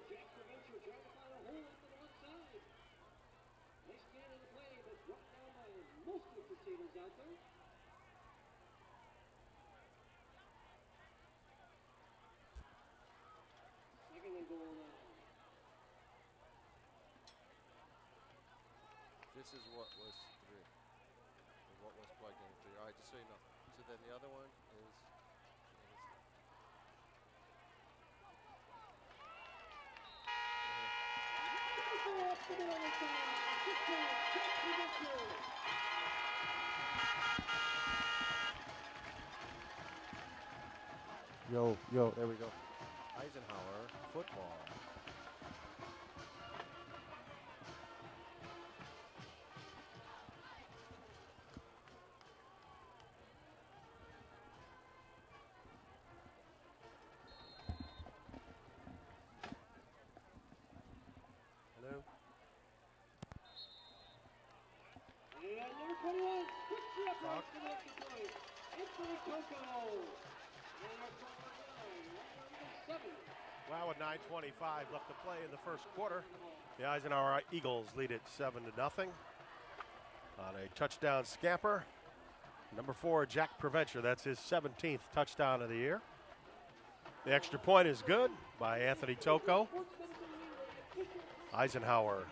Jack Provencher trying to find a hole to the left side. Nice scan of the play, but brought down by most of the Crusaders out there. Second and goal now. This is what was 3. What was plugged in 3. All right, just so you know. So then the other one is. Yo, there we go. Eisenhower football. Hello? And number 21, switch up right to the extra point. Anthony Coco. Wow, with 9:25 left to play in the first quarter. The Eisenhower Eagles lead it 7-0 on a touchdown scamper. Number 4, Jack Provencher. That's his 17th touchdown of the year. The extra point is good by Anthony Toko. Eisenhower.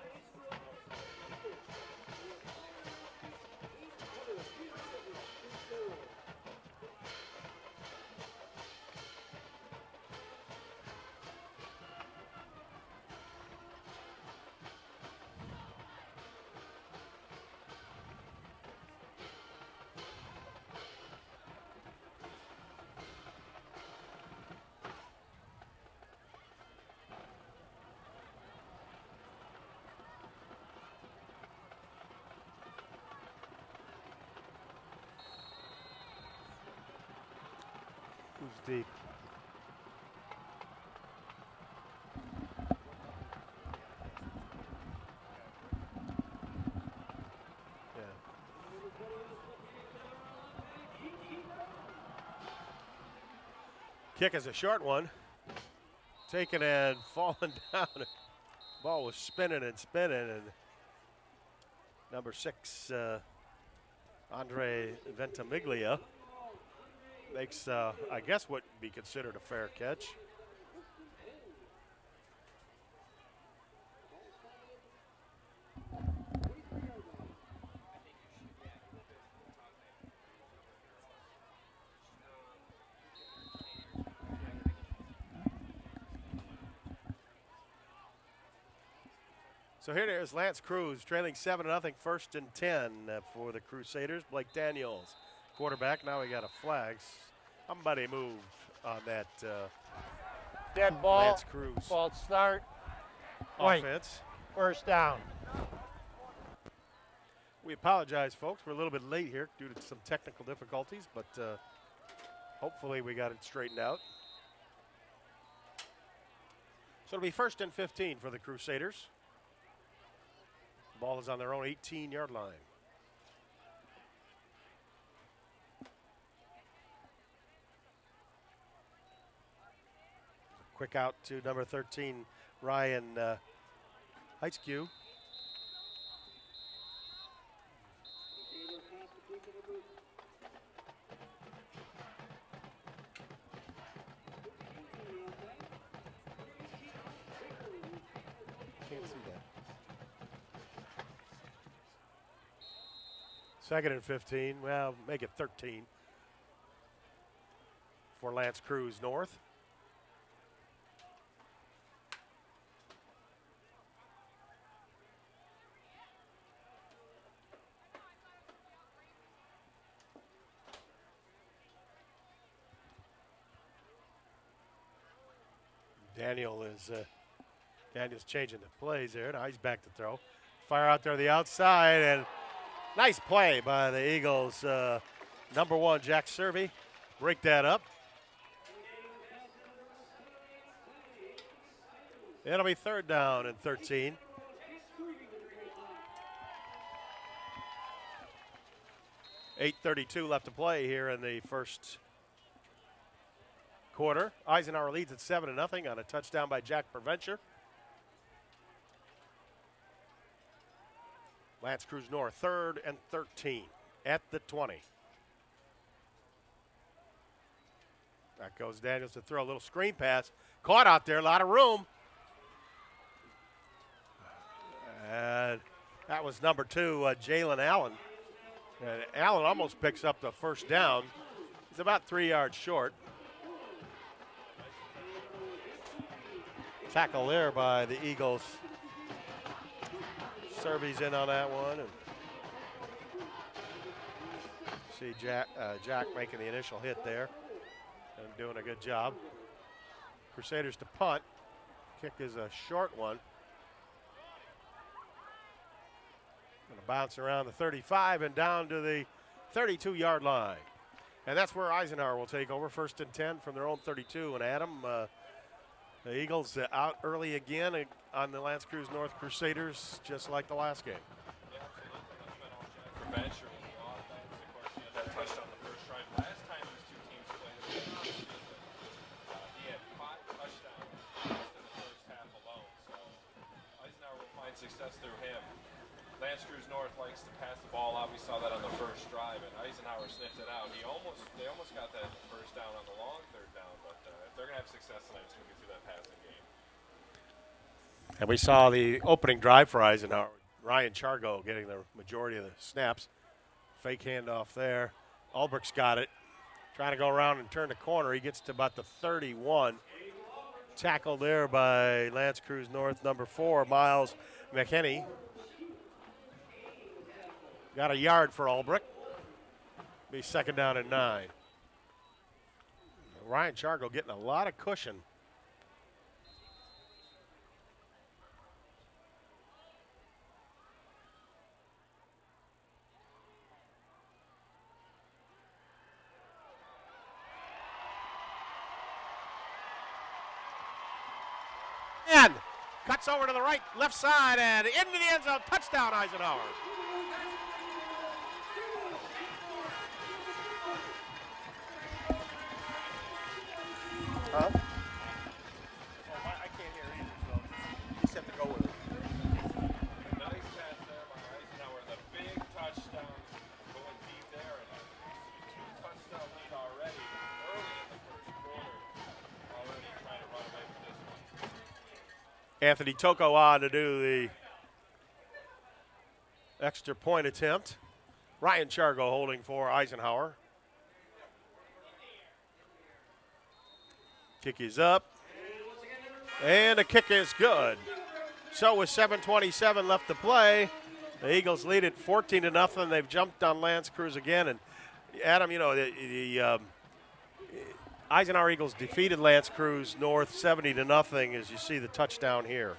Who's deep? Yeah. Kick is a short one. Taken and falling down. Ball was spinning and spinning, and number 6, Andre Ventimiglia, makes, I guess, what would be considered a fair catch. So here it is, Lance Creuse trailing 7-0, 1st and 10 for the Crusaders. Blake Daniels, quarterback. Now we got a flag. Somebody moved on that dead ball. Lance Creuse. False start. Offense. First down. We apologize, folks. We're a little bit late here due to some technical difficulties, but hopefully we got it straightened out. So it'll be 1st and 15 for the Crusaders. Ball is on their own 18-yard line. Quick out to number 13, Ryan Heitzke. Can't see that. Second and 15. Well, make it 13 for Lance Creuse North. Daniel's changing the plays there. Now he's back to throw. Fire out there the outside, and nice play by the Eagles. Number 1, Jack Servey. Break that up. It'll be 3rd down and 13. .8:32 left to play here in the first quarter. Eisenhower leads at 7-0 on a touchdown by Jack Preventure. Lance Creuse North, 3rd and 13 at the 20. That goes Daniels to throw a little screen pass. Caught out there, a lot of room. And that was number 2, Jalen Allen. And Allen almost picks up the first down. He's about 3 yards short. Tackle there by the Eagles. Servy's in on that one. And see Jack making the initial hit there and doing a good job. Crusaders to punt. Kick is a short one. Going to bounce around the 35 and down to the 32-yard line. And that's where Eisenhower will take over. 1st and 10 from their own 32. And Adam, the Eagles out early again on the Lance Creuse North Crusaders, just like the last game. Yeah, absolutely. That's been all Jack Preventure in the offense. Of course, he had that touchdown the first drive. Last time these two teams played, he had 5 touchdowns in the first half alone. So Eisenhower will find success through him. Lance Creuse North likes to pass the ball out. We saw that on the first drive, and Eisenhower sniffed it out. They almost got that first down on the long 3rd down, but if they're going to have success tonight, it's going to be through that passing game. And we saw the opening drive for Eisenhower. Ryan Chargo getting the majority of the snaps. Fake handoff there. Ulbricht's got it. Trying to go around and turn the corner. He gets to about the 31. Tackled there by Lance Creuse North, number 4, Miles McKinney. Got a yard for Ulbricht. Be 2nd down and 9. Ryan Chargo getting a lot of cushion. And cuts over to the right, left side, and into the end zone. Touchdown, Eisenhower. Huh? Oh, I can't hear either, so you just have to go with it. Nice pass there by Eisenhower. The big touchdown going deep there. And a 2-touchdown lead already early in the first quarter. Already trying to run away with this one. Anthony Toko on to do the extra point attempt. Ryan Chargo holding for Eisenhower. Kick is up. And the kick is good. So with 7:27 left to play, the Eagles lead it 14-0. They've jumped on Lance Creuse again. And Adam, you know, the Eisenhower Eagles defeated Lance Creuse North 70-0, as you see the touchdown here.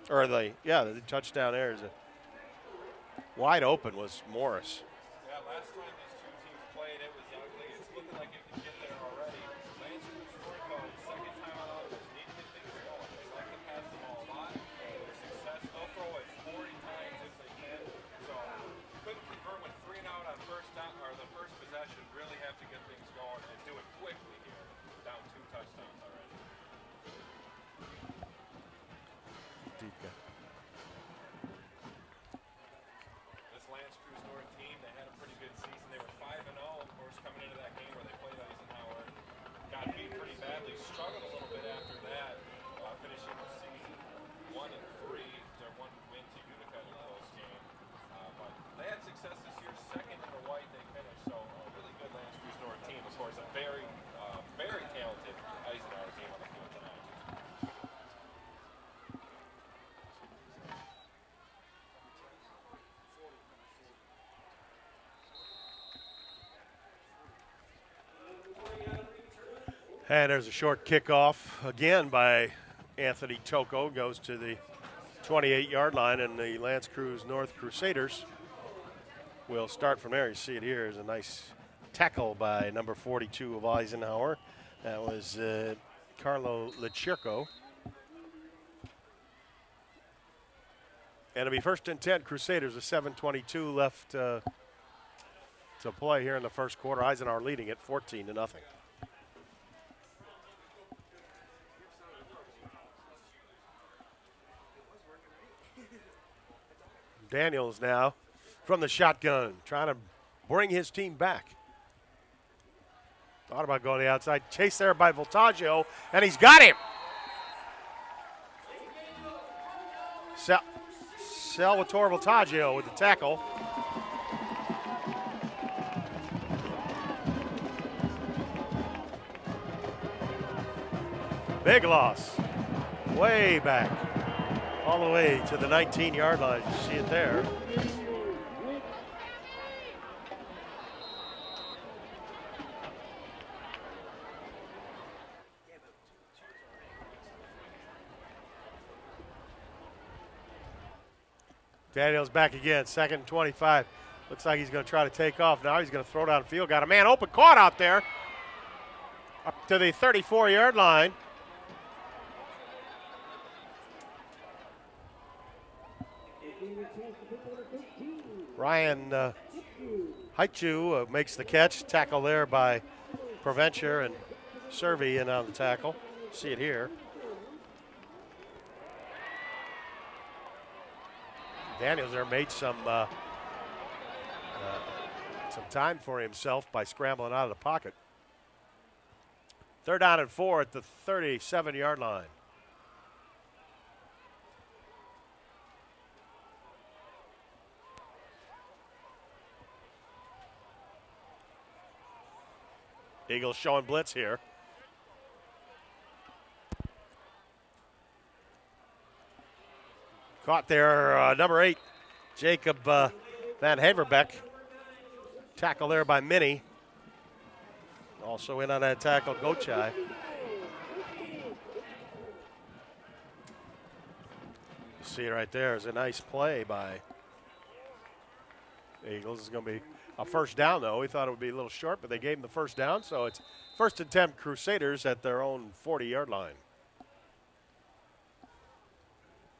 Or the touchdown there is wide open was Morris. Yeah, last time these two teams played, it was ugly. It's looking like it can get there already. Lance Creuse North, second time out, need to get things going. They like to pass the ball a lot. Success, they'll throw it 40 times if they can. So couldn't convert with 3 and out on first down or the first possession. Really have to get things going and do it quickly here. Down 2 touchdowns already. Deep guy. This Lance Creuse North team, they had a pretty good season. They And there's a short kickoff again by Anthony Toko. Goes to the 28-yard line, and the Lance Creuse North Crusaders will start from there. You see it here. There's a nice tackle by number 42 of Eisenhower. That was Carlo Licirco. And it'll be 1st and 10 Crusaders with 7:22 left to play here in the first quarter. Eisenhower leading it 14-0. Daniels now from the shotgun, trying to bring his team back. Thought about going to the outside. Chase there by Voltaggio, and he's got him. Salvatore Voltaggio with the tackle. Big loss. Way back. All the way to the 19-yard line. You see it there. Daniels back again, 2nd and 25. Looks like he's going to try to take off. Now he's going to throw downfield. Got a man open, caught out there. Up to the 34-yard line. Ryan Haichu makes the catch. Tackle there by Provencher and Servey in on the tackle. See it here. Daniels there made some time for himself by scrambling out of the pocket. 3rd down and 4 at the 37-yard line. Eagles showing blitz here. Caught there, number 8, Jacob Van Haverbeck. Tackle there by Minnie. Also in on that tackle, Gochai. You see it right there. It's a nice play by Eagles. It's going to be a first down, though. We thought it would be a little short, but they gave them the first down. So it's 1st and 10 Crusaders at their own 40-yard line.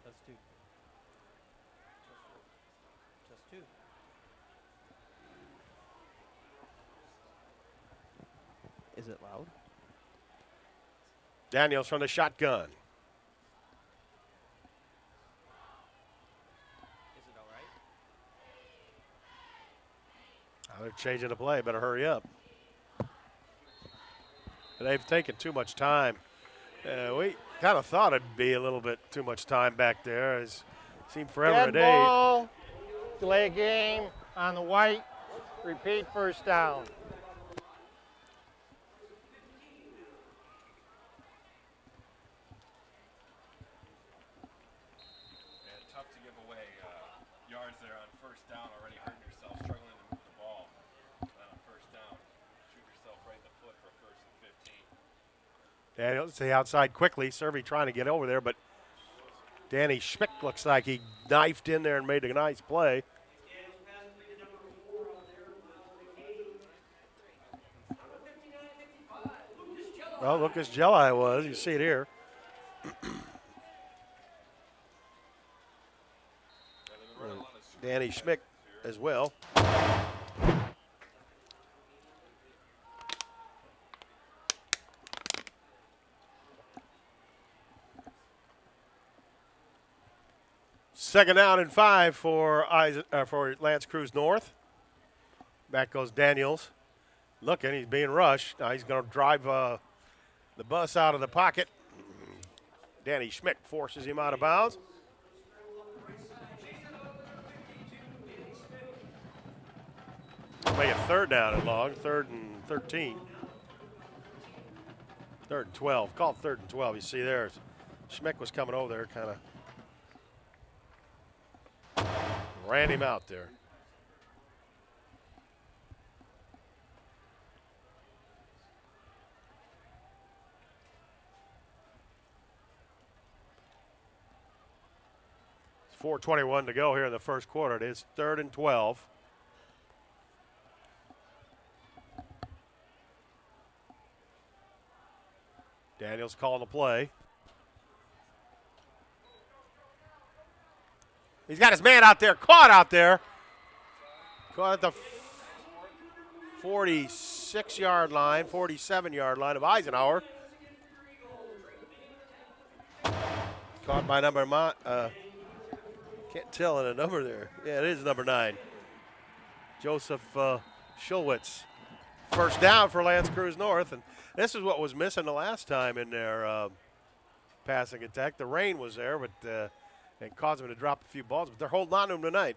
That's 2. Just 2. Is it loud? Daniels from the shotgun. Is it all right? They're changing the play. Better hurry up. They've taken too much time. We kind of thought it'd be a little bit too much time back there. It seemed forever Dead a day. ball. Delay game on the white. Repeat, first down. Tough to give away yards there on first down, already hurting yourself, struggling to move the ball. On first down, shoot yourself right in the foot for 1st and 15. Daniels to the outside quickly. Servey trying to get over there, but Danny Schmick looks like he knifed in there and made a nice play. Well, Lucas Jelli was. You see it here. Danny Schmick as well. Second down and 5 for Lance Creuse North. Back goes Daniels. Looking, he's being rushed. Now he's going to drive the bus out of the pocket. Danny Schmick forces him out of bounds. Make a 3rd down and long, 3rd and 13. 3rd and 12. Call it 3rd and 12. You see there, Schmick was coming over there, kind of ran him out there. 4:21 to go here in the first quarter. It is 3rd and 12. Daniels calling the play. He's got his man out there, caught out there. Caught at the 46-yard line, 47-yard line of Eisenhower. Caught by number, can't tell in a number there. Yeah, it is number 9. Joseph Schulwitz. First down for Lance Creuse North. And this is what was missing the last time in their passing attack. The rain was there, but and caused them to drop a few balls, but they're holding on to them tonight.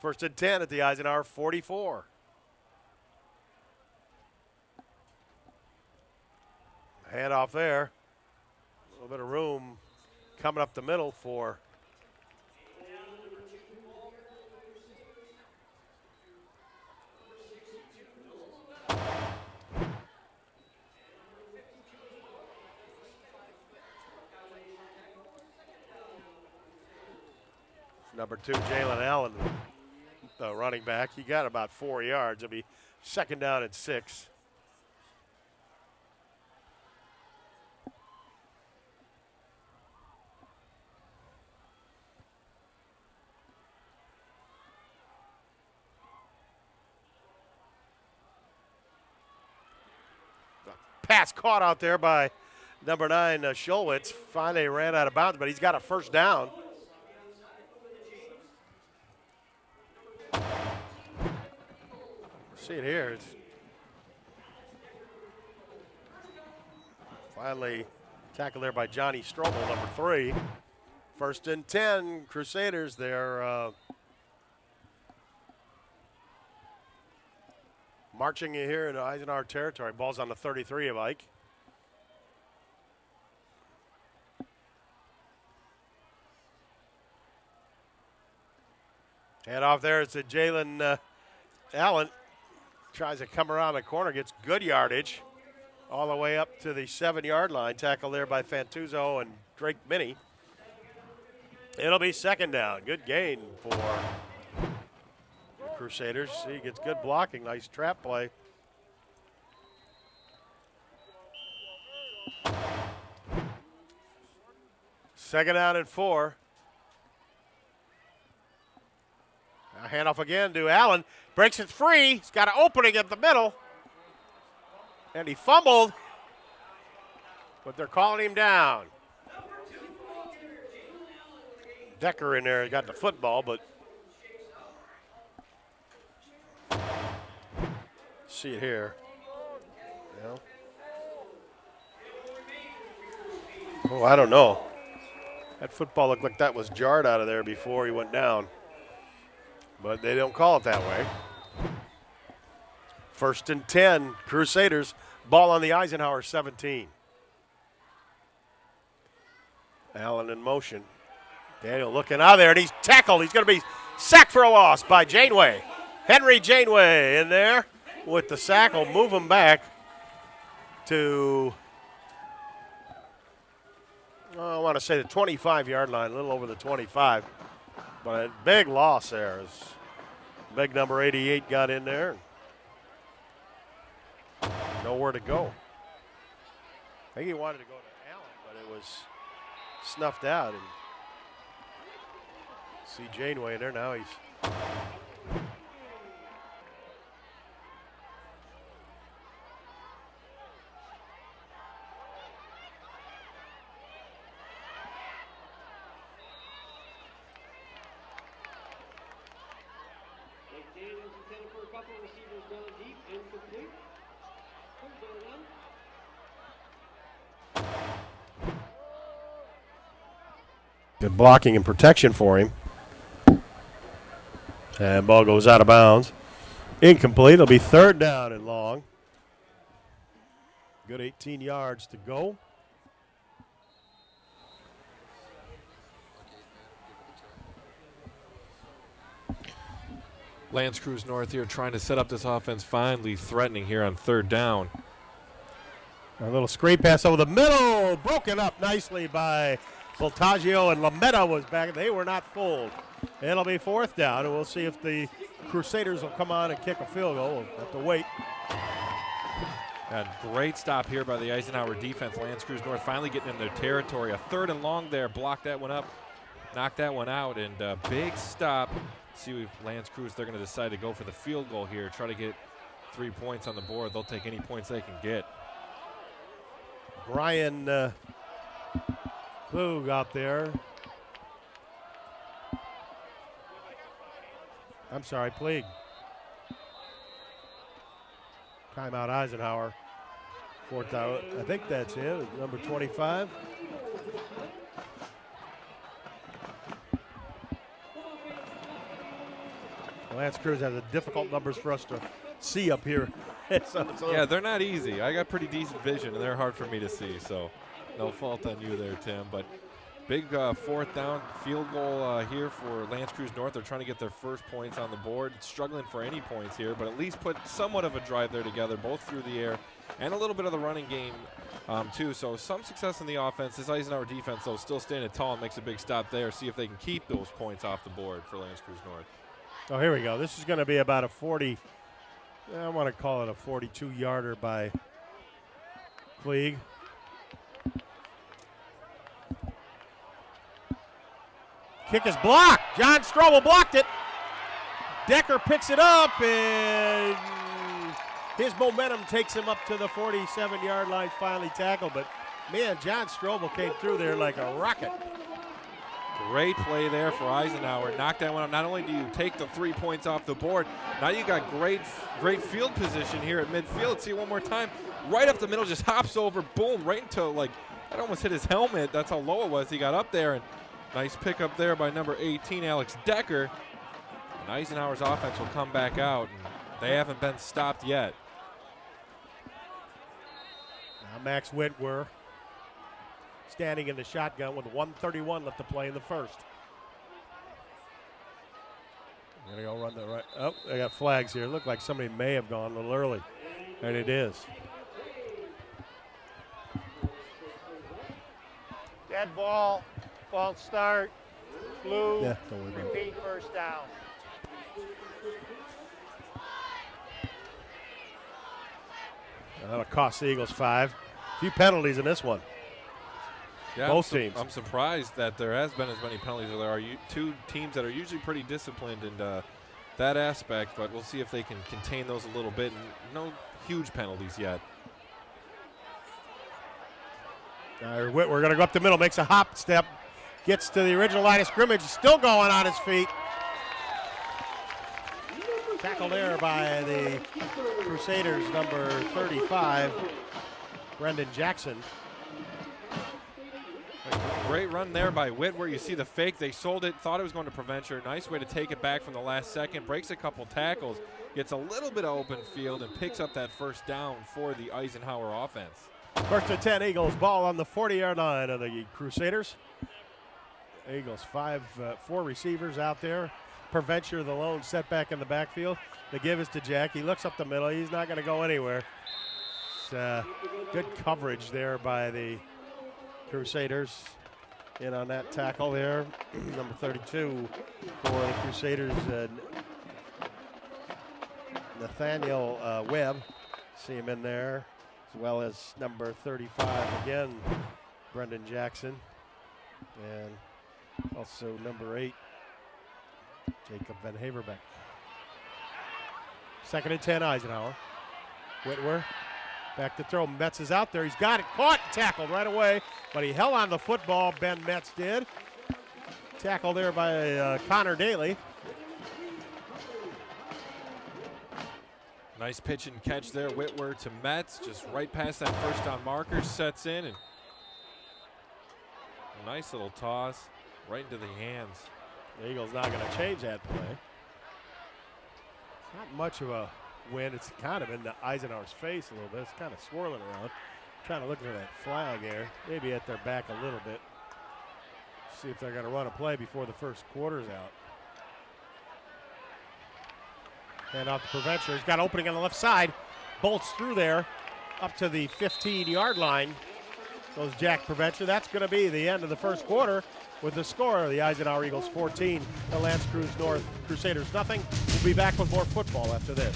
1st and 10 at the Eisenhower 44. Hand off there. A little bit of room coming up the middle for number 2, Jalen Allen, the running back. He got about 4 yards. It'll be 2nd down and 6. Pass caught out there by number 9, Schulwitz. Finally ran out of bounds, but he's got a first down. See it here. It's finally tackled there by Johnny Strobel, number 3. 1st and 10, Crusaders. They're marching in here in Eisenhower territory. Ball's on the 33 of Ike. Hand off there. It's a Jalen Allen. Tries to come around the corner, gets good yardage all the way up to the 7-yard line. Tackled there by Fantuzzo and Drake Minnie. It'll be 2nd down. Good gain for the Crusaders. He gets good blocking. Nice trap play. Second down and 4. Now handoff again to Allen. Breaks it free. He's got an opening at the middle. And he fumbled. But they're calling him down. Decker in there got the football, but see it here. Yeah. Oh, I don't know. That football looked like that was jarred out of there before he went down. But they don't call it that way. 1st and 10, Crusaders. Ball on the Eisenhower 17. Allen in motion. Daniel looking out there, and he's tackled. He's going to be sacked for a loss by Janeway. Henry Janeway in there with the sack. Will move him back to, I want to say the 25-yard line, a little over the 25. But a big loss there. Big number 88 got in there. Nowhere to go. I think he wanted to go to Allen, but it was snuffed out. And see Janeway in there now. He's Daniels intended for a couple of receivers down deep, incomplete. good blocking and protection for him. And ball goes out of bounds. Incomplete. It'll be 3rd down and long. Good 18 yards to go. Lance Creuse North here trying to set up this offense, finally threatening here on 3rd down. A little screen pass over the middle. Broken up nicely by Voltaggio and Lametta was back. They were not fooled. It'll be 4th down, and we'll see if the Crusaders will come on and kick a field goal. We'll have to wait. And great stop here by the Eisenhower defense. Lance Creuse North finally getting in their territory. A 3rd and long there. Blocked that one up. Knocked that one out. And big stop. See if Lance Creuse, they're going to decide to go for the field goal here. Try to get 3 points on the board. They'll take any points they can get. Brian Klug out there. I'm sorry, Pleag. Timeout Eisenhower. 4th down. I think that's it. Number 25. Lance Creuse has a difficult numbers for us to see up here. Yeah, they're not easy. I got pretty decent vision, and they're hard for me to see, so no fault on you there, Tim. But big 4th down field goal here for Lance Creuse North. They're trying to get their first points on the board. Struggling for any points here, but at least put somewhat of a drive there together, both through the air and a little bit of the running game too. So some success in the offense. This Eisenhower defense, though, still standing tall and makes a big stop there. See if they can keep those points off the board for Lance Creuse North. Oh, here we go. This is going to be about a 40, I want to call it a 42-yarder by Pleag. Kick is blocked. John Strobel blocked it. Decker picks it up, and his momentum takes him up to the 47-yard line, finally tackled. But, man, John Strobel came through there like a rocket. Great play there for Eisenhower. Knocked that one out. Not only do you take the 3 points off the board, now you got great field position here at midfield. See one more time. Right up the middle, just hops over, boom, right into, like, that almost hit his helmet. That's how low it was. He got up there, and nice pickup there by number 18, Alex Decker. And Eisenhower's offense will come back out, and they haven't been stopped yet. Now Max Whitwer standing in the shotgun with 1:31 left to play in the first. They're going to go run the right. Oh, they got flags here. Look like somebody may have gone a little early, and it is. Dead ball, false start, blue, Yeah, don't worry about it. repeat, 1st down. That'll cost the Eagles 5. A few penalties in this one. Yeah, Both teams. I'm surprised that there has been as many penalties as there are. Two teams that are usually pretty disciplined in that aspect, but we'll see if they can contain those a little bit. And no huge penalties yet. We're going to go up the middle, makes a hop step, gets to the original line of scrimmage, still going on his feet. Tackle there by the Crusaders, number 35, Brendan Jackson. Great run there by Whitwer. You see the fake. They sold it, thought it was going to Preventure. Nice way to take it back from the last second. Breaks a couple tackles, gets a little bit of open field, and picks up that 1st down for the Eisenhower offense. 1st and 10 Eagles, ball on the 40-yard line of the Crusaders. Eagles 4 receivers out there. Preventure, the lone setback in the backfield. The give is to Jack. He looks up the middle. He's not going to go anywhere. It's good coverage there by the Crusaders. In on that tackle there. Number 32 for the Crusaders, Nathaniel Webb. See him in there, as well as number 35 again, Brendan Jackson. And also number 8, Jacob Van Haverbeck. 2nd and 10, Eisenhower. Whitwer back to throw. Metz is out there. He's got it. Caught and tackled right away, but he held on the football. Ben Metz did. Tackle there by Connor Daly. Nice pitch and catch there. Whitwer to Metz, just right past that 1st down marker. Sets in, and a nice little toss right into the hands. The Eagles not going to change that play. Not much of a win. It's kind of in the Eisenhower's face a little bit. It's kind of swirling around. Trying to look for that flag there. Maybe at their back a little bit. See if they're going to run a play before the first quarter's out. Hand off to Preventure. He's got opening on the left side. Bolts through there up to the 15-yard line. goes Jack Prevention. That's going to be the end of the first quarter with the score. The Eisenhower Eagles 14, the Lance Creuse North Crusaders nothing. We'll be back with more football after this.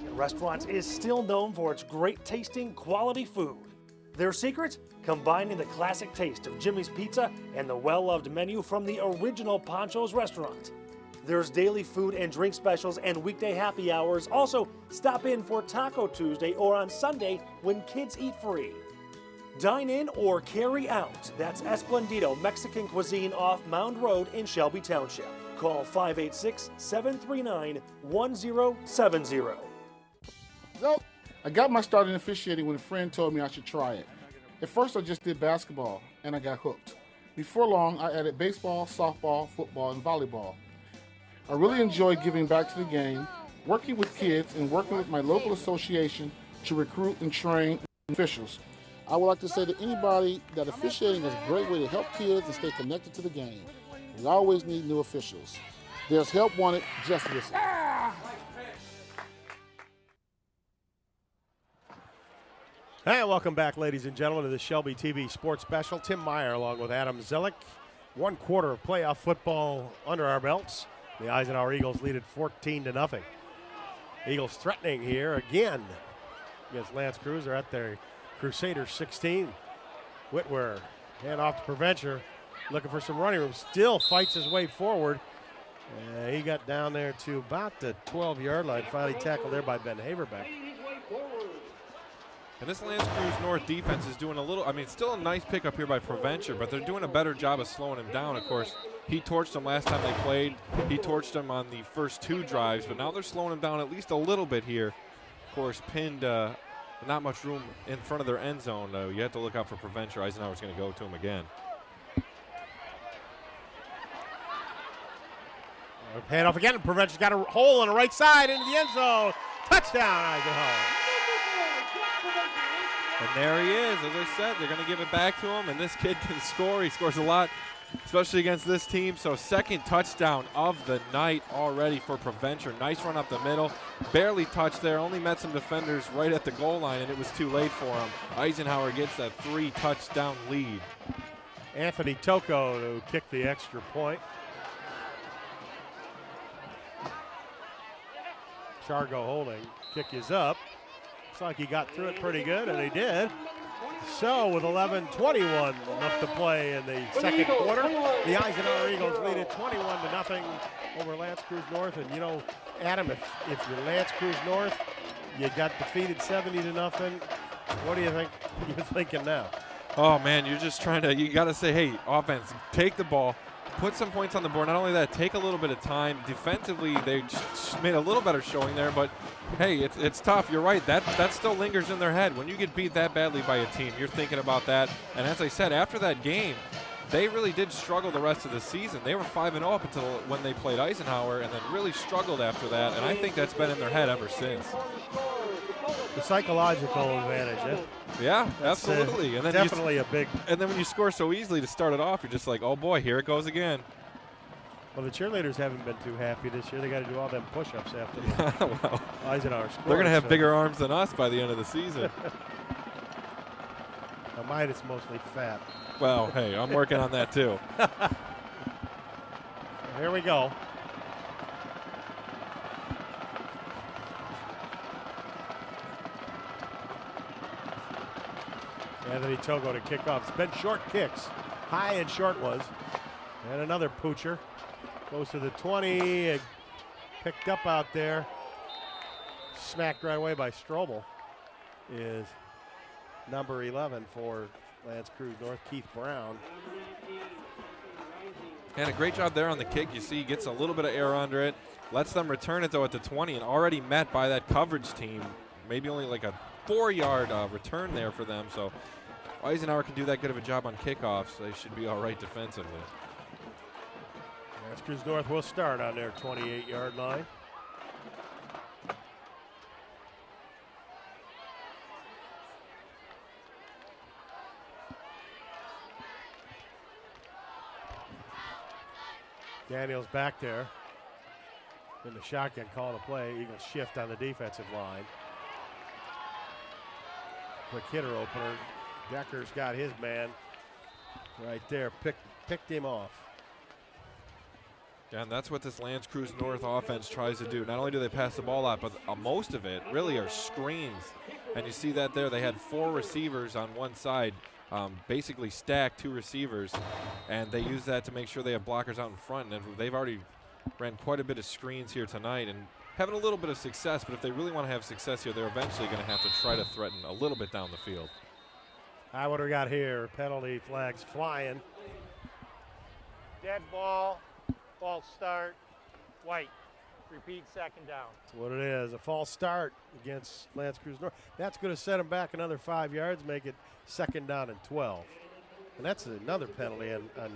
The restaurant is still known for its great tasting, quality food. Their secret? Combining the classic taste of Jimmy's Pizza and the well-loved menu from the original Pancho's restaurant. There's daily food and drink specials and weekday happy hours. Also, stop in for Taco Tuesday or on Sunday when kids eat free. Dine in or carry out. That's Esplendido Mexican Cuisine off Mound Road in Shelby Township. Call 586-739-1070. So, I got my start in officiating when a friend told me I should try it. At first, I just did basketball, and I got hooked. Before long, I added baseball, softball, football, and volleyball. I really enjoy giving back to the game, working with kids, and working with my local association to recruit and train officials. I would like to say to anybody that officiating is a great way to help kids and stay connected to the game. We always need new officials. There's help wanted, just listen. Hey, welcome back, ladies and gentlemen, to the Shelby TV Sports Special. Tim Meyer along with Adam Zillick. 1 quarter of playoff football under our belts. The Eisenhower Eagles lead it 14-0. Eagles threatening here again against Lance Creuse. They're at their Crusaders 16. Whitwer, hand off to Preventure, looking for some running room. Still fights his way forward. He got down there to about the 12-yard line. Finally tackled there by Ben Haverbeck. And this Lance Creuse North defense is doing a little, I mean, it's still a nice pickup here by Preventure, but they're doing a better job of slowing him down. Of course, he torched them last time they played. He torched them on the first 2 drives, but now they're slowing him down at least a little bit here. Of course, pinned, not much room in front of their end zone, though. You have to look out for Preventure. Eisenhower's going to go to him again. Hand off again, and Prevention's got a hole on the right side into the end zone. Touchdown, Eisenhower. And there he is. As I said, they're going to give it back to him, and this kid can score. He scores a lot, especially against this team. So second touchdown of the night already for Preventure. Nice run up the middle. Barely touched there. Only met some defenders right at the goal line, and it was too late for him. Eisenhower gets that 3-touchdown lead. Anthony Tocco to kick the extra point. Chargo holding. Kick is up. Looks like he got through it pretty good, and he did. So with 11:21 left to play in the second quarter, the Eisenhower Eagles lead it 21-0 over Lance Creuse North. And you know, Adam, if you're Lance Creuse North, you got defeated 70-0. What do you think you're thinking now? Oh man, you're just trying to, you got to say, hey, offense, take the ball, put some points on the board. Not only that, take a little bit of time. Defensively, they just made a little better showing there, but hey, it's tough. You're right. That still lingers in their head. When you get beat that badly by a team, you're thinking about that. And as I said, after that game, they really did struggle the rest of the season. They were 5-0 up until when they played Eisenhower, and then really struggled after that. And I think that's been in their head ever since. The psychological advantage, eh? Yeah, absolutely. And then definitely a big. And then when you score so easily to start it off, you're just like, oh boy, here it goes again. Well, the cheerleaders haven't been too happy this year. They got to do all them push-ups after well, Eisenhower scores. They're going to have bigger arms than us by the end of the season. Mine is mostly fat. Well, hey, I'm working on that too. Here we go. Anthony Togo to kick off. It's been short kicks. High and short was. And another poocher. Goes to the 20. And picked up out there. Smacked right away by Strobel. Is number 11 for Lance Creuse North, Keith Brown. And a great job there on the kick. You see he gets a little bit of air under it. Lets them return it, though, at the 20, and already met by that coverage team. Maybe only like a 4-yard return there for them. So Eisenhower can do that good of a job on kickoffs. They should be all right defensively. Lance Creuse North will start on their 28-yard line. Daniels back there in the shotgun call to play. Eagles shift on the defensive line. quick hitter opener. Decker's got his man right there. Picked him off. Yeah, and that's what this Lance Creuse North offense tries to do. Not only do they pass the ball out, but most of it really are screens. And you see that there. They had 4 receivers on one side, basically stacked 2 receivers, and they use that to make sure they have blockers out in front. And they've already ran quite a bit of screens here tonight and having a little bit of success. But if they really want to have success here, they're eventually going to have to try to threaten a little bit down the field. What do we got here? Penalty flags flying. Dead ball, false start, white. Repeat, second down. That's what it is, a false start against Lance Creuse North. That's going to set them back another 5 yards, make it 2nd down and 12. And that's another penalty on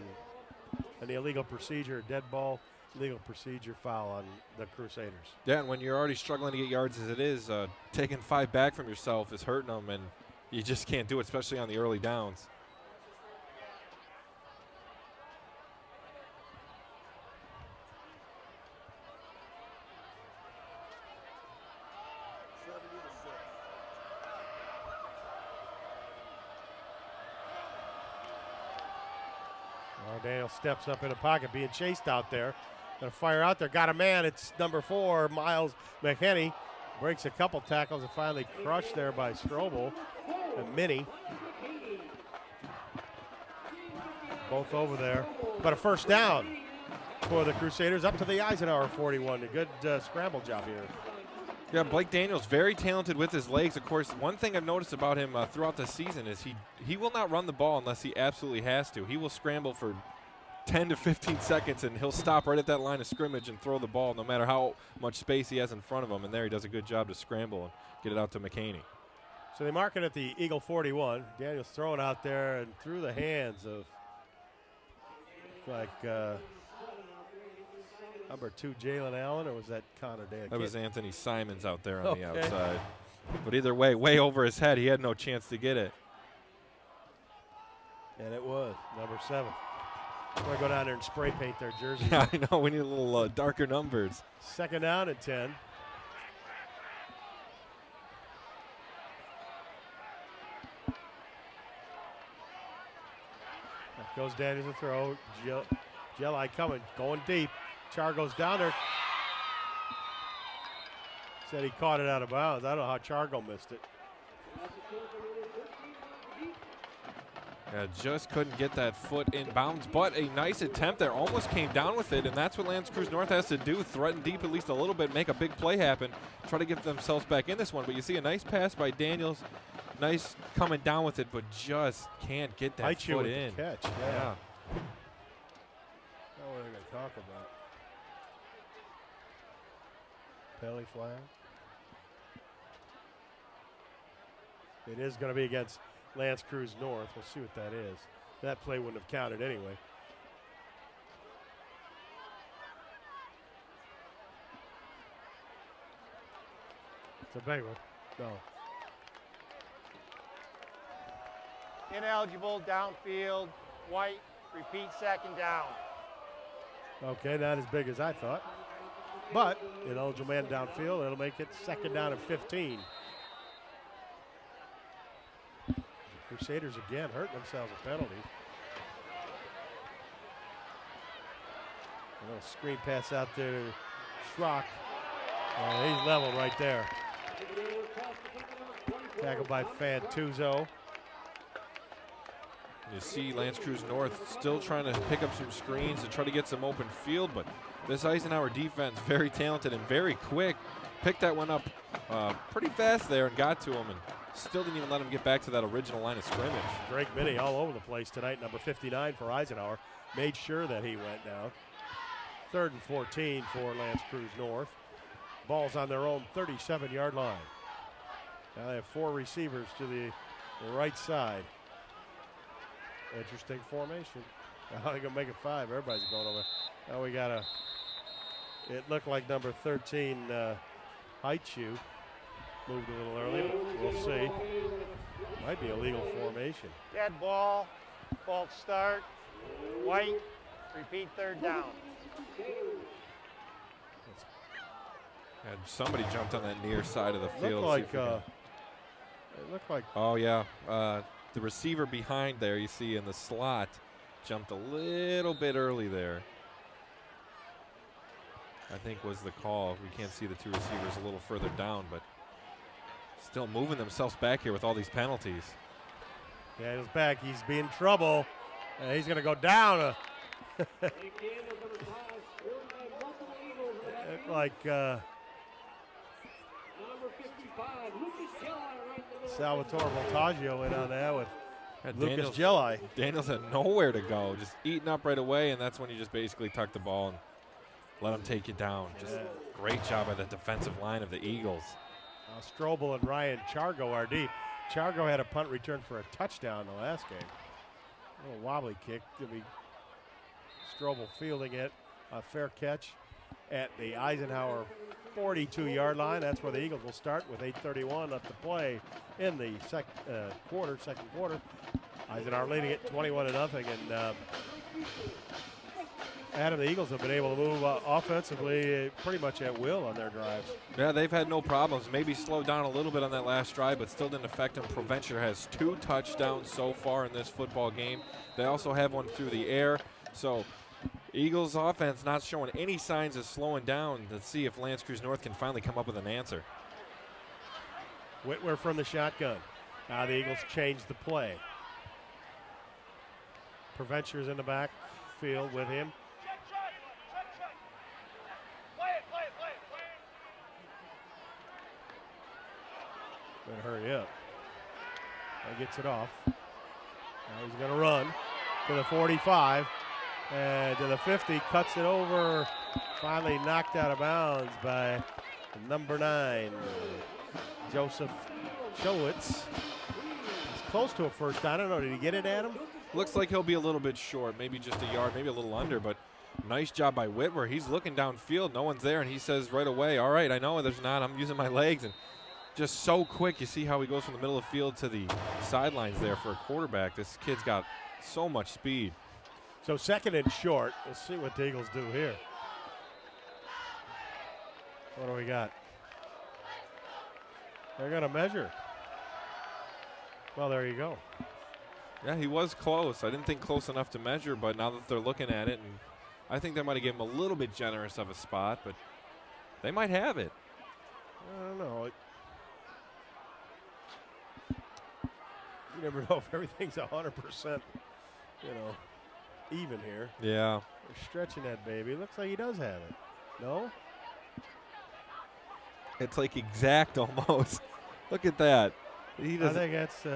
the illegal procedure, dead ball, illegal procedure foul on the Crusaders. Yeah, and when you're already struggling to get yards as it is, taking 5 back from yourself is hurting them, and you just can't do it, especially on the early downs. Daniel steps up in the pocket, being chased out there. Gonna fire out there, got a man. It's number 4, Miles McHenny. Breaks a couple tackles and finally crushed there by Strobel and Minnie. Both over there. But a 1st down for the Crusaders up to the Eisenhower 41. A good scramble job here. Yeah, Blake Daniels, very talented with his legs. Of course, one thing I've noticed about him throughout the season is he will not run the ball unless he absolutely has to. He will scramble for 10 to 15 seconds, and he'll stop right at that line of scrimmage and throw the ball no matter how much space he has in front of him. And there he does a good job to scramble and get it out to McHaney. So they mark it at the Eagle 41. Daniels throwing out there and through the hands of number 2, Jalen Allen, or was that Connor Day? That was Anthony Simons out there on the outside. But either way over his head, he had no chance to get it. And it was number 7. We're going to go down there and spray paint their jerseys. Yeah, I know. We need a little darker numbers. 2nd down and 10. That goes Daniels to throw. Jelly coming, going deep. Char goes down there. Said he caught it out of bounds. I don't know how Chargo missed it. Yeah, just couldn't get that foot in bounds, but a nice attempt there. Almost came down with it, and that's what Lance Creuse North has to do. Threaten deep at least a little bit, make a big play happen, try to get themselves back in this one. But you see a nice pass by Daniels. Nice coming down with it, but just can't get that foot in. Catch, yeah. What are they going to talk about? Penalty flag. It is going to be against Lance Creuse North. We'll see what that is. That play wouldn't have counted anyway. It's a big one. No. Ineligible, downfield, white, repeat, 2nd down. Okay, not as big as I thought. But ineligible man downfield, it'll make it 2nd down and 15. The Crusaders again hurting themselves with penalties. A little screen pass out there to Schrock. He's level right there. Tackled by Fantuzzo. You see Lance Creuse North still trying to pick up some screens to try to get some open field, but this Eisenhower defense, very talented and very quick. Picked that one up pretty fast there and got to him, and still didn't even let him get back to that original line of scrimmage. Drake Minnie all over the place tonight, number 59 for Eisenhower. Made sure that he went down. 3rd and 14 for Lance Creuse North. Ball's on their own 37-yard line. Now they have 4 receivers to the right side. Interesting formation. Now they're going to make it 5. Everybody's going over. Now we got it looked like number 13, Haichu, moved a little early, but we'll see. Might be a legal formation. Dead ball, false start, white, repeat, 3rd down. And somebody jumped on that near side of the field. Looked like It looked like. Oh, yeah. The receiver behind there, you see in the slot, jumped a little bit early there. I think was the call. We can't see the two receivers a little further down, but still moving themselves back here with all these penalties. Daniels back. He's being trouble. He's going to go down. Like Salvatore Voltaggio went on that with Lucas Gelli. Daniels had nowhere to go, just eating up right away, and that's when you just basically tuck the ball and let him take you down. Just great job by the defensive line of the Eagles. Strobel and Ryan Chargo are deep. Chargo had a punt return for a touchdown the last game. A little wobbly kick. It'll be Strobel fielding it. A fair catch at the Eisenhower 42-yard line. That's where the Eagles will start with 8:31 left to play in the second quarter. Eisenhower leading it 21-0. And Adam, the Eagles have been able to move offensively pretty much at will on their drives. Yeah, they've had no problems. Maybe slowed down a little bit on that last drive, but still didn't affect them. Provencher has 2 touchdowns so far in this football game. They also have one through the air. So Eagles offense not showing any signs of slowing down. Let's see if L'Anse Creuse North can finally come up with an answer. Whitwer from the shotgun. Now the Eagles change the play. Provencher's in the backfield with him. Better hurry up. He gets it off. Now he's going to run to the 45 and to the 50. Cuts it over. Finally knocked out of bounds by number 9, Joseph Chowitz. He's close to a first down. I don't know. Did he get it, Adam? Looks like he'll be a little bit short, maybe just a yard, maybe a little under, but nice job by Whitwer. He's looking downfield. No one's there, and he says right away, all right, I know there's not. I'm using my legs. And just so quick. You see how he goes from the middle of the field to the sidelines there for a quarterback. This kid's got so much speed. So second and short. Let's see what the Eagles do here. What do we got? They're going to measure. Well, there you go. Yeah, he was close. I didn't think close enough to measure, but now that they're looking at it, and I think they might have given him a little bit generous of a spot, but they might have it. I don't know. You never know if everything's 100%, even here. Yeah. They're stretching that baby. Looks like he does have it. No? It's like exact almost. Look at that. I think that's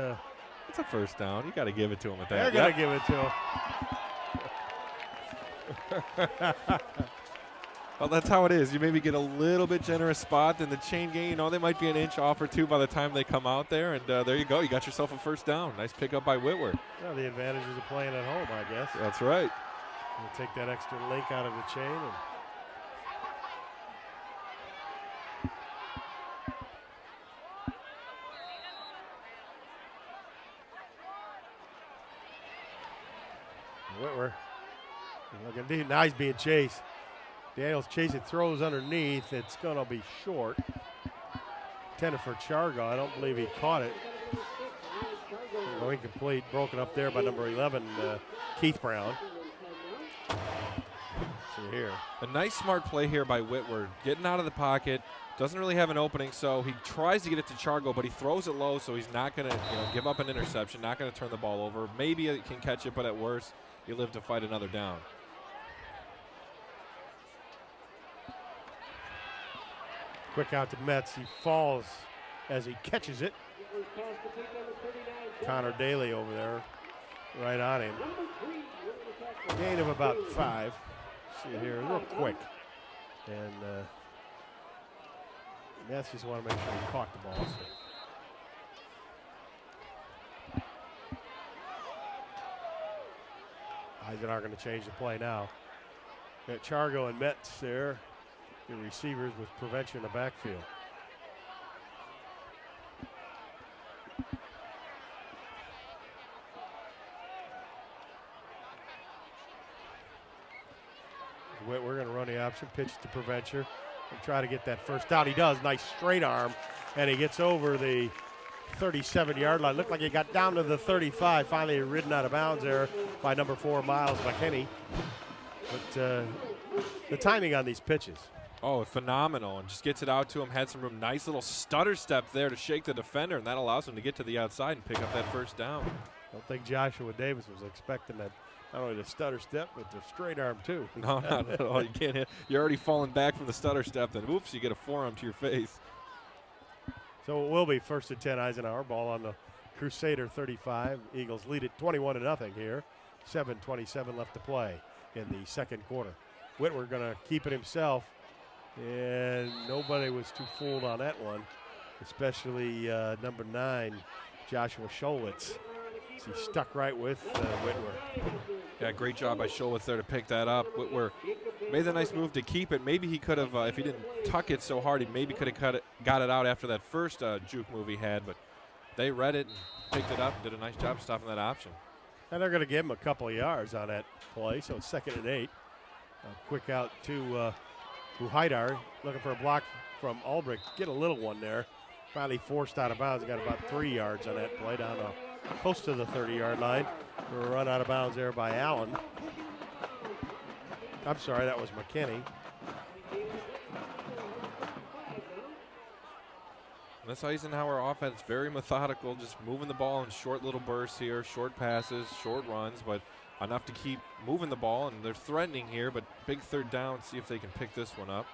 it's a first down. You got to give it to him at that. They're going to give it to him. Well, that's how it is. You maybe get a little bit generous spot, then the chain gang, they might be an inch off or two by the time they come out there, and there you go. You got yourself a first down. Nice pickup by Whitwer. Well, the advantages of playing at home, I guess. That's right. We'll take that extra link out of the chain. Whitwer looking deep. Now he's being chased. Daniels chasing, throws underneath. It's going to be short. Intended for Chargo. I don't believe he caught it. Incomplete. Broken up there by number 11, Keith Brown. See here. A nice smart play here by Whitwer. Getting out of the pocket. Doesn't really have an opening, so he tries to get it to Chargo, but he throws it low, so he's not going to give up an interception, not going to turn the ball over. Maybe he can catch it, but at worst, you live to fight another down. Quick out to Metz. He falls as he catches it. Connor Daly over there, right on him. Gain of about 5. See it here, real quick. And Metz just want to make sure he caught the ball. So. Eisenhower going to change the play now. Got Chargo and Metz there. The receivers with Provencher in the backfield. We're going to run the option, pitch to Provencher, and try to get that first down. He does, nice straight arm, and he gets over the 37-yard line. Looked like he got down to the 35. Finally ridden out of bounds there by number 4, Miles McKinney. But the timing on these pitches. Oh, phenomenal, and just gets it out to him, had some room. Nice little stutter step there to shake the defender, and that allows him to get to the outside and pick up that first down. Don't think Joshua Davis was expecting that, not only the stutter step, but the straight arm too. No, not at all. You can't hit. You're already falling back from the stutter step, then oops, you get a forearm to your face. So it will be 1st and 10 Eisenhower. Ball on the Crusader 35. Eagles lead it 21-0 here. 7:27 left to play in the second quarter. Whitwer going to keep it himself, and nobody was too fooled on that one, especially number 9, Joshua Scholitz. He stuck right with Whitwer. Yeah, great job by Scholitz there to pick that up. Whitwer made the nice move to keep it. Maybe he could have, if he didn't tuck it so hard, he maybe could have got it out after that first juke move he had, but they read it and picked it up and did a nice job stopping that option. And they're going to give him a couple of yards on that play, so it's 2nd and 8. Quick out to Buhaidar, looking for a block from Albrecht. Get a little one there. Finally forced out of bounds. Got about 3 yards on that play down close to the 30-yard line. Run out of bounds there by Allen. I'm sorry, that was McKinney. This Eisenhower offense, very methodical, just moving the ball in short little bursts here, short passes, short runs, but enough to keep moving the ball, and they're threatening here, but big 3rd down, see if they can pick this one up.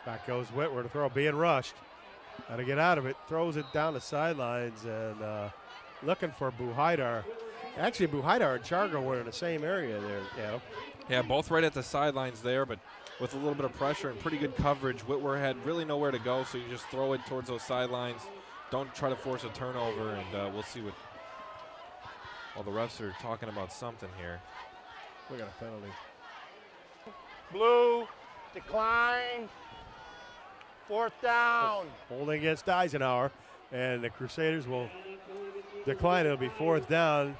Back goes Whitwer to throw, being rushed. Got to get out of it, throws it down the sidelines, and looking for Buhaidar. Actually, Buhaidar and Chargo were in the same area there, Adam. Yeah, both right at the sidelines there, but with a little bit of pressure and pretty good coverage. Whitwer had really nowhere to go, so you just throw it towards those sidelines. Don't try to force a turnover, and we'll see what. Well, the refs are talking about something here. We got a penalty. Blue, decline, 4th down. Holding against Eisenhower, and the Crusaders will decline. It'll be 4th down.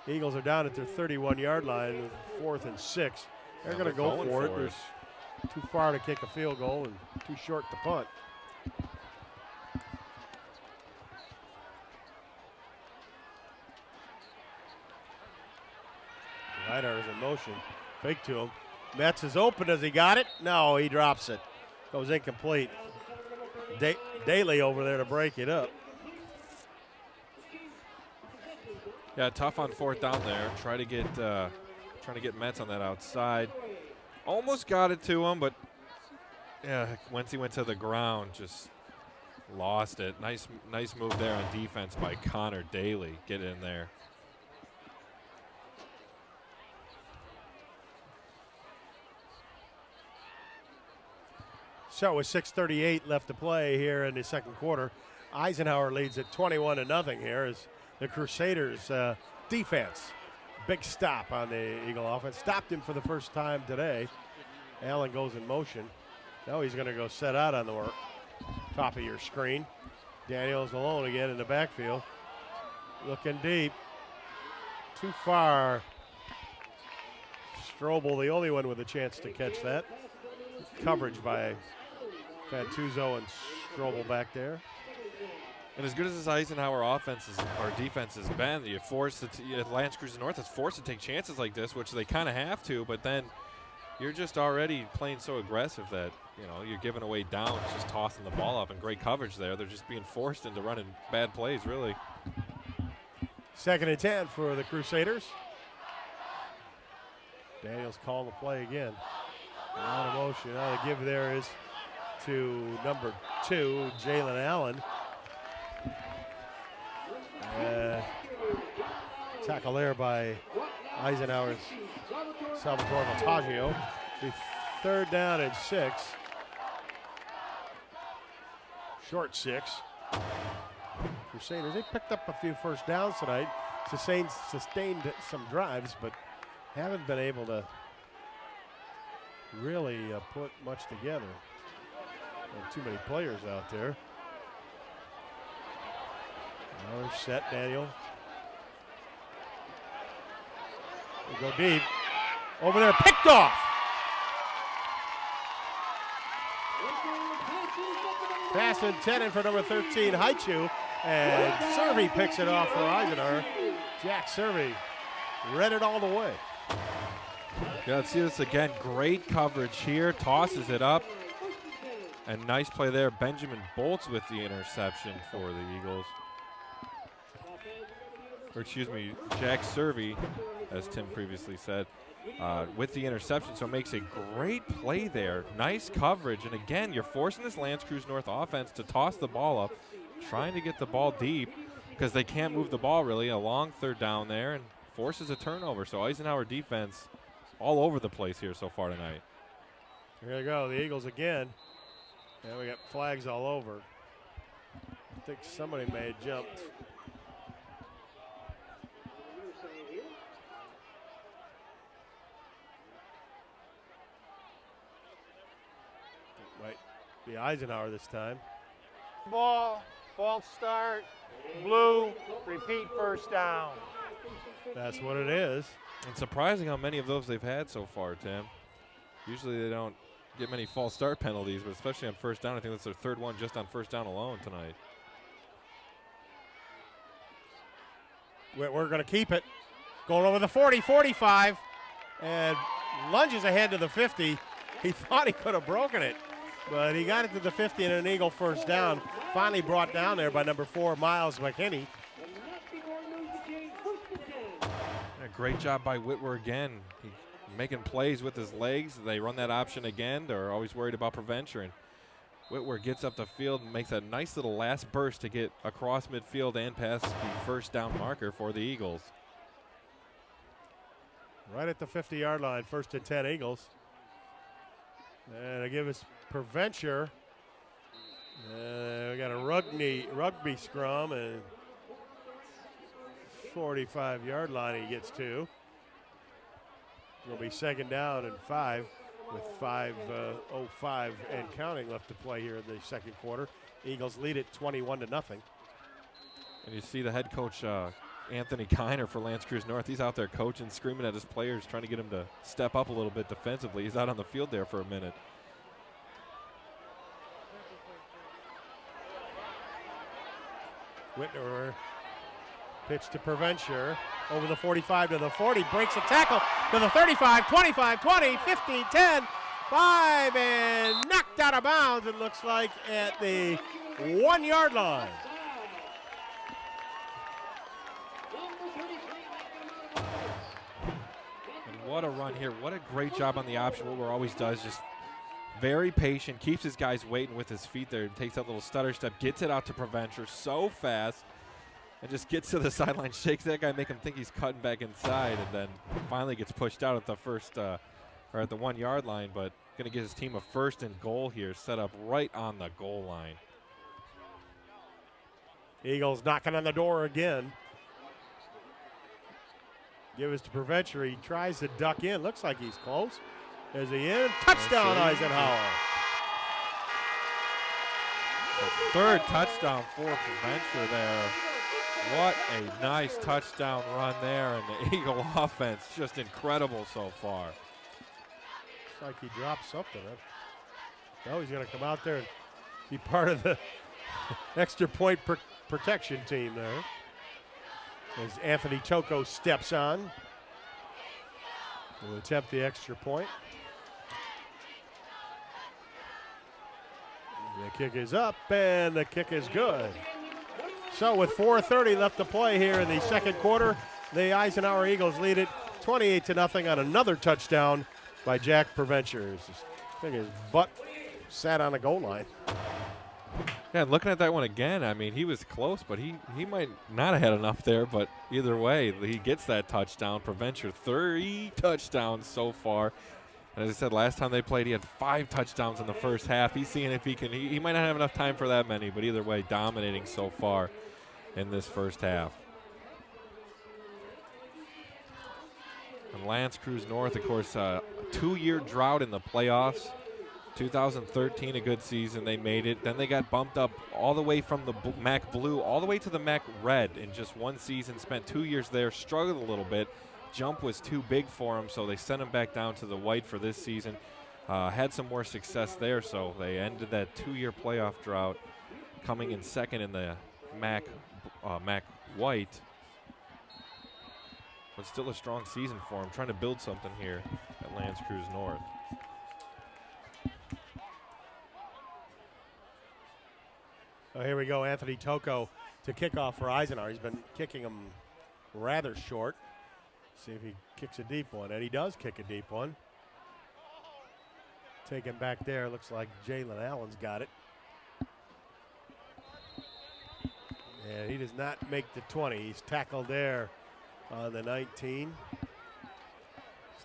Eagles are down at their 31-yard line, 4th and 6. They're going to go for it. There's too far to kick a field goal and too short to punt. Ryder is in motion. Fake to him. Metz is open. Has he got it? No, he drops it. Goes incomplete. Daly over there to break it up. Yeah, tough on 4th down there. Trying to get Metz on that outside. Almost got it to him, but yeah, once he went to the ground, just lost it. Nice move there on defense by Connor Daly. Get in there. So with 6:38 left to play here in the second quarter, Eisenhower leads at 21-0 here as the Crusaders defense. Big stop on the Eagle offense. Stopped him for the first time today. Allen goes in motion. Now he's going to go set out on the work. Top of your screen. Daniels alone again in the backfield. Looking deep. Too far. Strobel, the only one with a chance to catch that. Coverage by Fantuzzo and Strobel back there. And as good as this Eisenhower offense or defense has been, you force Lance Cruise North is forced to take chances like this, which they kind of have to, but then you're just already playing so aggressive that, you know, you're giving away downs, just tossing the ball up, and great coverage there. They're just being forced into running bad plays, really. 2nd and 10 for the Crusaders. Daniels calling the play again. Out of motion. Now the give there is to number 2, Jalen Allen. Tackle there by Eisenhower's Salvatore Montaggio. The 3rd down and 6. Short 6. Crusaders, they picked up a few first downs tonight. Sustained some drives, but haven't been able to really put much together. Too many players out there. Now they're set, Daniel. They go deep. Over there, picked off. Pass intended for number 13, Haichu. And Servey picks it off for Eisenhower. Jack Servey read it all the way. Yeah, let's see this again. Great coverage here. Tosses it up. And nice play there. Benjamin Bolts with the interception for the Eagles. Or excuse me, Jack Servey, as Tim previously said, with the interception. So makes a great play there. Nice coverage. And again, you're forcing this Lance Creuse North offense to toss the ball up, trying to get the ball deep because they can't move the ball really. A long third down there and forces a turnover. So Eisenhower defense all over the place here so far tonight. Here they go, the Eagles again. And we got flags all over. I think somebody may have jumped. It might be Eisenhower this time. Ball, false start, blue, repeat first down. That's what it is. It's surprising how many of those they've had so far, Tim. Usually they don't get many false start penalties, but especially on first down. I think that's their third one just on first down alone tonight. We're going to keep it. Going over the 40, 45, and lunges ahead to the 50. He thought he could have broken it, but he got it to the 50 and an Eagle first down. Finally brought down there by number 4, Miles McKinney. A great job by Whitwer again. He's making plays with his legs. They run that option again. They're always worried about Preventure. And Whitwer gets up the field and makes a nice little last burst to get across midfield and past the first down marker for the Eagles. Right at the 50-yard line, 1st and 10 Eagles. And I give us Preventure. We got a rugby scrum and 45-yard line he gets to. It'll be 2nd down and 5 with 5:05 and counting left to play here in the second quarter. Eagles lead it 21-0. And you see the head coach, Anthony Kiner for Lance Creuse North. He's out there coaching, screaming at his players, trying to get him to step up a little bit defensively. He's out on the field there for a minute. Whitwer pitch to Preventure over the 45 to the 40, breaks a tackle to the 35, 25, 20, 15, 10, 5, and knocked out of bounds, it looks like, at the 1-yard line. And what a run here. What a great job on the option. What we're always does, just very patient, keeps his guys waiting with his feet there, takes that little stutter step, gets it out to Preventure so fast, and just gets to the sideline, shakes that guy, make him think he's cutting back inside, and then finally gets pushed out at the first, or at the 1-yard line, but going to get his team a 1st and goal here, set up right on the goal line. Eagles knocking on the door again. Give us to Preventure. He tries to duck in. Looks like he's close. Is he in? Touchdown, Eisenhower. The 3rd touchdown for Preventure there. What a nice touchdown run there, and the Eagle offense just incredible so far. Looks like he dropped something. Now he's going to come out there and be part of the extra point protection team there. As Anthony Toko steps on. Will attempt the extra point. The kick is up, and the kick is good. So with 4:30 left to play here in the second quarter, the Eisenhower Eagles lead it 28-0 on another touchdown by Jack Preventure. I think his butt sat on the goal line. Yeah, looking at that one again, I mean, he was close, but he might not have had enough there, but either way, he gets that touchdown. Preventure, 3 touchdowns so far. And as I said, last time they played, he had 5 touchdowns in the first half. He's seeing if he can. He might not have enough time for that many, but either way, dominating so far in this first half. And Lance Creuse North, of course, a 2-year drought in the playoffs. 2013, a good season. They made it. Then they got bumped up all the way from the MAC Blue all the way to the MAC Red in just one season. Spent 2 years there, struggled a little bit. Jump was too big for him, so they sent him back down to the white for this season. had some more success there, so they ended that 2-year playoff drought coming in second in the MAC White. But still a strong season for them, trying to build something here at L'Anse Creuse North. Oh, here we go, Anthony Tocco to kick off for Eisenhower. He's been kicking them rather short. See if he kicks a deep one, and he does kick a deep one. Taken back there, looks like Jalen Allen's got it. And he does not make the 20. He's tackled there on the 19.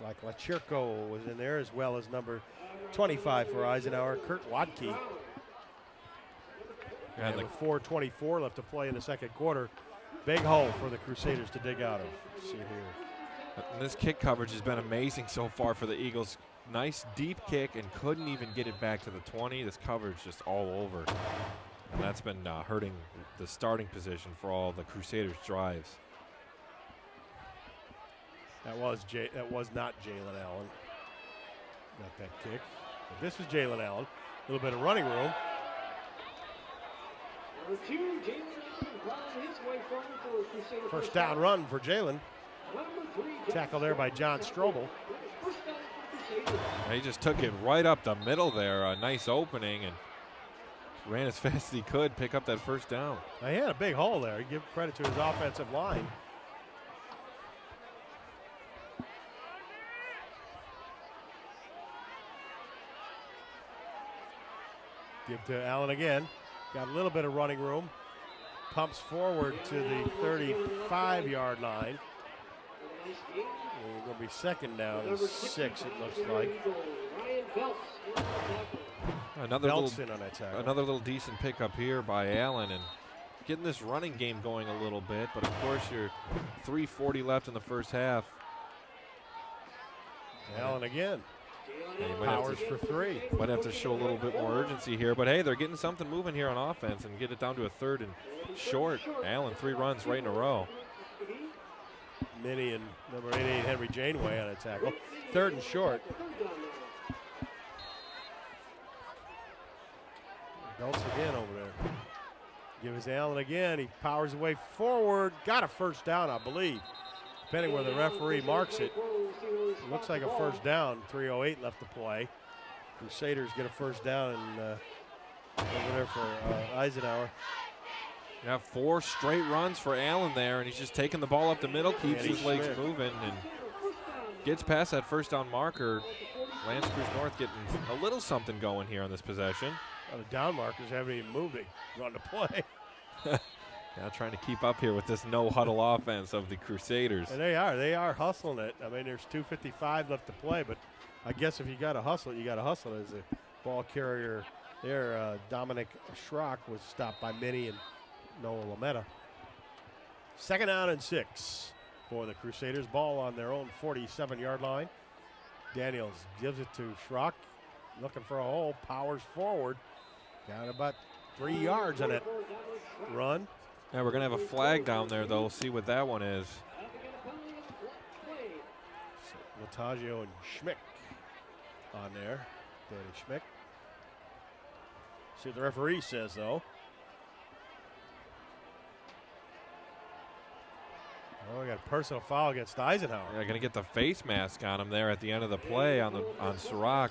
Looks like Lachirko was in there, as well as number 25 for Eisenhower, Kurt Wadke. And with 4:24 left to play in the second quarter. Big hole for the Crusaders to dig out of. See here. And this kick coverage has been amazing so far for the Eagles. Nice deep kick and couldn't even get it back to the 20. This coverage just all over. And that's been hurting the starting position for all the Crusaders' drives. That was not Jalen Allen. Got that kick. But this is Jalen Allen. A little bit of running room. First down run for Jalen. Tackle there by John Strobel. He just took it right up the middle there. A nice opening and ran as fast as he could, pick up that first down. He had a big hole there. Give credit to his offensive line. Give to Allen again. Got a little bit of running room. Pumps forward to the 35-yard line. We're going to be second down and 6, it looks like. Another little decent pickup here by Allen and getting this running game going a little bit. But, of course, you're 3:40 left in the first half. Allen again. Yeah, Powers for 3. Might have to show a little bit more urgency here. But, hey, they're getting something moving here on offense and get it down to a 3rd and short. Allen, 3 runs right in a row. Minnie and number 88, Henry Janeway on a tackle. 3rd and short. Belts again over there. Give us Allen again. He powers away forward. Got a first down, I believe. Depending where the referee marks it. Looks like a first down. 3:08 left to play. Crusaders get a first down and over there for Eisenhower. You have 4 straight runs for Allen there, and he's just taking the ball up the middle, keeps his legs moving, and gets past that first down marker. L'Anse Creuse North getting a little something going here on this possession. Well, the down markers haven't even moved. They run to play. Yeah, trying to keep up here with this no-huddle offense of the Crusaders. And they are hustling it. I mean, there's 2:55 left to play, but I guess if you got to hustle it, you got to hustle it. As the ball carrier there, Dominic Schrock was stopped by Minnie and Noah Lametta. Second down and 6 for the Crusaders. Ball on their own 47-yard line. Daniels gives it to Schrock, looking for a hole, powers forward. Down about 3 yards on it run. Yeah, we're going to have a flag down there, though. We'll see what that one is. So, Lataggio and Schmick on there. Danny Schmick. See what the referee says, though. Oh, we got a personal foul against Eisenhower. Yeah, going to get the face mask on him there at the end of the play on Sirac.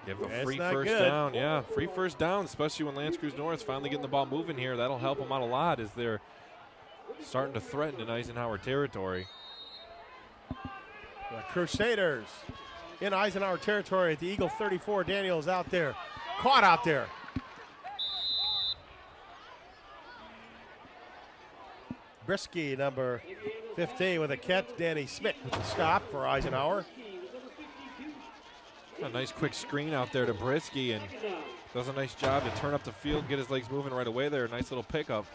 Give a free first down. Yeah, free first down, especially when L'Anse Creuse North is finally getting the ball moving here. That'll help them out a lot as they're starting to threaten in Eisenhower territory. The Crusaders in Eisenhower territory at the Eagle 34. Daniels out there. Caught out there. Brisky, number 15, with a catch. Danny Smith with the stop for Eisenhower. A nice quick screen out there to Brisky, and does a nice job to turn up the field, get his legs moving right away there. Nice little pickup,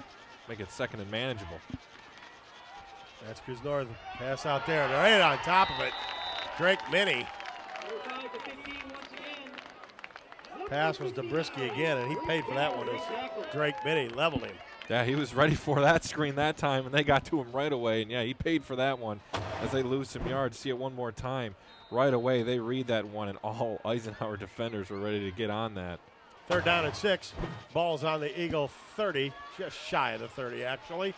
make it second and manageable. That's Creuse North. Pass out there, right on top of it. Drake Minnie. Pass was to Brisky again, and he paid for that one as Drake Minnie leveled him. Yeah, he was ready for that screen that time, and they got to him right away. And, yeah, he paid for that one as they lose some yards. See it one more time. Right away, they read that one, and all Eisenhower defenders were ready to get on that. 3rd down and 6. Ball's on the Eagle 30, just shy of the 30, actually.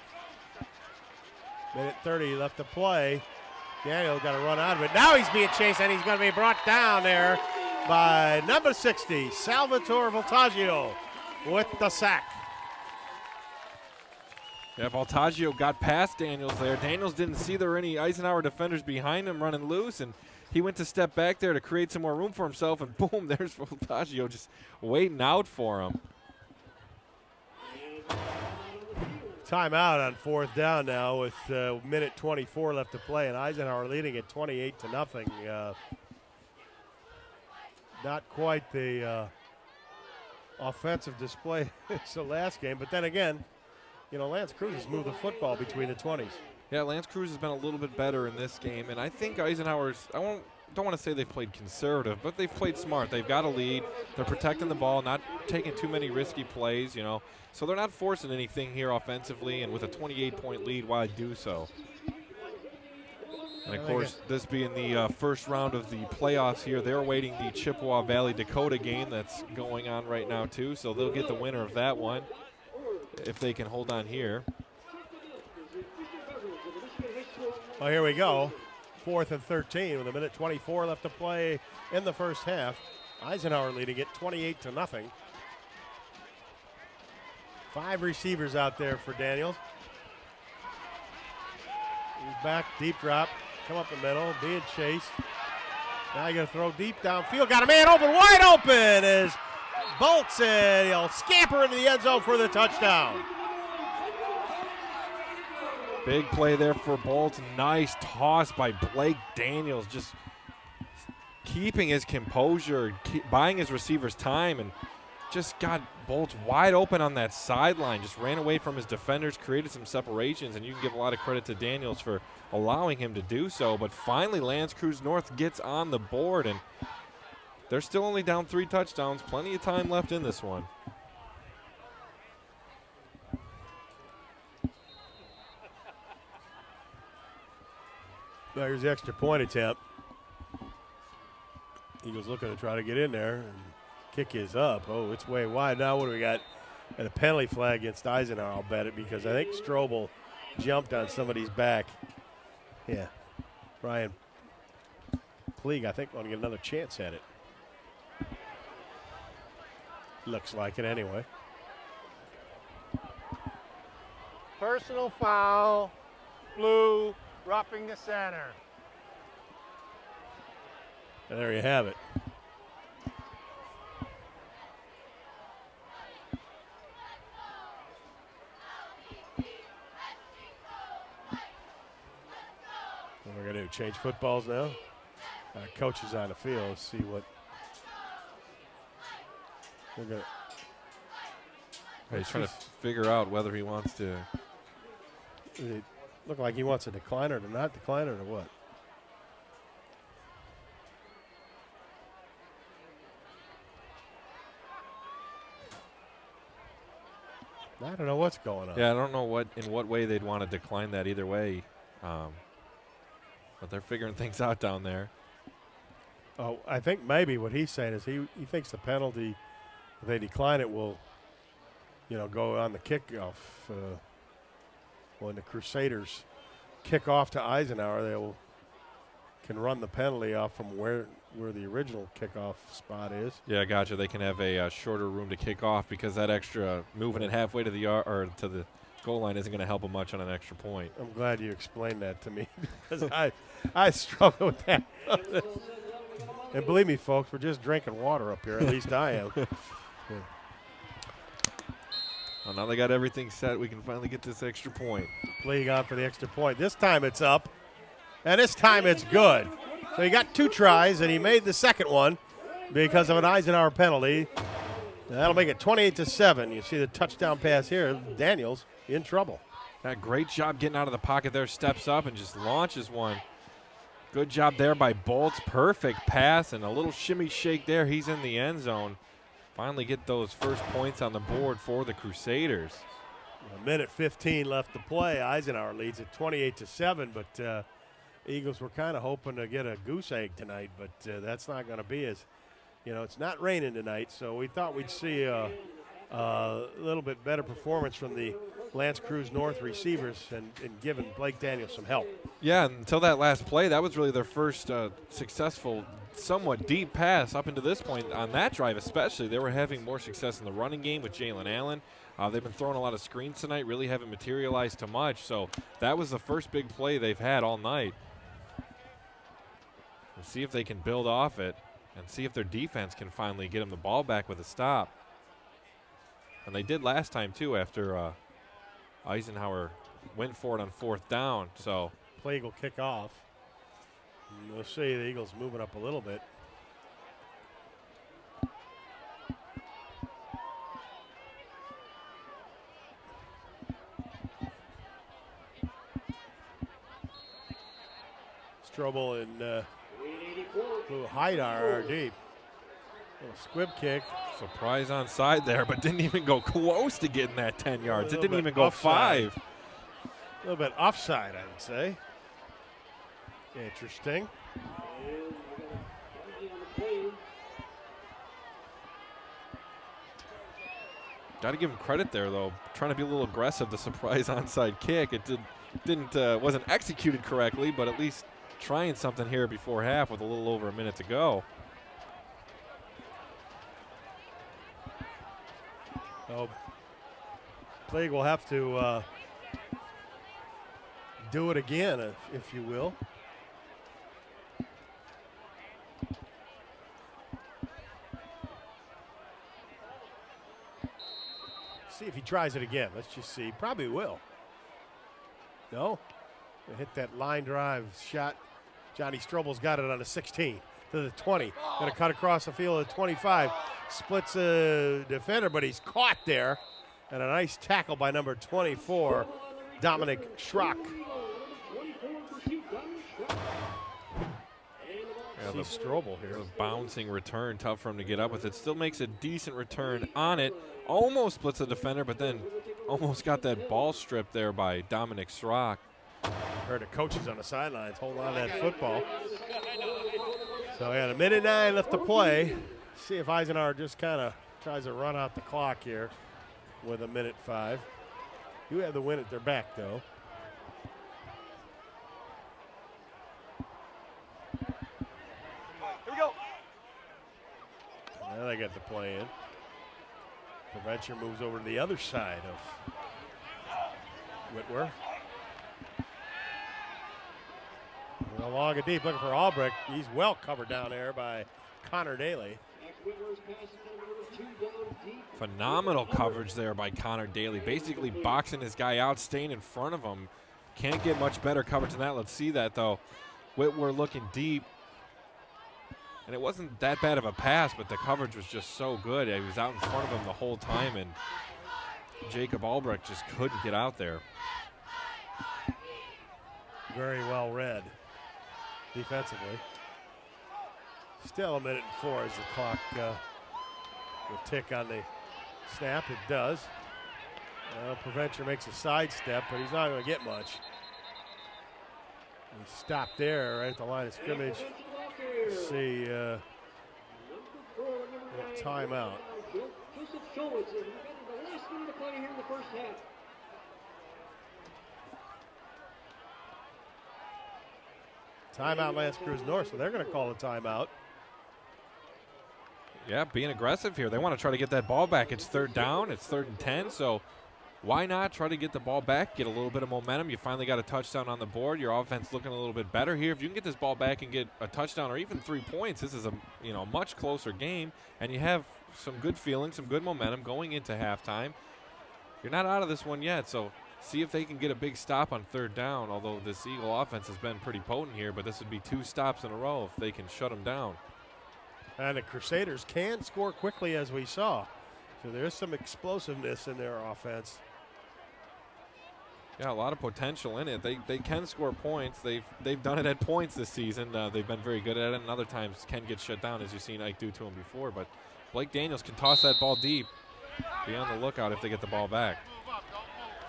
Minute 30 left to play. Daniel got to run out of it. Now he's being chased, and he's going to be brought down there by number 60, Salvatore Voltaggio, with the sack. Yeah, Voltaggio got past Daniels there. Daniels didn't see there were any Eisenhower defenders behind him running loose, and he went to step back there to create some more room for himself, and boom, there's Voltaggio just waiting out for him. Timeout on 4th down now with minute 24 left to play, and Eisenhower leading at 28-0. Not quite the offensive display as the last game, but then again, you know, Lance Creuse has moved the football between the 20s. Yeah, Lance Creuse has been a little bit better in this game, and I think Eisenhower's, don't want to say they've played conservative, but they've played smart. They've got a lead. They're protecting the ball, not taking too many risky plays, you know. So they're not forcing anything here offensively, and with a 28-point lead, why do so? And, of course, this being the first round of the playoffs here, they're awaiting the Chippewa Valley-Dakota game that's going on right now, too, so they'll get the winner of that one if they can hold on here. Well, here we go. 4th and 13 with a minute 24 left to play in the first half. Eisenhower leading it 28-0. 5 receivers out there for Daniels. He's back, deep drop, come up the middle, being chased. Now you got to throw deep downfield. Got a man open, wide open as Bolts, and he'll scamper into the end zone for the touchdown. Big play there for Bolts. Nice toss by Blake Daniels, just keeping his composure, buying his receivers time, and just got Bolts wide open on that sideline. Just ran away from his defenders, created some separations, and you can give a lot of credit to Daniels for allowing him to do so. But finally, Lance Creuse North gets on the board, and they're still only down 3 touchdowns. Plenty of time left in this one. Now here's the extra point attempt. Eagles looking to try to get in there, and kick is up. Oh, it's way wide. Now what do we got? And a penalty flag against Eisenhower, I'll bet it, because I think Strobel jumped on somebody's back. Yeah. Ryan Pleag, I think, want to get another chance at it. Looks like it anyway. Personal foul, blue, roughing the center. And there you have it. What we're going to do, change footballs now? Coach is on the field. Let's see what we're going to. He's trying to figure out whether he wants to. It look like he wants a decliner to not decline it or what? I don't know what's going on. Yeah, I don't know in what way they'd want to decline that either way. But they're figuring things out down there. Oh, I think maybe what he's saying is he thinks the penalty, if they decline it, will, go on the kickoff. When the Crusaders kick off to Eisenhower, they can run the penalty off from where the original kickoff spot is. Yeah, gotcha. They can have a shorter room to kick off because that extra moving it halfway to the yard or to the goal line isn't going to help them much on an extra point. I'm glad you explained that to me because I struggle with that. And believe me, folks, we're just drinking water up here. At least I am. Yeah. Well, now they got everything set. We can finally get this extra point. Leading on for the extra point. This time it's up, and this time it's good. So he got 2 tries, and he made the second one because of an Eisenhower penalty. And that'll make it 28-7. You see the touchdown pass here. Daniels in trouble. That great job getting out of the pocket there. Steps up and just launches one. Good job there by Bolts. Perfect pass and a little shimmy shake there. He's in the end zone. Finally get those first points on the board for the Crusaders. A minute 15 left to play. Eisenhower leads at 28-7, but Eagles were kind of hoping to get a goose egg tonight, but that's not going to be as, it's not raining tonight, so we thought we'd see a little bit better performance from the Lance Creuse North receivers and giving Blake Daniels some help. Yeah, until that last play, that was really their first successful, somewhat deep pass up into this point. On that drive especially, they were having more success in the running game with Jalen Allen. They've been throwing a lot of screens tonight, really haven't materialized too much. So that was the first big play they've had all night. We'll see if they can build off it and see if their defense can finally get them the ball back with a stop. And they did last time, too, after Eisenhower went for it on 4th down. So Play will kick off. And we'll see the Eagles moving up a little bit. Strobel and little Haidar are deep. Little squib kick. surprise onside there, but didn't even go close to getting that 10 yards. It didn't even go offside. 5. A little bit offside, I would say. Interesting. Got to give him credit there, though. Trying to be a little aggressive. The surprise onside kick. It wasn't executed correctly, but at least trying something here before half with a little over a minute to go. Oh, Plague will have to do it again, if you will. See if he tries it again. Let's just see. Probably will. No? They hit that line drive shot. Johnny Strobel's got it on the 16 to the 20. Going to cut across the field at 25. Splits a defender, but he's caught there. And a nice tackle by number 24, Dominic Schrock. Yeah, the Strobel here. The bouncing return, tough for him to get up with it. Still makes a decent return on it. Almost splits a defender, but then almost got that ball stripped there by Dominic Schrock. Heard the coaches on the sidelines hold on to that football. So we had a minute 9 left to play. See if Eisenhower just kind of tries to run out the clock here with a minute 5. You have the win at their back, though. Here we go. And then they get the play in. Prevention moves over to the other side of Whitwer. Long and deep, looking for Albrecht. He's well covered down there by Connor Daly. Phenomenal coverage there by Connor Daly. Basically boxing his guy out, staying in front of him. Can't get much better coverage than that. Let's see that, though. Whitwer looking deep. And it wasn't that bad of a pass, but the coverage was just so good. He was out in front of him the whole time, and Jacob Albrecht just couldn't get out there. Very well read defensively. Still a minute and 4 as the clock will tick on the snap. It does. Prevention makes a sidestep, but he's not going to get much. He stopped there right at the line of scrimmage. Let's see. Timeout. Timeout, Lance Creuse North, so they're going to call a timeout. Yeah, being aggressive here. They want to try to get that ball back. It's 3rd down. It's 3rd and 10, so why not try to get the ball back, get a little bit of momentum. You finally got a touchdown on the board. Your offense looking a little bit better here. If you can get this ball back and get a touchdown or even 3 points, this is a much closer game, and you have some good feeling, some good momentum going into halftime. You're not out of this one yet, so see if they can get a big stop on 3rd down, although this Eagle offense has been pretty potent here, but this would be 2 stops in a row if they can shut them down. And the Crusaders can score quickly, as we saw. So there's some explosiveness in their offense. Yeah, a lot of potential in it. They can score points. They've done it at points this season. They've been very good at it, and other times can get shut down, as you've seen Ike do to him before. But Blake Daniels can toss that ball deep. Be on the lookout if they get the ball back.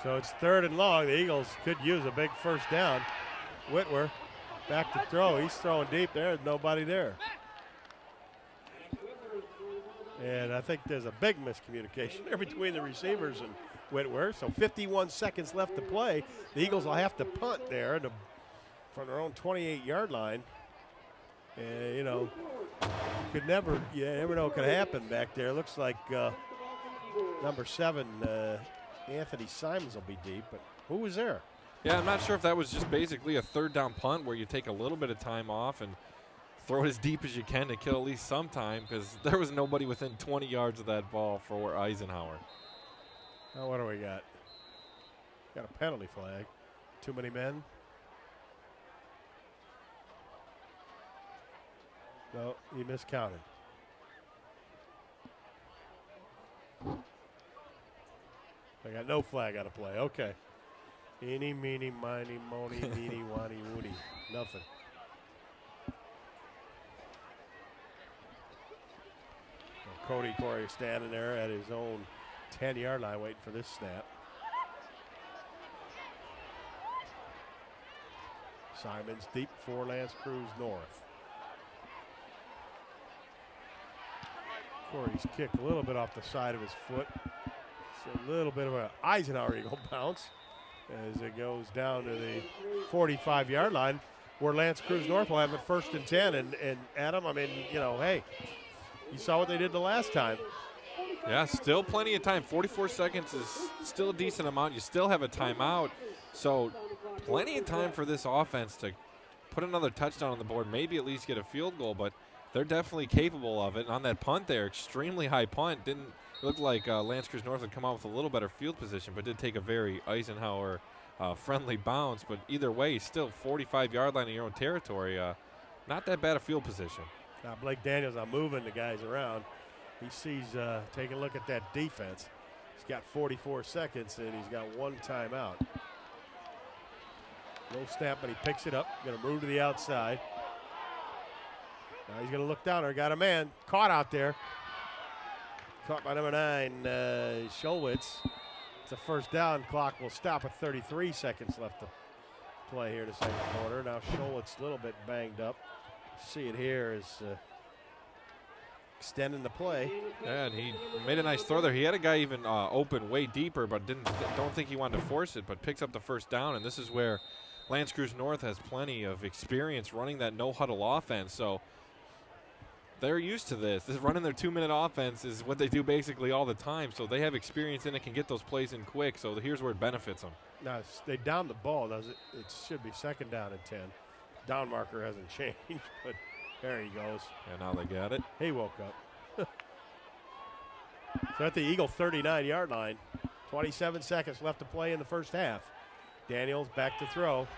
So it's 3rd and long. The Eagles could use a big first down. Whitwer back to throw. He's throwing deep. There's nobody there. And I think there's a big miscommunication there between the receivers and Whitwer. So 51 seconds left to play. The Eagles will have to punt there from their own 28-yard line. And, you know, you never know what could happen back there. Looks like number 7, Anthony Simons will be deep. But who was there? Yeah, I'm not sure if that was just basically a 3rd down punt where you take a little bit of time off and throw it as deep as you can to kill at least some time, because there was nobody within 20 yards of that ball for Eisenhower. Now what do we got? Got a penalty flag. Too many men? No, he miscounted. I got no flag out of play. Okay. Eeny, meeny, miny, mony, meeny, wany, woody. Nothing. Cody Corey standing there at his own 10-yard line waiting for this snap. Simons deep for Lance Creuse North. Corey's kick a little bit off the side of his foot. It's a little bit of an Eisenhower Eagle bounce as it goes down to the 45-yard line where Lance Creuse North will have it 1st and 10. And Adam, I mean, you know, hey, you saw what they did the last time. Yeah, still plenty of time. 44 seconds is still a decent amount. You still have a timeout. So plenty of time for this offense to put another touchdown on the board, maybe at least get a field goal, but they're definitely capable of it. And on that punt there, extremely high punt. Didn't look like Lance Creuse North would come out with a little better field position, but did take a very Eisenhower friendly bounce. But either way, still 45-yard line in your own territory. Not that bad a field position. Now Blake Daniels not moving the guys around. He sees taking a look at that defense. He's got 44 seconds and he's got 1 timeout. No snap, but he picks it up. Going to move to the outside. Now he's going to look down there. Got a man caught out there. Caught by number 9, Scholwitz. It's a first down. Clock will stop at 33 seconds left to play here in the second quarter. Now Scholwitz a little bit banged up. See it here is extending the play. Yeah, and he made a nice throw there. He had a guy even open way deeper, but don't think he wanted to force it, but picks up the first down. And this is where Lance Creuse North has plenty of experience running that no-huddle offense. So they're used to this. Running their 2-minute offense is what they do basically all the time. So they have experience in it, can get those plays in quick. So here's where it benefits them. Now they down the ball, does it? It should be 2nd down and 10. Down marker hasn't changed, but there he goes. And now they got it. He woke up. So at the Eagle 39-yard line, 27 seconds left to play in the first half. Daniels back to throw.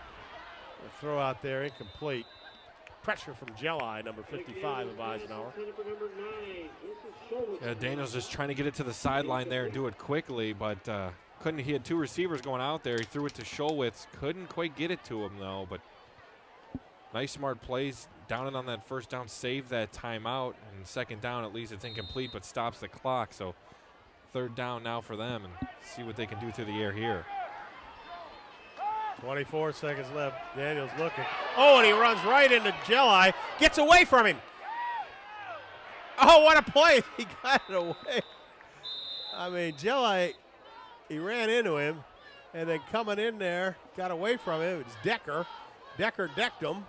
The throw out there incomplete. Pressure from Jelli, number 55 of Eisenhower. Yeah, Daniels just trying to get it to the sideline there and do it quickly, but couldn't. He had 2 receivers going out there. He threw it to Scholwitz. Couldn't quite get it to him, though, but nice, smart plays. Down it on that first down, save that timeout. And 2nd down, at least it's incomplete, but stops the clock. So 3rd down now for them, and see what they can do through the air here. 24 seconds left. Daniels looking. Oh, and he runs right into Jelli. Gets away from him. Oh, what a play. He got it away. I mean, Jelli, he ran into him, and then coming in there, got away from him. It's Decker. Decker decked him.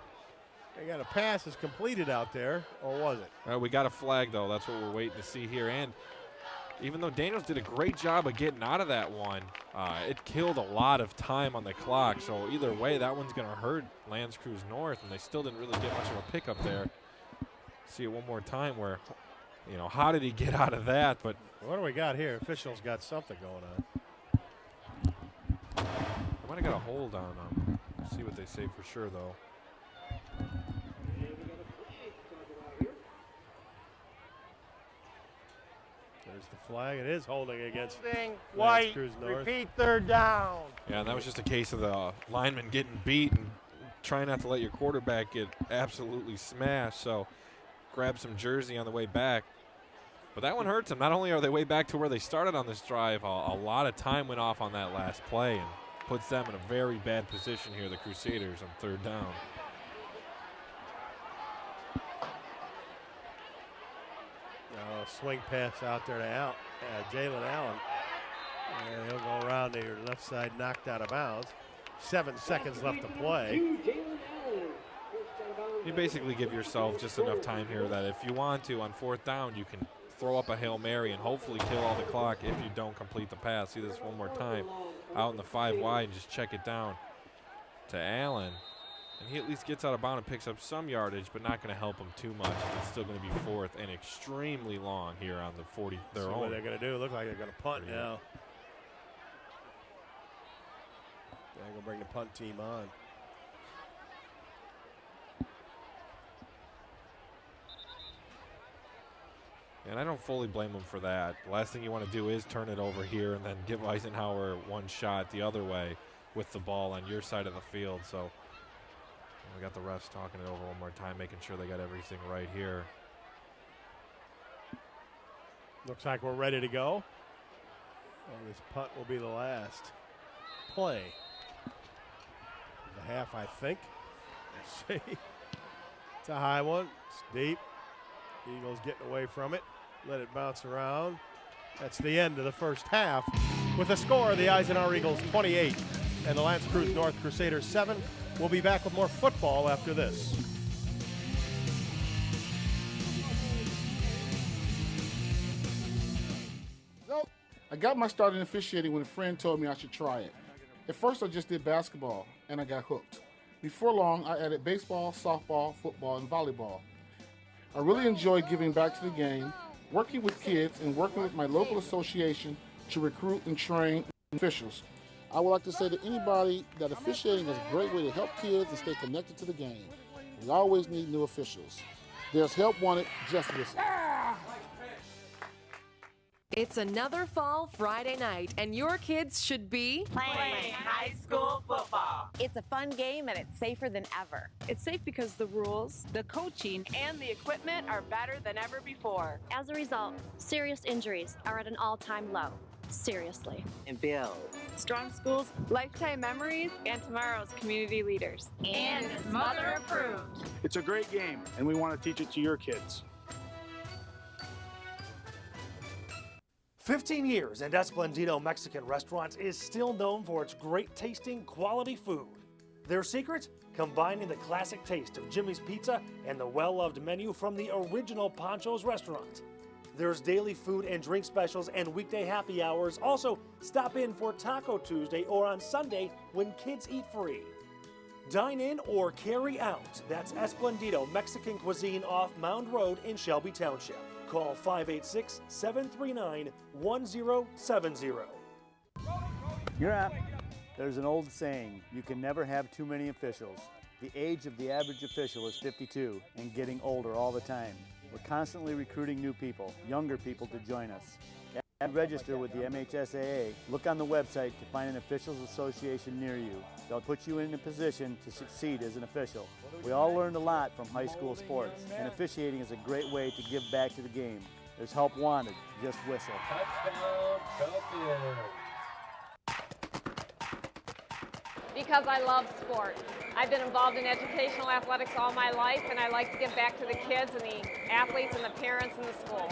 They got a pass is completed out there, or was it? We got a flag, though. That's what we're waiting to see here. And even though Daniels did a great job of getting out of that one, it killed a lot of time on the clock. So either way, that one's going to hurt Lance Creuse North, and they still didn't really get much of a pickup there. See it one more time where, you know, how did he get out of that? But what do we got here? Officials got something going on. They might have got a hold on him. See what they say for sure, though. There's the flag. It is holding against White. Creuse North. Repeat 3rd down. Yeah, and that was just a case of the lineman getting beat and trying not to let your quarterback get absolutely smashed. So grab some jersey on the way back. But that one hurts them. Not only are they way back to where they started on this drive, a lot of time went off on that last play and puts them in a very bad position here, the Crusaders, on third down. Swing pass out there to Jalen Allen. And he'll go around the left side, knocked out of bounds. 7 seconds left to play. You basically give yourself just enough time here that if you want to, on fourth down, you can throw up a Hail Mary and hopefully kill all the clock if you don't complete the pass. See this one more time. Out in the 5 wide and just check it down to Allen. And he at least gets out of bounds and picks up some yardage, but not going to help him too much. It's still going to be fourth and extremely long here on the 40. Their own. What they're going to do? Look like they're going to punt now. They're going to bring the punt team on. And I don't fully blame him for that. The last thing you want to do is turn it over here and then give Eisenhower one shot the other way with the ball on your side of the field. So we got the refs talking it over one more time, making sure they got everything right here. Looks like we're ready to go. And this punt will be the last play. The half, I think. Let's see. It's a high one. It's deep. Eagles getting away from it. Let it bounce around. That's the end of the first half. With a score, the Eisenhower Eagles 28 and the Lance Creuse North Crusaders 7. We'll be back with more football after this. So, I got my start in officiating when a friend told me I should try it. At first, I just did basketball, and I got hooked. Before long, I added baseball, softball, football, and volleyball. I really enjoy giving back to the game, working with kids, and working with my local association to recruit and train officials. I would like to say to anybody that officiating is a great way to help kids and stay connected to the game. We always need new officials. There's help wanted, just listen. It's another fall Friday night, and your kids should be playing high school football. It's a fun game, and it's safer than ever. It's safe because the rules, the coaching, and the equipment are better than ever before. As a result, serious injuries are at an all-time low. Seriously. And builds strong schools, lifetime memories, and tomorrow's community leaders. And it's mother approved. It's a great game, and we want to teach it to your kids. 15 years and Esplendito Mexican Restaurants is still known for its great tasting, quality food. Their secret? Combining the classic taste of Jimmy's Pizza and the well-loved menu from the original Pancho's restaurant. There's daily food and drink specials and weekday happy hours. Also, stop in for Taco Tuesday or on Sunday when kids eat free. Dine in or carry out. That's Esplendito Mexican Cuisine off Mound Road in Shelby Township. Call 586-739-1070. You're up. There's an old saying, you can never have too many officials. The age of the average official is 52 and getting older all the time. We're constantly recruiting new people, younger people to join us. And register with the MHSAA. Look on the website to find an officials association near you. They'll put you in a position to succeed as an official. We all learned a lot from high school sports, and officiating is a great way to give back to the game. There's help wanted. Just whistle. Touchdown, Because I love sports. I've been involved in educational athletics all my life, and I like to give back to the kids and the athletes and the parents in the school.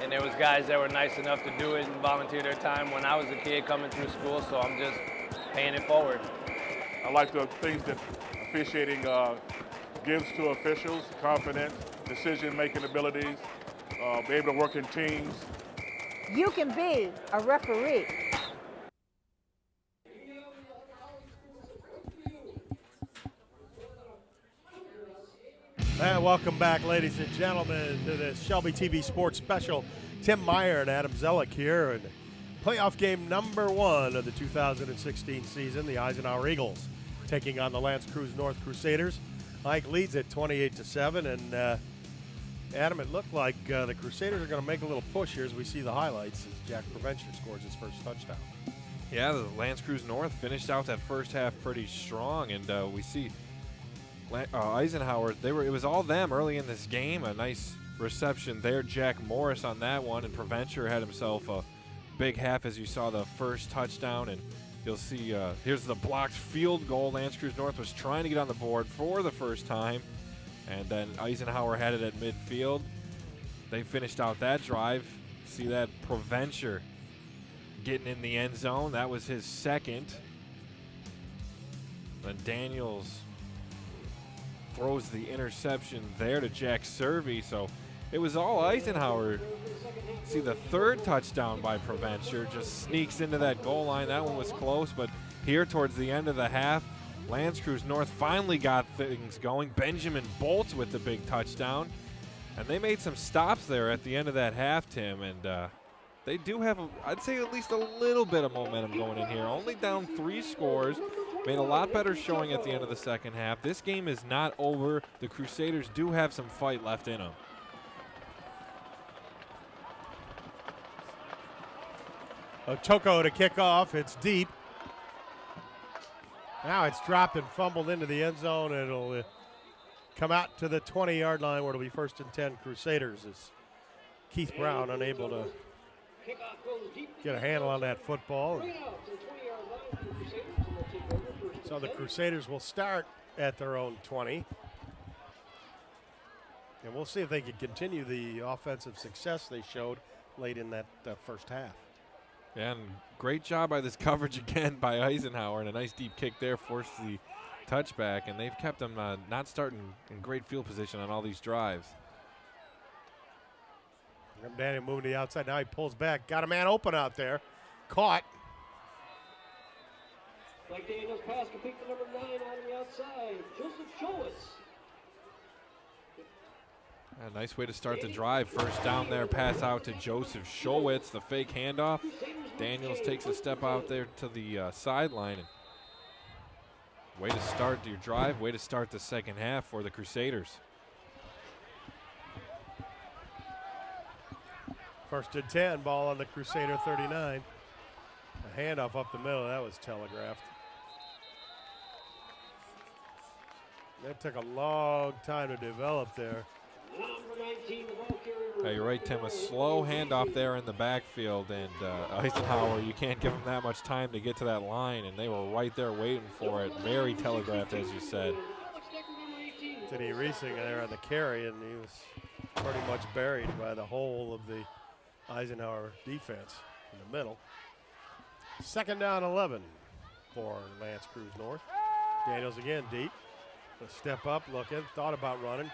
And there was guys that were nice enough to do it and volunteer their time when I was a kid coming through school, so I'm just paying it forward. I like the things that officiating gives to officials: confidence, decision-making abilities, be able to work in teams. You can be a referee. And welcome back, ladies and gentlemen, to this Shelby TV Sports Special. Tim Meyer and Adam Zellick here, and playoff game number 1 of the 2016 season. The Eisenhower Eagles taking on the Lance Creuse North Crusaders. Mike leads at 28-7, and Adam, it looked like the Crusaders are going to make a little push here as we see the highlights as Jack Prevention scores his first touchdown. Yeah, the Lance Creuse North finished out that first half pretty strong, and we see Eisenhower, it was all them early in this game. A nice reception there. Jack Morris on that one, and Provencher had himself a big half as you saw the first touchdown. And you'll see here's the blocked field goal. L'Anse Creuse North was trying to get on the board for the first time, and then Eisenhower had it at midfield. They finished out that drive. See that Provencher getting in the end zone. That was his second. Then Daniels throws the interception there to Jack Servey. So it was all Eisenhower. See the third touchdown by Provencher just sneaks into that goal line. That one was close, but here towards the end of the half, L'Anse Creuse North finally got things going. Benjamin Bolts with the big touchdown. And they made some stops there at the end of that half, Tim, and they do have, I'd say, at least a little bit of momentum going in here. Only down 3 scores. Made a lot better showing at the end of the second half. This game is not over. The Crusaders do have some fight left in them. Otoko to kick off. It's deep. Now it's dropped and fumbled into the end zone. It'll come out to the 20-yard line where it'll be 1st and 10 Crusaders as Keith Brown unable to get a handle on that football. So the Crusaders will start at their own 20. And we'll see if they can continue the offensive success they showed late in that first half. And great job by this coverage again by Eisenhower, and a nice deep kick there forced the touchback, and they've kept them not starting in great field position on all these drives. Daniel moving to the outside. Now he pulls back. Got a man open out there. Caught. Like Daniel's pass complete to number 9 out on the outside. Joseph Schowitz. A nice way to start the drive. First down there, pass out to Joseph Schowitz. The fake handoff. Daniels takes a step out there to the sideline. And way to start your drive. Way to start the second half for the Crusaders. 1st and 10, ball on the Crusader 39. A handoff up the middle, that was telegraphed. That took a long time to develop there. Yeah, you're right, Tim. A slow handoff there in the backfield, and Eisenhower, you can't give them that much time to get to that line, and they were right there waiting for it. Very telegraphed, as you said. Denny Reesing there on the carry, and he was pretty much buried by the whole of the Eisenhower defense in the middle. 2nd down 11 for L'Anse Creuse North. Daniels again deep. A step up, looking, thought about running.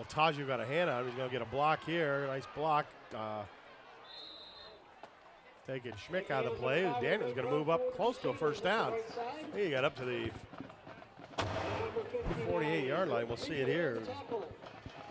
Lataggio got a hand on him. He's going to get a block here. Nice block. Taking Schmick out of the play. Daniels going to move up close to a 1st down. He got up to the 48-yard line. We'll see it here.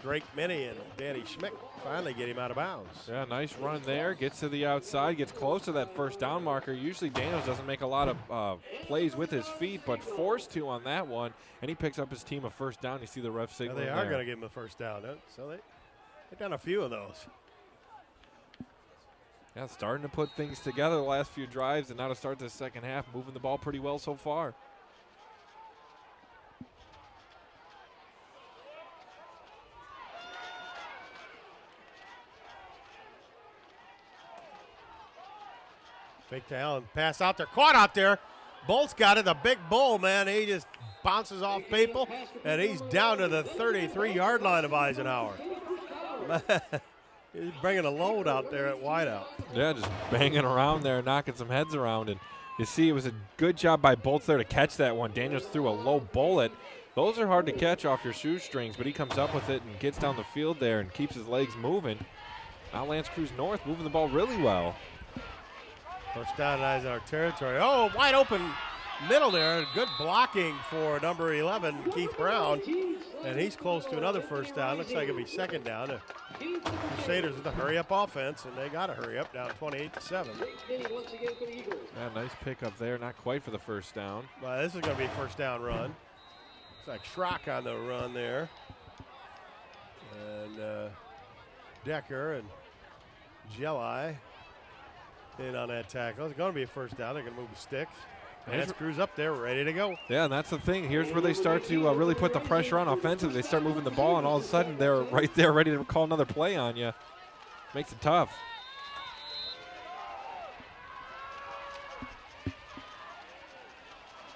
Drake Minnie and Danny Schmick finally get him out of bounds. Yeah, nice run there. Gets to the outside, gets close to that 1st down marker. Usually Daniels doesn't make a lot of plays with his feet, but forced to on that one, and he picks up his team a 1st down. You see the ref signal. They are going to give him a 1st down, so they've done a few of those. Yeah, starting to put things together the last few drives, and now to start the second half, moving the ball pretty well so far. Fake to Allen, pass out there, caught out there. Bolt's got it, the big bull, man. He just bounces off people, and he's down to the 33-yard line of Eisenhower. He's bringing a load out there at wideout. Yeah, just banging around there, knocking some heads around. And you see it was a good job by Bolts there to catch that one. Daniels threw a low bullet. Those are hard to catch off your shoestrings, but he comes up with it and gets down the field there and keeps his legs moving. Now L'Anse Creuse North moving the ball really well. 1st down in Eisenhower territory. Oh, wide open middle there. Good blocking for number 11, Keith Brown. And he's close to another 1st down. Looks like it'll be 2nd down. The Crusaders with a hurry-up offense, and they got to hurry up, down 28-7. Yeah, nice pickup there. Not quite for the 1st down. Well, this is going to be a 1st down run. It's like Schrock on the run there. And Decker and Jelly in on that tackle. It's going to be a 1st down. They're going to move the sticks. Lance Creuse up there, ready to go. Yeah, and that's the thing. Here's where they start to really put the pressure on offensively. They start moving the ball, and all of a sudden they're right there ready to call another play on you. Makes it tough.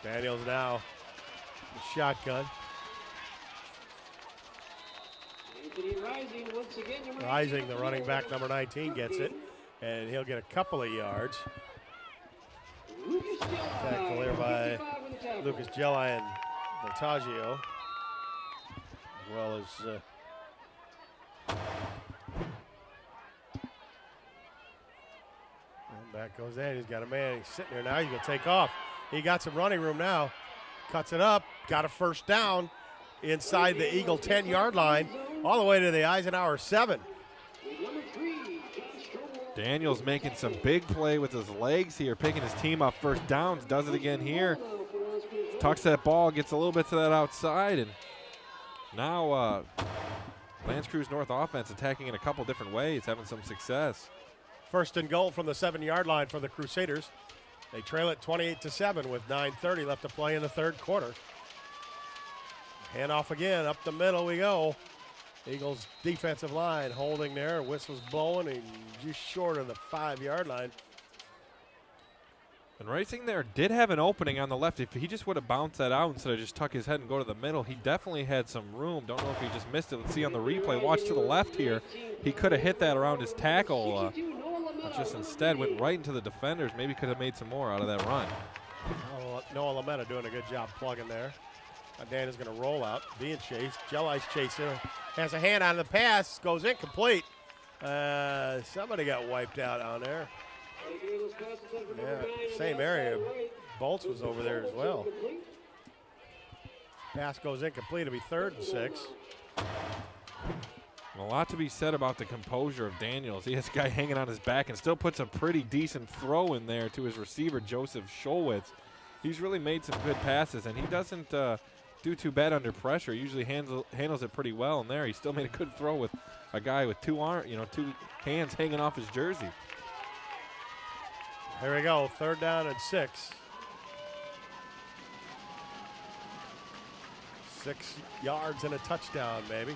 Daniels now, the shotgun. Rising, the running back, number 19, gets it, and he'll get a couple of yards. Tackle there by Lucas Gelli and Voltaggio, as well as and back goes in. He's got a man. He's sitting there now. He's going to take off. He got some running room now. Cuts it up. Got a first down inside the Eagle 10-yard line, all the way to the Eisenhower 7. Daniels making some big play with his legs here, picking his team up first downs. Does it again here. Tucks that ball, gets a little bit to that outside, and now Lance Creuse North offense attacking in a couple different ways, having some success. First and goal from the 7-yard line for the Crusaders. They trail it 28-7 with 9:30 left to play in the third quarter. Handoff again, up the middle we go. Eagles defensive line holding there, whistles blowing, and just short of the 5-yard line. And Racing there did have an opening on the left. If he just would have bounced that out instead of just tuck his head and go to the middle, he definitely had some room. Don't know if he just missed it. Let's see on the replay. Watch to the left here. He could have hit that around his tackle. Just instead went right into the defenders. Maybe could have made some more out of that run. Noah Lametta doing a good job plugging there. Daniel's going to roll out, being chased. Gelli's chasing. Has a hand on the pass, goes incomplete. Somebody got wiped out on there. Yeah, same area. Bolts was over there as well. Pass goes incomplete. It'll be 3rd and 6. A lot to be said about the composure of Daniels. He has a guy hanging on his back and still puts a pretty decent throw in there to his receiver, Joseph Scholwitz. He's really made some good passes, and he doesn't do too bad under pressure. He usually handles it pretty well, and there he still made a good throw with a guy with two hands hanging off his jersey. Here we go, 3rd down and 6. 6 yards and a touchdown, maybe.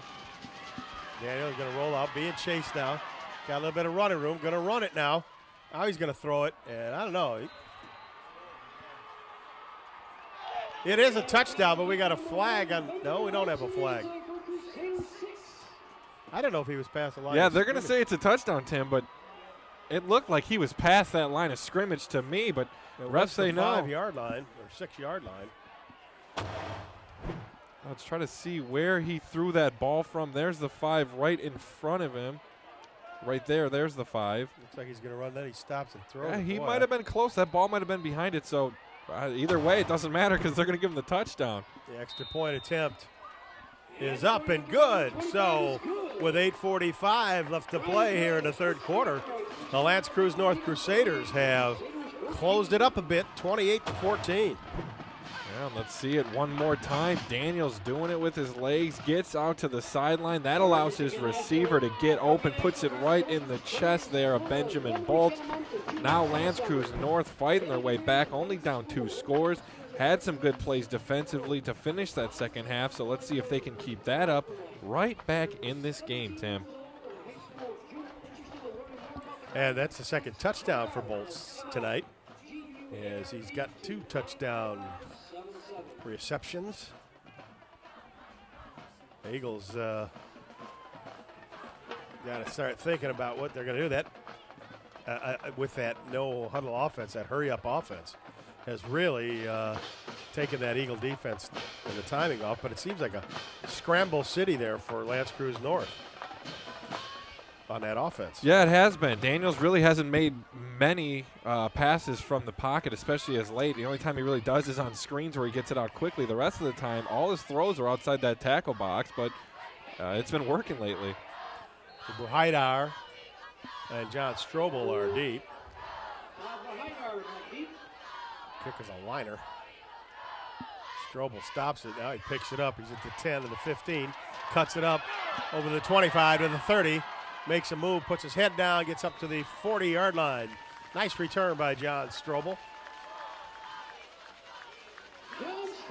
Daniel's going to roll out, being chased now. Got a little bit of running room, going to run it now. Now he's going to throw it, and I don't know. It is a touchdown, but we got a flag on. No, we don't have a flag. I don't know if he was past the line. Yeah, they're going to say it's a touchdown, Tim, but it looked like he was past that line of scrimmage to me, but refs say no. 5-yard line or 6-yard line. Let's try to see where he threw that ball from. There's the 5 right in front of him. Right there, there's the 5. Looks like he's going to run that. He stops and throws. Yeah, he might have been close. That ball might have been behind it, so either way, it doesn't matter because they're going to give him the touchdown. The extra point attempt is up and good. So with 8:45 left to play here in the third quarter, the Lance Creuse North Crusaders have closed it up a bit, 28-14. Yeah, let's see it one more time. Daniels doing it with his legs, gets out to the sideline. That allows his receiver to get open, puts it right in the chest there of Benjamin Bolt. Now Lance Creuse North fighting their way back, only down 2 scores. Had some good plays defensively to finish that second half, so let's see if they can keep that up right back in this game, Tim. And that's the second touchdown for Bolts tonight, as he's got 2 touchdown receptions. The Eagles got to start thinking about what they're going to do. That with that no huddle offense, that hurry up offense, has really taken that Eagle defense and the timing off. But it seems like a scramble city there for Lance Creuse North on that offense. Yeah, it has been. Daniels really hasn't made many passes from the pocket, especially as late. The only time he really does is on screens where he gets it out quickly. The rest of the time, all his throws are outside that tackle box, but it's been working lately. Haidar and John Strobel are deep. Kick is a liner. Strobel stops it. Now he picks it up. He's at the 10 and the 15. Cuts it up over the 25 to the 30. Makes a move, puts his head down, gets up to the 40-yard line. Nice return by John Strobel.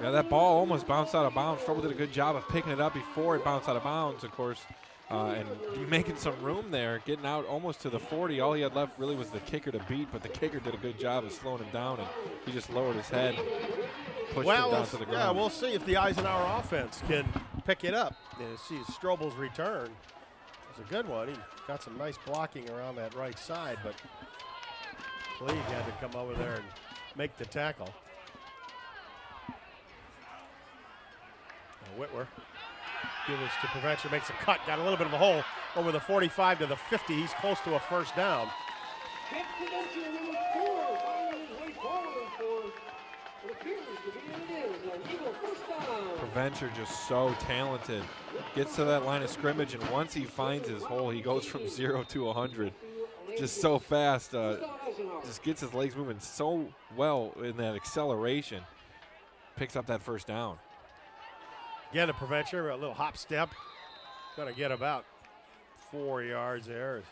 Yeah, that ball almost bounced out of bounds. Strobel did a good job of picking it up before it bounced out of bounds, of course, and making some room there, getting out almost to the 40. All he had left really was the kicker to beat, but the kicker did a good job of slowing him down, and he just lowered his head, pushed him down to the ground. Yeah, we'll see if the Eisenhower offense can pick it up. You see Strobel's return. It's a good one. He got some nice blocking around that right side, but Puig had to come over there and make the tackle. Whitwer gives to Prevention, makes a cut, got a little bit of a hole over the 45 to the 50. He's close to a first down. Prevention just so talented. Gets to that line of scrimmage, and once he finds his hole, he goes from 0 to 100. Just so fast. Just gets his legs moving so well in that acceleration. Picks up that first down. Again, a Prevention, a little hop step. Going to get about 4 yards there.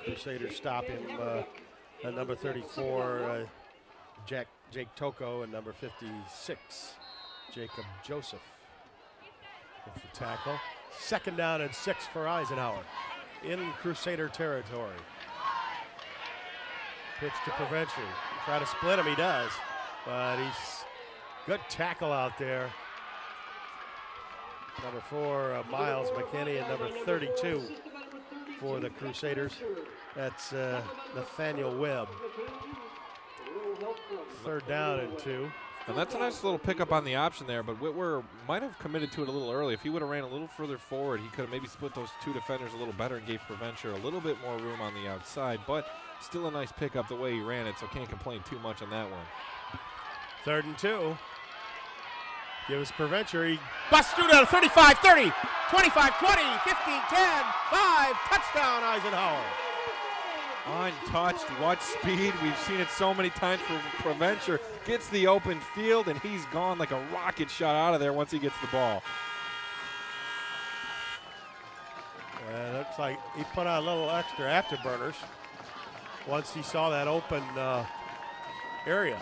Crusaders stop him at number 34, Jake Toko, and number 56, Jacob Joseph with the tackle. 2nd down and 6 for Eisenhower in Crusader territory. Pitch to Prevention. Try to split him, he does. But he's good tackle out there. Number 4, Miles McKinney, and number 32 for the Crusaders. That's Nathaniel Webb. 3rd down and 2. And that's a nice little pickup on the option there, but Whitwer might have committed to it a little early. If he would have ran a little further forward, he could have maybe split those 2 defenders a little better and gave Preventure a little bit more room on the outside, but still a nice pickup the way he ran it, so can't complain too much on that one. 3rd and 2. Gives Preventure. He busts through to 35, 30, 25, 20, 15, 10, 5. Touchdown, Eisenhower. Untouched. What speed. We've seen it so many times for Preventure. Gets the open field, and he's gone like a rocket shot out of there once he gets the ball. Looks like he put on a little extra afterburners once he saw that open area.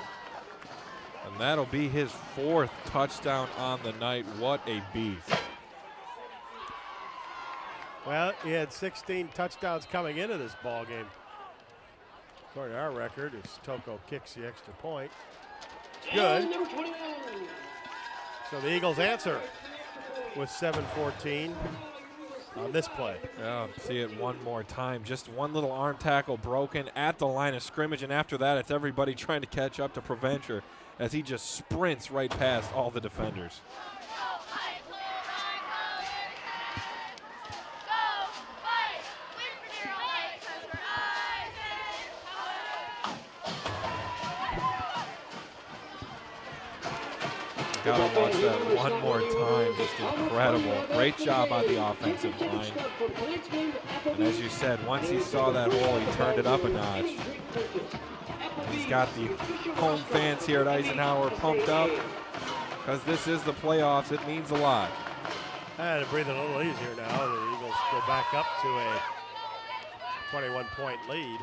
And that'll be his 4th touchdown on the night. What a beast. Well, he had 16 touchdowns coming into this ball game. According to our record, as Toko kicks the extra point. It's good. So the Eagles answer with 7:14 on this play. Yeah, see it one more time. Just one little arm tackle broken at the line of scrimmage, and after that, it's everybody trying to catch up to Preventure as he just sprints right past all the defenders. Gotta watch that one more time. Just incredible. Great job on the offensive line. And as you said, once he saw that hole, he turned it up a notch. He's got the home fans here at Eisenhower pumped up because this is the playoffs. It means a lot. I had to breathe a little easier now. The Eagles go back up to a 21-point lead.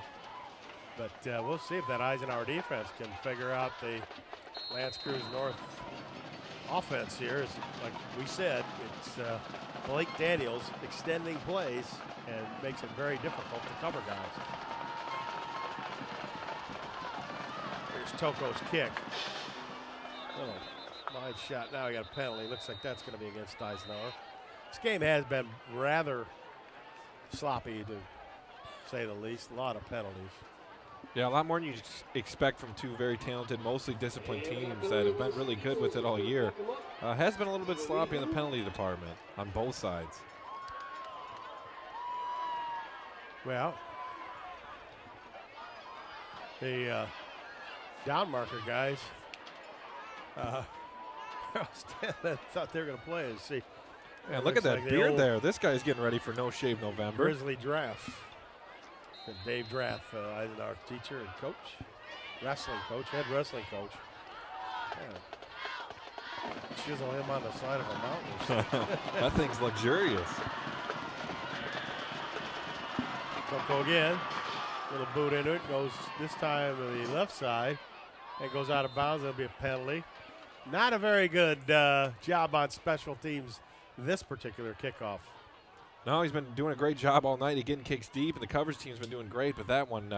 But we'll see if that Eisenhower defense can figure out the Lance Creuse North offense here. Like we said, it's Blake Daniels extending plays and makes it very difficult to cover guys. Here's Toko's kick. Little line shot. Now we got a penalty. Looks like that's going to be against Eisenhower. This game has been rather sloppy, to say the least. A lot of penalties. Yeah, a lot more than you expect from two very talented, mostly disciplined teams that have been really good with it all year. Has been a little bit sloppy in the penalty department on both sides. Well, the down marker guys thought they were going to play. See, yeah, look at that like beard there. This guy's getting ready for No Shave November. Grizzly Draft. And Dave Draft, Eisenhower teacher and coach, wrestling coach, head wrestling coach. Yeah. Chisel him on the side of a mountain. That thing's luxurious. Toko again. Little boot into it, goes this time to the left side. It goes out of bounds. There'll be a penalty. Not a very good job on special teams this particular kickoff. No, he's been doing a great job all night. He's getting kicks deep, and the coverage team's been doing great, but that one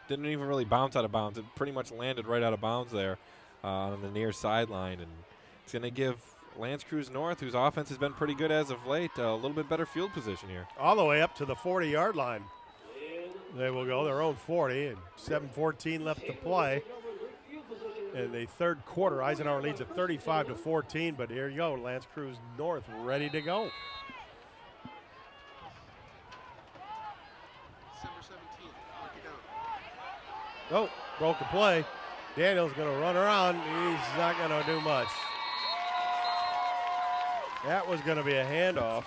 didn't even really bounce out of bounds. It pretty much landed right out of bounds there on the near sideline, and it's going to give Lance Creuse North, whose offense has been pretty good as of late, a little bit better field position here. All the way up to the 40-yard line. They will go their own 40, and 7:14 left to play. In the third quarter, Eisenhower leads at 35-14, but here you go, Lance Creuse North ready to go. Oh, broke a play. Daniel's going to run around. He's not going to do much. That was going to be a handoff.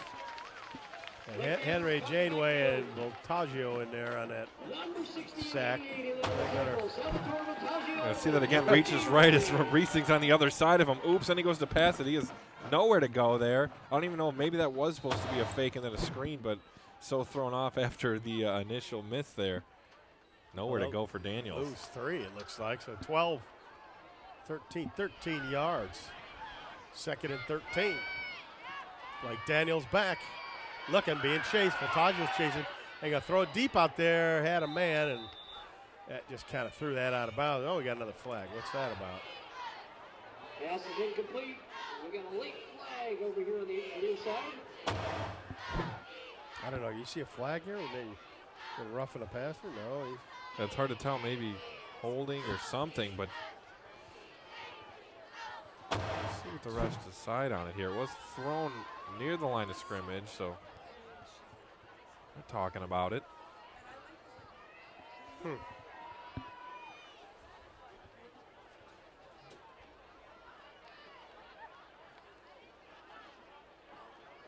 And Henry Janeway and Voltaggio in there on that sack. See that again, reaches right as Reesing's on the other side of him. Oops, and he goes to pass it. He has nowhere to go there. I don't even know, maybe that was supposed to be a fake and then a screen, but so thrown off after the initial miss there. Nowhere to go for Daniels. Lose 3, it looks like. So 12, 13 yards. Second and 13. Like Daniels back. Looking, being chased. Voltaggio's chasing. They got to throw it deep out there. Had a man, and that just kind of threw that out of bounds. Oh, we got another flag. What's that about? Pass is incomplete. We got a late flag over here on the near side. I don't know. You see a flag here? Maybe been roughing a passer? No. That's hard to tell. Maybe holding or something, but let's see what the refs decide on it here. It was thrown near the line of scrimmage, so we're talking about it.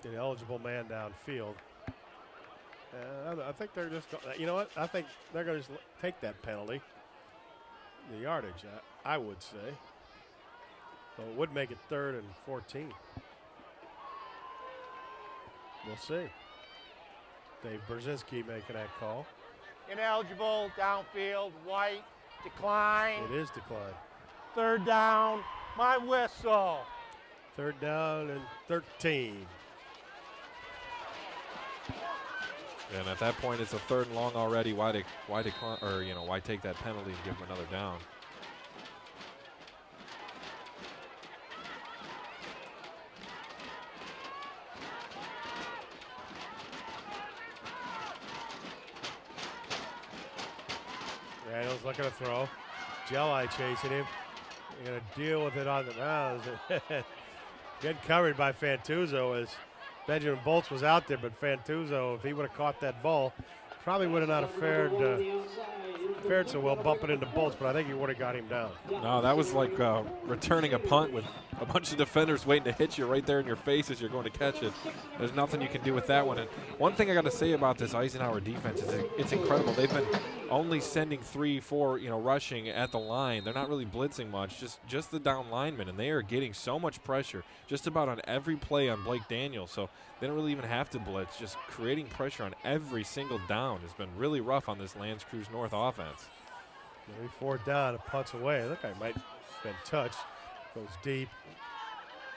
An eligible man downfield. I think they're just, you know what? I think they're going to just take that penalty. The yardage, I would say. So it would make it 3rd and 14. We'll see. Dave Brzezinski making that call. Ineligible, downfield, White, decline. It is decline. 3rd down, my whistle. 3rd down and 13. And at that point, it's a 3rd and long already. Why decline, or why take that penalty and give him another down? Daniels looking to throw. Jelly chasing him. You're going to deal with it on the bounds. Good covered by Fantuzzo as Benjamin Bolts was out there, but Fantuzzo, if he would have caught that ball, probably would have not fared so well bumping into Bolts, but I think he would have got him down. No, that was like returning a punt with a bunch of defenders waiting to hit you right there in your face as you're going to catch it. There's nothing you can do with that one. And one thing I got to say about this Eisenhower defense is it's incredible. They've been only sending 3-4, rushing at the line. They're not really blitzing much, just the down linemen, and they are getting so much pressure just about on every play on Blake Daniels. So they don't really even have to blitz. Just creating pressure on every single down has been really rough on this Lance Creuse North offense. Maybe 4th down, it punts away. Look, I might have been touched. Goes deep.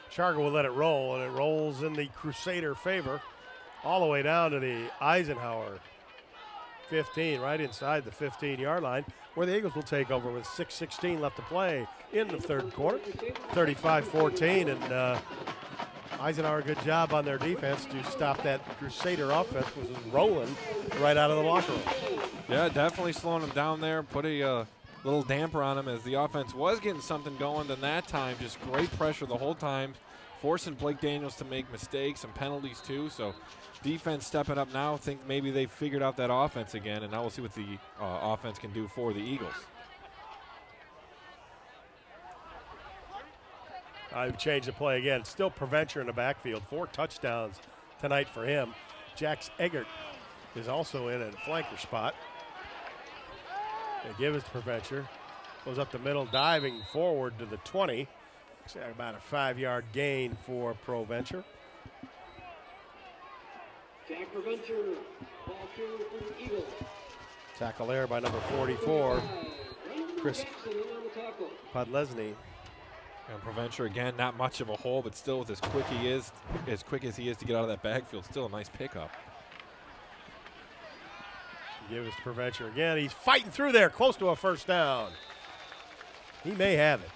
Charger will let it roll, and it rolls in the Crusader favor all the way down to the Eisenhower 15, right inside the 15-yard line, where the Eagles will take over with 6:16 left to play in the 3rd quarter. 35-14, and Eisenhower, good job on their defense to stop that Crusader offense, which was rolling right out of the locker room. Yeah, definitely slowing them down there, put a little damper on them as the offense was getting something going. Then that time, just great pressure the whole time, forcing Blake Daniels to make mistakes and penalties too. So defense stepping up now. Think maybe they've figured out that offense again, and now we'll see what the offense can do for the Eagles. I've changed the play again. Still Preventure in the backfield. 4 touchdowns tonight for him. Jax Eggert is also in at a flanker spot. They give it to Preventure. Goes up the middle, diving forward to the 20. Looks like about a 5-yard gain for Preventure. Jack Preventure, ball through for the Eagles. Tackle there by number 44, Chris Podlesny. And Provencher again, not much of a hole, but still with as quick as he is to get out of that backfield, still a nice pickup. Give us to Provencher again. He's fighting through there, close to a first down. He may have it.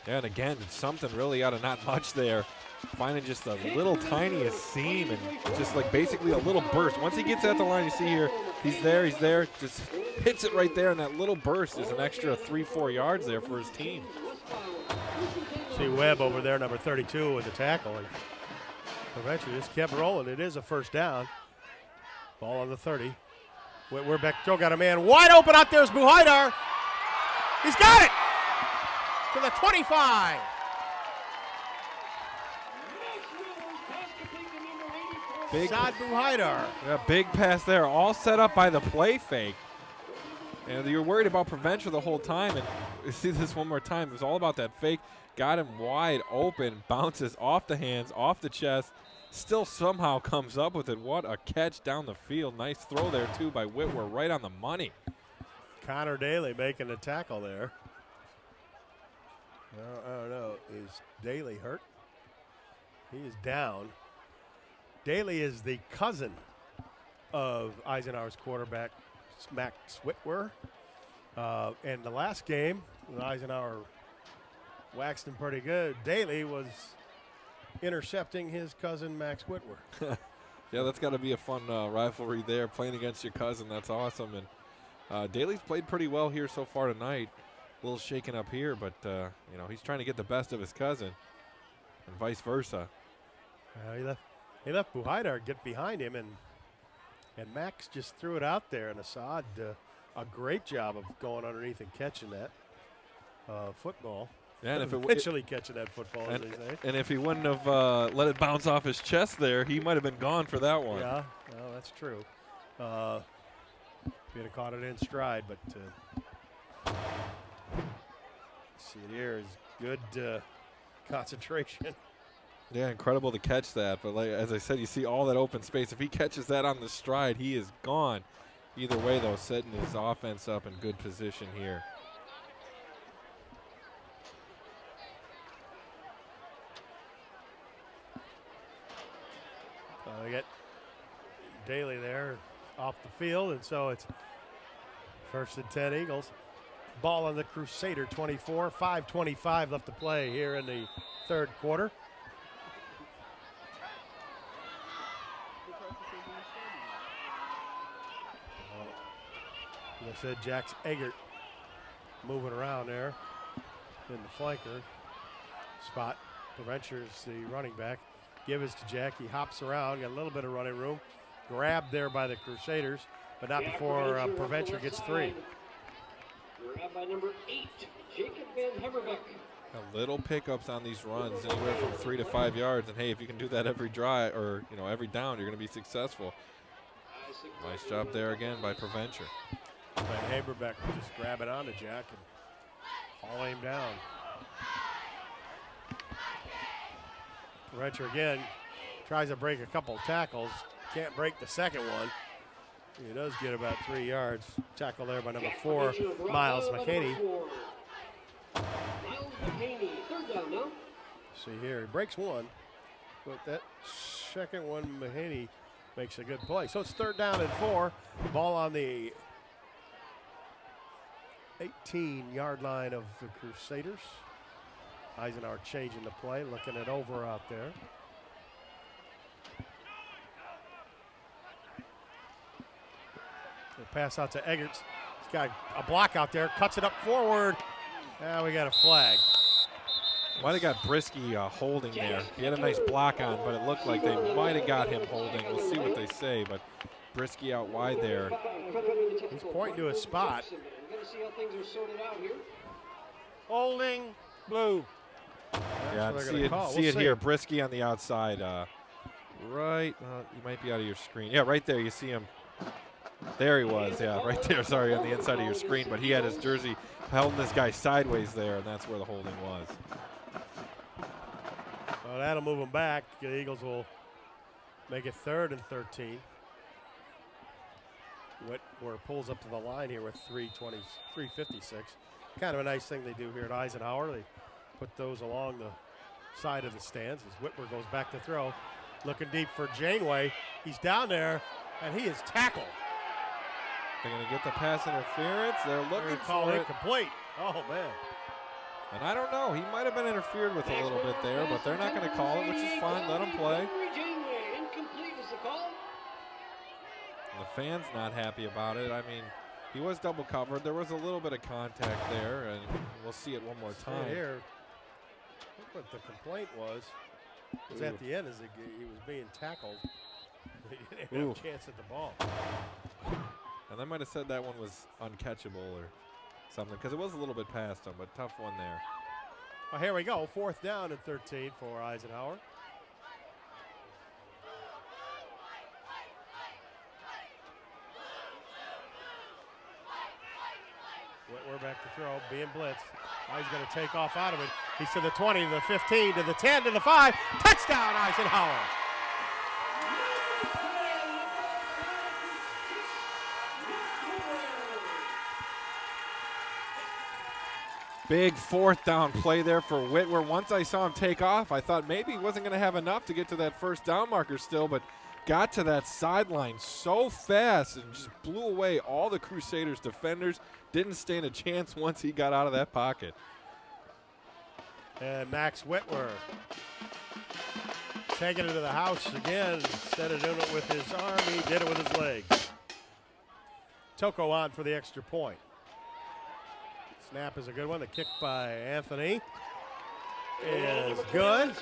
Yeah, and again, it's something really out of not much there. Finding just the little tiniest seam and just like basically a little burst. Once he gets at the line, you see here, he's there, just hits it right there, and that little burst is an extra 3-4 yards there for his team. See Webb over there, number 32 with the tackle. And Provencher just kept rolling. It is a first down. Ball on the 30. We're back. Joe got a man wide open out there is Buhaidar. He's got it to the 25. Big Saad Buhaidar. Yeah, big pass there, all set up by the play fake. And you're worried about Provencher the whole time, and you see this one more time. It was all about that fake. Got him wide open, bounces off the hands, off the chest, still somehow comes up with it. What a catch down the field. Nice throw there, too, by Whitwer, right on the money. Connor Daly making the tackle there. I don't know. Is Daly hurt? He is down. Daly is the cousin of Eisenhower's quarterback, Max Whitwer. And the last game, Eisenhower waxed him pretty good. Daly was intercepting his cousin, Max Whitwer. Yeah, that's got to be a fun rivalry there, playing against your cousin. That's awesome. And Daly's played pretty well here so far tonight. A little shaken up here, but, he's trying to get the best of his cousin and vice versa. He left Buhaidar get behind him, and Max just threw it out there, and Assad a great job of going underneath and catching that football. Yeah, and if eventually catching that football, as they say. And if he wouldn't have let it bounce off his chest there, he might have been gone for that one. Yeah, well, that's true. He'd have caught it in stride, but see it here is good concentration. Yeah, incredible to catch that. But like, as I said, you see all that open space. If he catches that on the stride, he is gone. Either way, though, setting his offense up in good position here. They get Daly there off the field, and so it's 1st and 10 Eagles. Ball on the Crusader 24, 5:25 left to play here in the third quarter. As I said, Jax Eggert moving around there in the flanker spot. Provencher's the running back. Give us to Jack. He hops around, got a little bit of running room. Grabbed there by the Crusaders, but not before Provencher gets 3. Grabbed by number 8, Jacob Van Heverbeck. Little pickups on these runs, anywhere from 3 to 5 yards. And hey, if you can do that every drive or every down, you're going to be successful. Nice job there again by Provencher. Van Heverbeck just grabbing onto Jack and haul him down. Provencher again tries to break a couple of tackles. Can't break the second one. He does get about 3 yards. Tackle there by number 4, Miles McHaney. Miles McHaney, third down now. See here, he breaks one, but that second one, Mahaney makes a good play. So it's 3rd down and 4. Ball on the 18-yard line of the Crusaders. Eisenhower changing the play, looking it over out there. The pass out to Eggert. He's got a block out there, cuts it up forward. Now we got a flag. Might have got Brisky holding there. He had a nice block on, but it looked like they might have got him holding. We'll see what they say, but Brisky out wide there. He's pointing to a spot. We're going to see how things are sorted out here. Holding, blue. Yeah, see it here. Brisky on the outside. Right, you might be out of your screen. Yeah, right there. You see him. There he was. Yeah, right there. Sorry, on the inside of your screen. But he had his jersey holding this guy sideways there, and that's where the holding was. Well, that'll move him back. The Eagles will make it 3rd and 13. Whitwer pulls up to the line here with 3:56. Kind of a nice thing they do here at Eisenhower. They put those along the side of the stands as Whitwer goes back to throw. Looking deep for Janeway. He's down there, and he is tackled. They're going to get the pass interference. They're looking call for it. Incomplete. Oh, man. And I don't know. He might have been interfered with a little bit there, but they're not going to call it, which is fine. Let him play. Incomplete is the call. The fans not happy about it. I mean, he was double covered. There was a little bit of contact there, and we'll see it one more time. Here, look what the complaint was. It was at the end as he was being tackled. He didn't have a chance at the ball. And they might have said that one was uncatchable or something, because it was a little bit past him, but tough one there. Well, here we go. 4th down and 13 for Eisenhower. Whitwer back to throw, being blitzed. Now he's going to take off out of it. He's to the 20, to the 15, to the 10, to the 5. Touchdown, Eisenhower. Big 4th down play there for Whitwer. Once I saw him take off, I thought maybe he wasn't going to have enough to get to that 1st down marker still, but got to that sideline so fast and just blew away all the Crusaders defenders. Didn't stand a chance once he got out of that pocket. And Max Whitwer taking it to the house again. Instead of doing it with his arm, he did it with his legs. Toko on for the extra point. Snap is a good one. The kick by Anthony is good.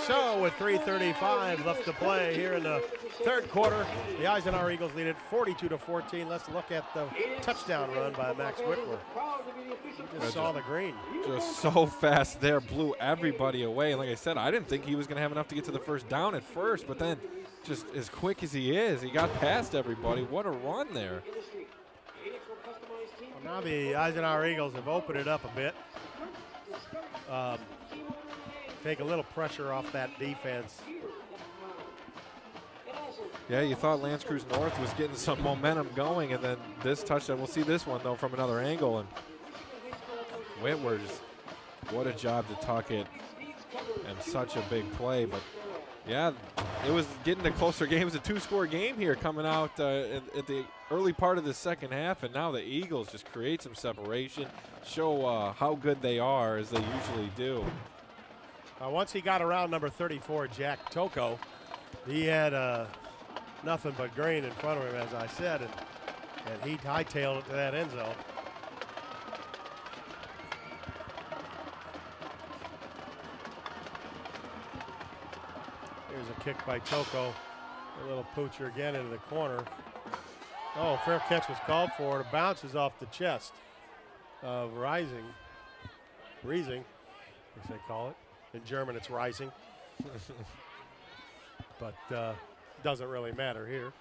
So with 3:35 left to play here in the 3rd quarter, the Eisenhower Eagles lead it 42-14. Let's look at the touchdown run by Max Whitwer. He just saw the green. Just so fast there, blew everybody away. And like I said, I didn't think he was going to have enough to get to the 1st down at first, but then just as quick as he is, he got past everybody. What a run there. Well, now the Eisenhower Eagles have opened it up a bit. Take a little pressure off that defense. Yeah, you thought Lance Creuse North was getting some momentum going, and then this touchdown, we'll see this one, though, from another angle. And Whitwer, just what a job to tuck it, and such a big play. But, yeah, it was getting to closer games. A 2-score game here coming out at the early part of the 2nd half, and now the Eagles just create some separation, show how good they are, as they usually do. Once he got around number 34, Jack Toko, he had nothing but green in front of him, as I said, and he hightailed it to that end zone. Here's a kick by Toko. A little poocher again into the corner. Oh, fair catch was called for. It bounces off the chest of Riesing, as they call it. In German, it's Rising. But doesn't really matter here.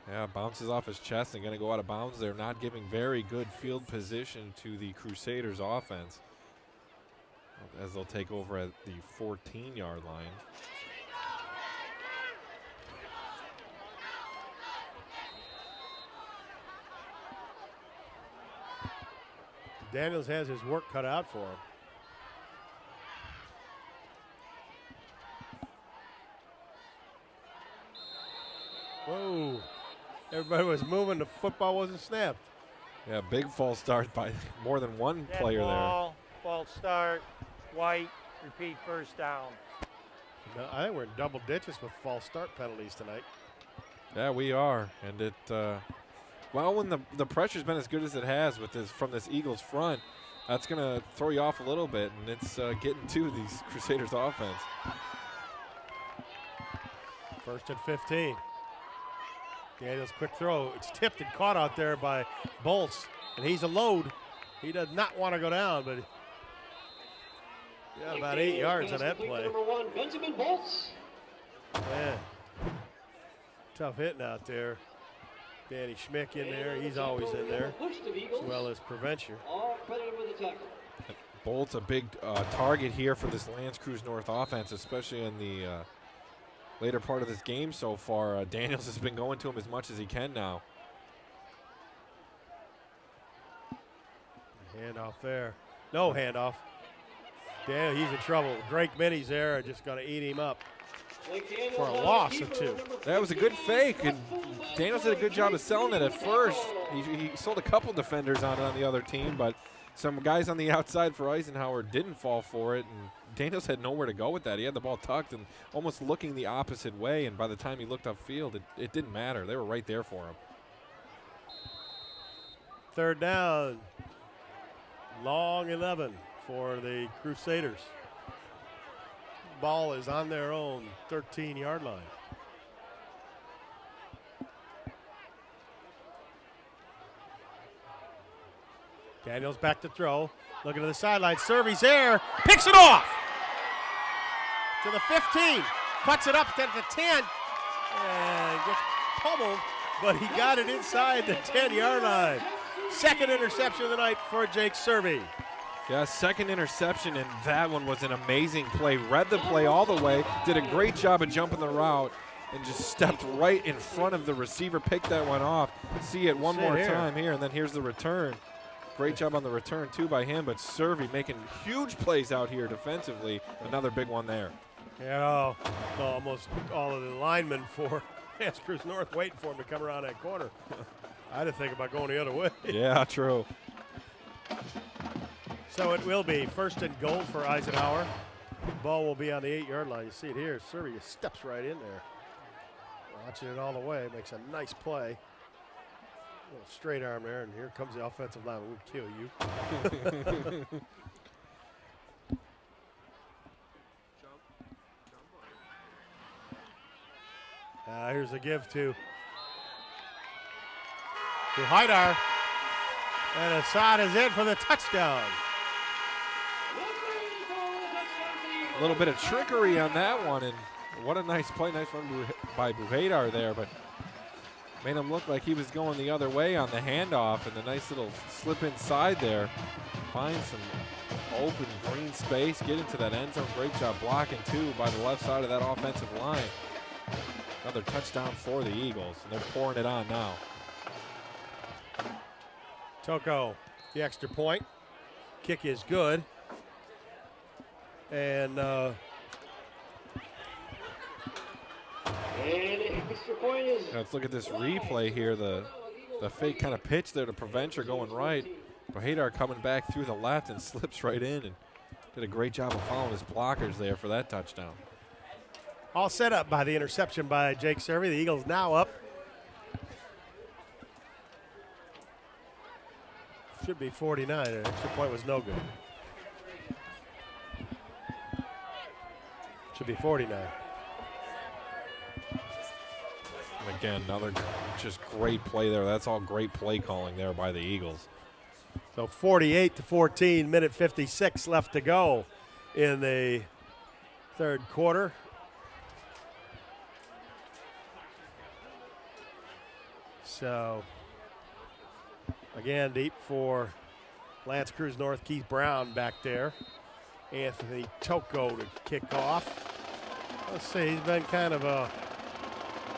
Yeah, bounces off his chest and going to go out of bounds. They're not giving very good field position to the Crusaders offense, as they'll take over at the 14-yard line. Daniels has his work cut out for him. Whoa. Everybody was moving. The football wasn't snapped. Yeah, big false start by more than one Dead player ball, false start, white, repeat 1st down. No, I think we're in double digits with false start penalties tonight. Yeah, we are. And it, well, when the pressure's been as good as it has with this from this Eagles front, that's going to throw you off a little bit, and it's getting to these Crusaders offense. 1st and 15. Daniels quick throw. It's tipped and caught out there by Bolts, and he's a load. He does not want to go down, but he got about 8 yards on that play. Number 1, Benjamin Bolts. Man, tough hitting out there. Danny Schmick in there. He's always in there, as well as Preventure. All credited with the tackle. Bolt's a big target here for this Lance Creuse North offense, especially in the later part of this game so far. Daniels has been going to him as much as he can now. Handoff there. No handoff. Damn, he's in trouble. Drake Minnie's there, just going to eat him up for a loss of 2. That was a good fake, and Daniels did a good job of selling it at first. He sold a couple defenders on it on the other team, but some guys on the outside for Eisenhower didn't fall for it, and Daniels had nowhere to go with that. He had the ball tucked and almost looking the opposite way, and by the time he looked upfield, it didn't matter. They were right there for him. 3rd down. Long 11 for the Crusaders. Ball is on their own 13-yard line. Daniels back to throw. Looking to the sideline. Servy's there. Picks it off to the 15. Cuts it up to the 10. And gets pummeled, but he got it inside the 10-yard line. 2nd interception of the night for Jake Servy. Yeah, 2nd interception, and that one was an amazing play. Read the play all the way, did a great job of jumping the route, and just stepped right in front of the receiver, picked that one off. See it one more time here, and then here's the return. Great job on the return, too, by him, but Servy making huge plays out here defensively. Another big one there. Yeah, almost all of the linemen for Creuse North waiting for him to come around that corner. I had to think about going the other way. Yeah, true. So it will be 1st and goal for Eisenhower. Ball will be on the 8-yard line. You see it here. Servy steps right in there. Watching it all the way. Makes a nice play. A little straight arm there, and here comes the offensive line. We'll kill you. Here's a give to Haidar. And Assad is in for the touchdown. A little bit of trickery on that one, and what a nice play. Nice run by Buhaydar there, but made him look like he was going the other way on the handoff, and a nice little slip inside there. Find some open green space, get into that end zone. Great job blocking, too, by the left side of that offensive line. Another touchdown for the Eagles, and they're pouring it on now. Toko, the extra point. Kick is good. And extra point is. Let's look at this replay here. The fake kind of pitch there to Preventure going right. Buhaydar coming back through the left and slips right in and did a great job of following his blockers there for that touchdown. All set up by the interception by Jake Servy. The Eagles now up. Should be 49. An extra point was no good. Should be 49. And again, another just great play there. That's all great play calling there by the Eagles. So 48-14, minute 56 left to go in the 3rd quarter. So, again, deep for Lance Creuse North. Keith Brown back there. Anthony Toko to kick off. Let's see, he's been kind of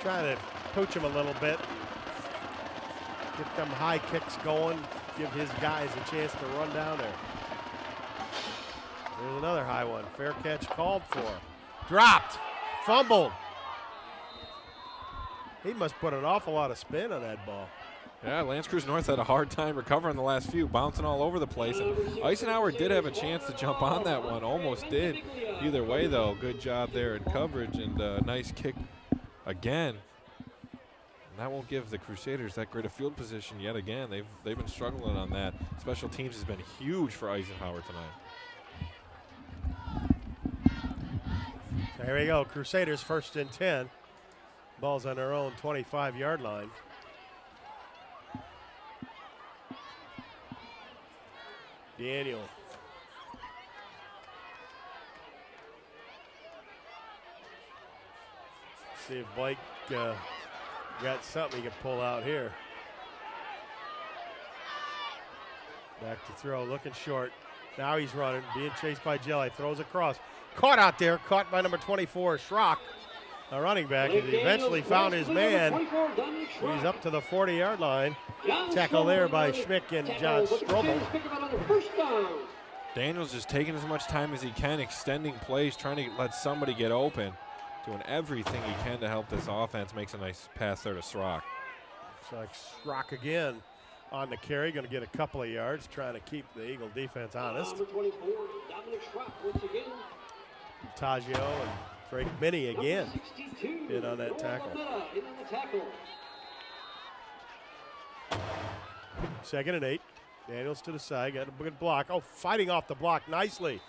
trying to coach him a little bit. Get them high kicks going. Give his guys a chance to run down there. There's another high one. Fair catch called for. Dropped. Fumbled. He must put an awful lot of spin on that ball. Yeah, Lance Creuse North had a hard time recovering the last few, bouncing all over the place. And Eisenhower did have a chance to jump on that one, almost did. Either way, though, good job there in coverage and a nice kick again. And that won't give the Crusaders that great a field position yet again. They've been struggling on that. Special teams has been huge for Eisenhower tonight. There we go, Crusaders 1st and 10. Ball's on their own 25-yard line. Daniel. See if Blake got something he can pull out here. Back to throw, looking short. Now he's running, being chased by Jelly. Throws across. Caught out there, caught by number 24, Schrock. a running back. He eventually found his man. He's up to the 40-yard line. Tackle there by Schmick and John Strobel. Daniels just taking as much time as he can, extending plays, trying to let somebody get open, doing everything he can to help this offense. Makes a nice pass there to Srock. Looks like Srock again on the carry, going to get a couple of yards, trying to keep the Eagle defense honest. Number 24, Dominic Schrock once again. Taggio and Drake Minnie again in on that tackle. Second and 8. Daniels to the side, got a good block. Oh, fighting off the block nicely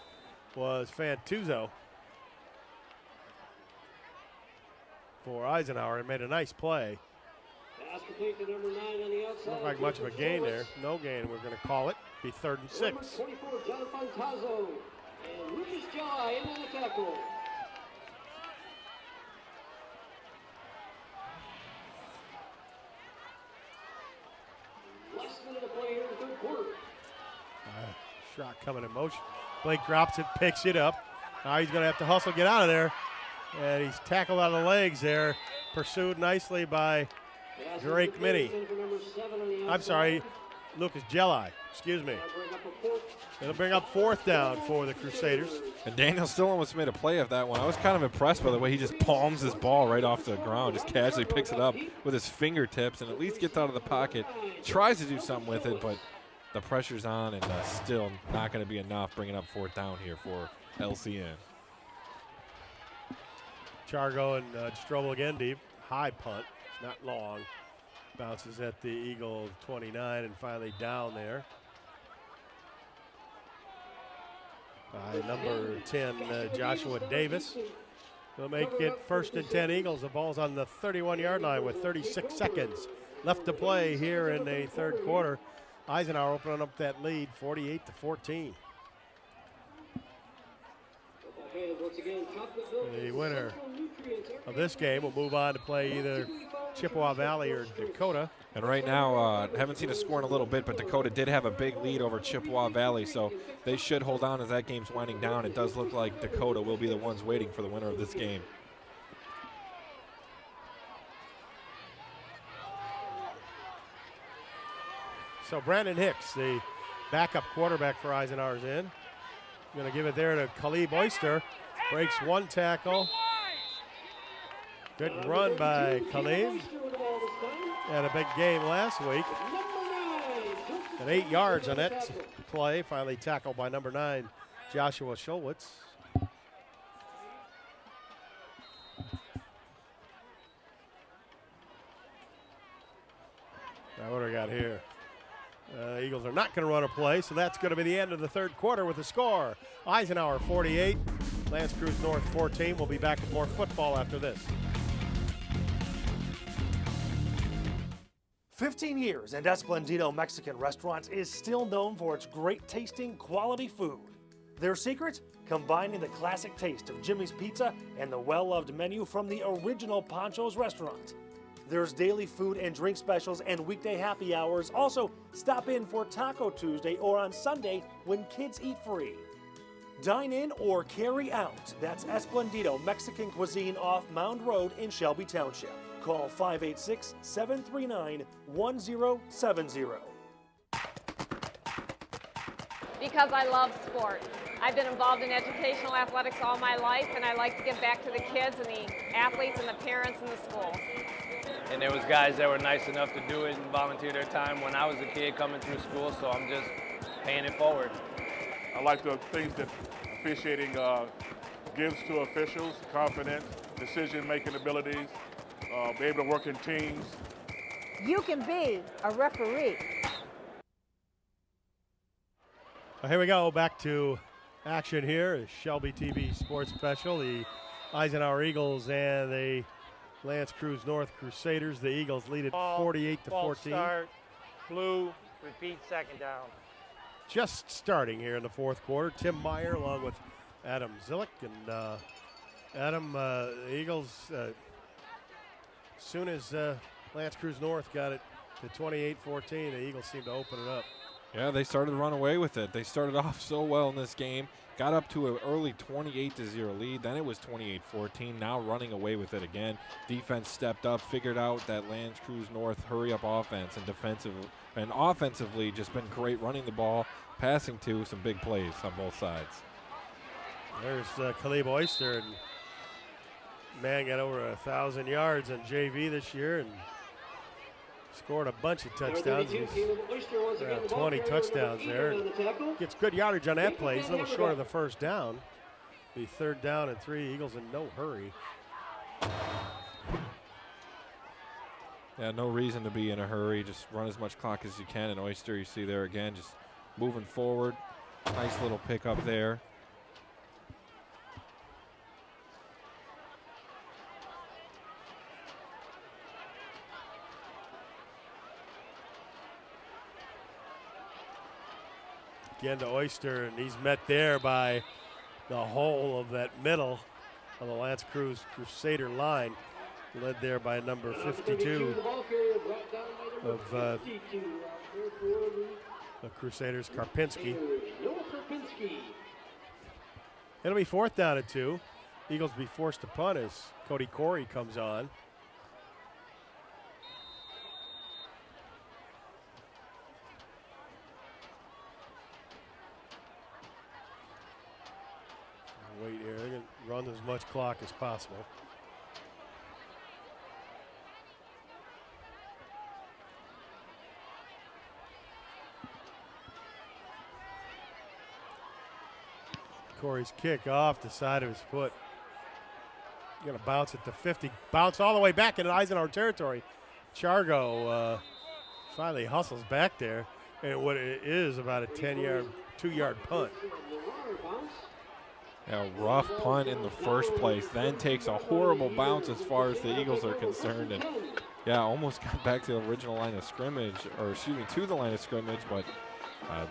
was Fantuzzo for Eisenhower and made a nice play. Not like much of a gain there. No gain, we're going to call it. Be 3rd and 6. Number 24, Jonathan Tazo and Lucas Jai in on the tackle. Less than a play here in the third quarter. Shot coming in motion. Blake drops it, picks it up. Now he's going to have to hustle, get out of there. And he's tackled out of the legs there. Pursued nicely by Drake Minnie. I'm sorry, Lucas Jelli. Excuse me. It'll bring up 4th down for the Crusaders. And Daniel still almost made a play of that one. I was kind of impressed by the way he just palms his ball right off the ground, just casually picks it up with his fingertips and at least gets out of the pocket. Tries to do something with it, but the pressure's on and still not going to be enough, bringing up 4th down here for LCN. Chargo and Strobel again deep. High punt. It's not long. Bounces at the Eagle 29 and finally down there by number 10, Joshua Davis. They'll make it 1st and 10 Eagles. The ball's on the 31-yard line with 36 seconds left to play here in the third quarter. Eisenhower opening up that lead, 48-14. The winner of this game will move on to play either Chippewa Valley or Dakota. And right now, haven't seen a score in a little bit, but Dakota did have a big lead over Chippewa Valley, so they should hold on as that game's winding down. It does look like Dakota will be the ones waiting for the winner of this game. So Brandon Hicks, the backup quarterback for Eisenhower's in. Going to give it there to Khalib Oyster. Breaks one tackle. Good run by Khalib. Had a big game last week. And 8 yards on that play. Finally tackled by number 9, Joshua Scholwitz. Now what do we got here? Eagles are not going to run a play, so that's going to be the end of the third quarter with the score. Eisenhower 48, Lance Creuse North 14. We'll be back with more football after this. 15 years and Esplendito Mexican Restaurants is still known for its great tasting quality food. Their secret? Combining the classic taste of Jimmy's Pizza and the well-loved menu from the original Pancho's restaurant. There's daily food and drink specials and weekday happy hours. Also, stop in for Taco Tuesday or on Sunday when kids eat free. Dine in or carry out. That's Esplendito Mexican Cuisine off Mound Road in Shelby Township. Call 586-739-1070. Because I love sports. I've been involved in educational athletics all my life, and I like to give back to the kids and the athletes and the parents in the school. And there was guys that were nice enough to do it and volunteer their time when I was a kid coming through school, so I'm just paying it forward. I like the things that officiating gives to officials: confidence, decision-making abilities, be able to work in teams. You can be a referee. Well, here we go, back to action here. Shelby TV Sports Special, the Eisenhower Eagles and the Lance Creuse North Crusaders. The Eagles lead it 48-14. Start, blue, repeat, 2nd down. Just starting here in the fourth quarter. Tim Meyer along with Adam Zillick. And Adam, the Eagles, as soon as Lance Creuse North got it to 28-14, the Eagles seemed to open it up. Yeah, they started to run away with it. They started off so well in this game, got up to an early 28-0 lead. Then it was 28-14. Now running away with it again. Defense stepped up, figured out that L'Anse Creuse North hurry-up offense, and offensively just been great running the ball, passing to some big plays on both sides. There's Caleb Oyster, and man got over 1,000 yards on JV this year and scored a bunch of touchdowns. He's around 20 touchdowns there. Gets good yardage on that play. He's a little short of the first down. Be 3rd down and 3. Eagles in no hurry. Yeah, no reason to be in a hurry. Just run as much clock as you can. And Oyster, you see there again, just moving forward. Nice little pickup there. Again to Oyster, and he's met there by the whole of that middle of the L'Anse Creuse Crusader line, led there by number 52 of the Crusaders, Karpinski. It'll be 4th down and 2. Eagles be forced to punt as Cody Corey comes on. Wait here, they're going to run as much clock as possible. Corey's kick off the side of his foot. Going to bounce at the 50, bounce all the way back into Eisenhower territory. Chargo finally hustles back there, and what it is about a 10-yard, 2-yard punt. A rough punt in the first place, then takes a horrible bounce as far as the Eagles are concerned, and yeah, almost got back to the original line of scrimmage, or excuse me, to the line of scrimmage, but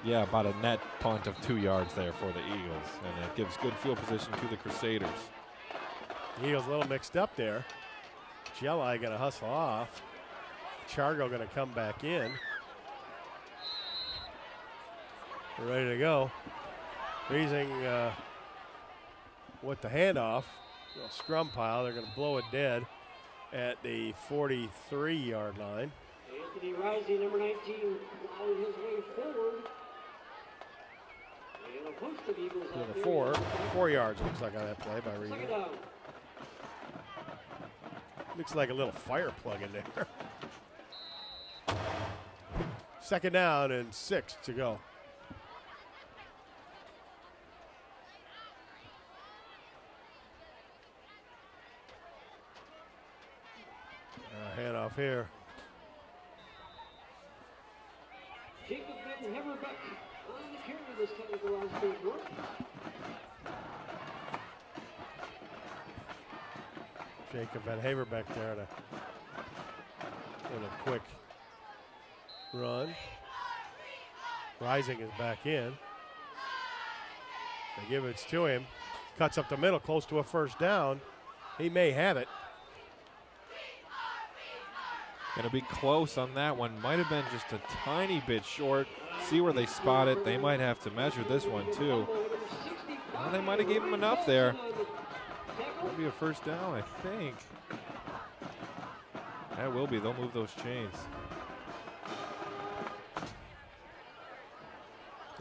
yeah, about a net punt of 2 yards there for the Eagles, and it gives good field position to the Crusaders. The Eagles a little mixed up there. Jelli going to hustle off. Chargo going to come back in. We're ready to go. Freezing with the handoff. Little scrum pile. They're going to blow it dead at the 43-yard line. Anthony Rising, number 19, plowing his way forward. And a host of Eagles out there. 4 yards looks like on that play by reading. Second down. Looks like a little fire plug in there. 2nd down and 6 to go. Handoff here. Jacob Van Heverbeck on the carry this time of the last big work. Jacob Van Haverbeck there in a quick run. Rising is back in. They give it to him. Cuts up the middle, close to a 1st down. He may have it. Going to be close on that one. Might have been just a tiny bit short. See where they spot it. They might have to measure this one too. Well, they might have gave him enough there. That'll be a 1st down, I think. That will be. They'll move those chains.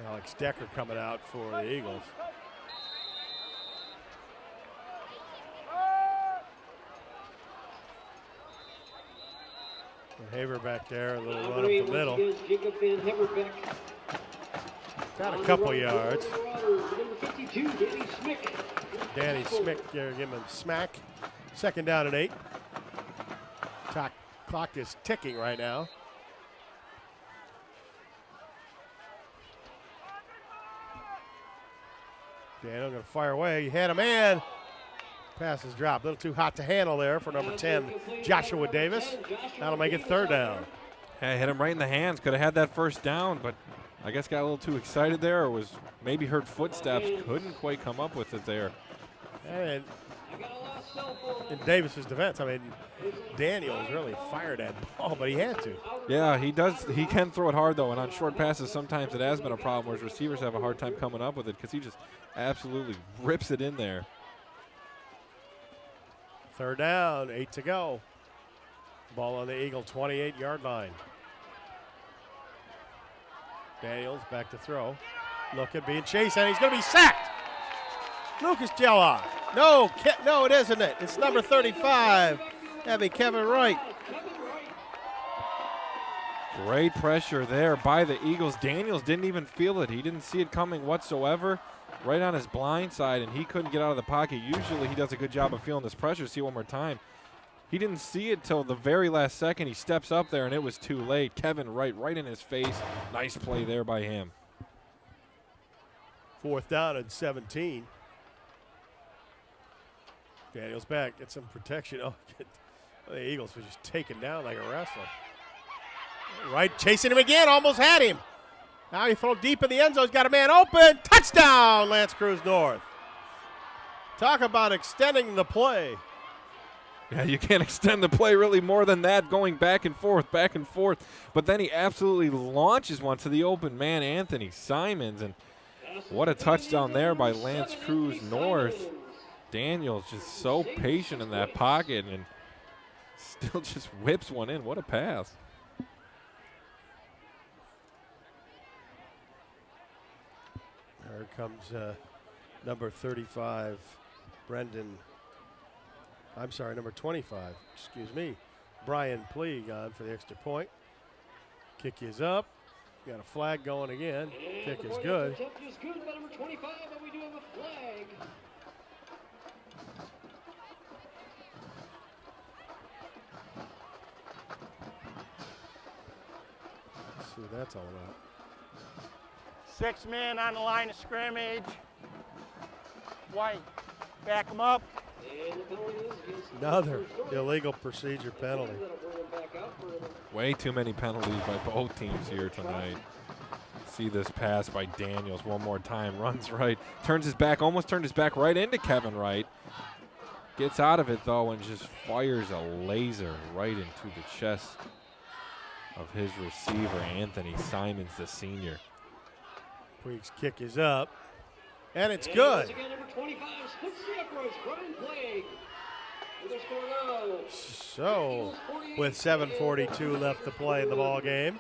Alex Decker coming out for the Eagles. Haver back there, a little run up the middle. Jacob Van Heverbeck. Got a couple yards. Number 52, Danny Smick. Danny Smick there, give him a smack. 2nd down and 8. Clock is ticking right now. Daniel going to fire away. He had a man. Pass is dropped. A little too hot to handle there for number 10, Joshua Davis. That'll make it 3rd down. Hey, hit him right in the hands. Could have had that 1st down, but I guess got a little too excited there, or was maybe heard footsteps. Couldn't quite come up with it there. And in Davis's defense, I mean, Daniels really fired that ball, but he had to. Yeah, he does. He can throw it hard, though, and on short passes, sometimes it has been a problem where receivers have a hard time coming up with it because he just absolutely rips it in there. 3rd down, 8 to go. Ball on the Eagle 28-yard line. Daniels back to throw. Looking, being chased, and he's going to be sacked. Lucas Jellock. No, it isn't it. It's number 35. That'd be Kevin Wright. Great pressure there by the Eagles. Daniels didn't even feel it. He didn't see it coming whatsoever. Right on his blind side, and he couldn't get out of the pocket. Usually he does a good job of feeling this pressure. See it one more time. He didn't see it till the very last second. He steps up there, and it was too late. Kevin Wright right in his face. Nice play there by him. 4th down and 17. Daniels back, get some protection. Oh, the Eagles were just taken down like a wrestler. Wright chasing him again, almost had him. Now he throws deep in the end zone. He's got a man open. Touchdown, Lance Creuse North. Talk about extending the play. Yeah, you can't extend the play really more than that, going back and forth. But then he absolutely launches one to the open man, Anthony Simons. And what a touchdown there by Lance Creuse North. Daniels just so patient in that pocket and still just whips one in. What a pass. Here comes number 35, number 25, excuse me. Brian Pleag on for the extra point. Kick is up. Got a flag going again. Kick is good. Kick is good by number 25, and we do have a flag. Let's see what that's all about. 6 men on the line of scrimmage. White, back them up. Another illegal procedure penalty. Way too many penalties by both teams here tonight. See this pass by Daniels one more time. Runs right, turns his back, almost turned his back right into Kevin Wright. Gets out of it, though, and just fires a laser right into the chest of his receiver, Anthony Simons, the senior. Puig's kick is up, and it's good. Again, number 25, splits the uprights, Brian Pleag. With their score now. So, with 7:42 left to play in the ball game,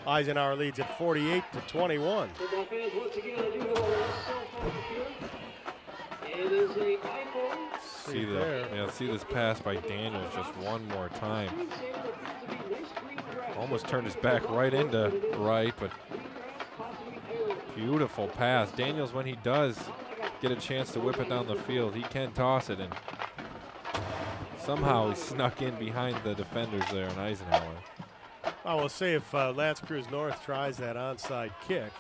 Eisenhower leads at 48-21. Football fans, once again, I do have a cell phone here. It is a iPhone. See this pass by Daniels just one more time. Almost turned his back right into Wright, but beautiful pass. Daniels, when he does get a chance to whip it down the field, he can toss it, and somehow he snuck in behind the defenders there in Eisenhower. Well, we'll see if Lance Creuse North tries that onside kick.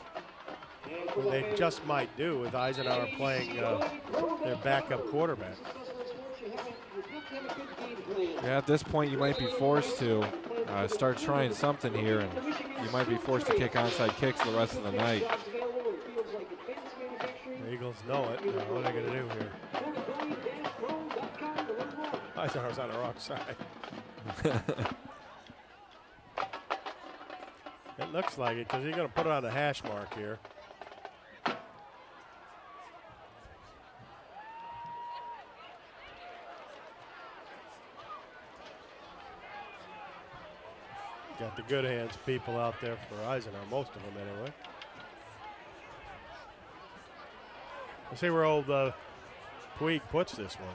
Well, they just might do with Eisenhower playing their backup quarterback. Yeah, at this point you might be forced to start trying something here, and you might be forced to kick onside kicks the rest of the night. The Eagles know it. Now, what are they going to do here? Eisenhower's on the wrong side. It looks like it because he's going to put it on the hash mark here. Got the good hands people out there for Eisenhower, most of them anyway. Let's see where old Puig puts this one.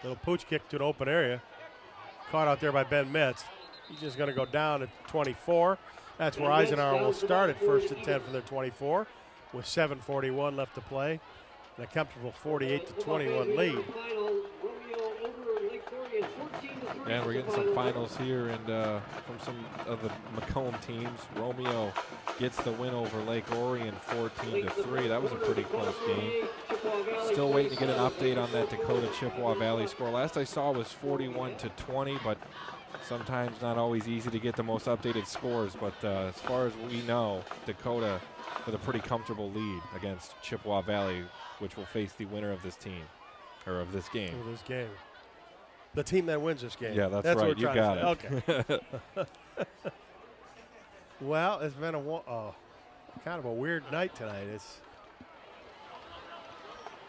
Little pooch kick to an open area. Caught out there by Ben Metz. He's just going to go down at 24. That's where Eisenhower will start at 1st and 10 for their 24 with 7:41 left to play. And a comfortable 48-21 lead. And we're getting some finals here, and from some of the Macomb teams. Romeo gets the win over Lake Orion 14-3. That was a pretty close game. Still waiting to get an update on that Dakota Chippewa Valley score. Last I saw was 41-20, but Sometimes not always easy to get the most updated scores, but as far as we know, Dakota with a pretty comfortable lead against Chippewa Valley, which will face the winner of this team, or of this game. Of this game. The team that wins this game. Yeah, that's what right. we're You trying got to it. say. Okay. Well, it's been kind of a weird night tonight.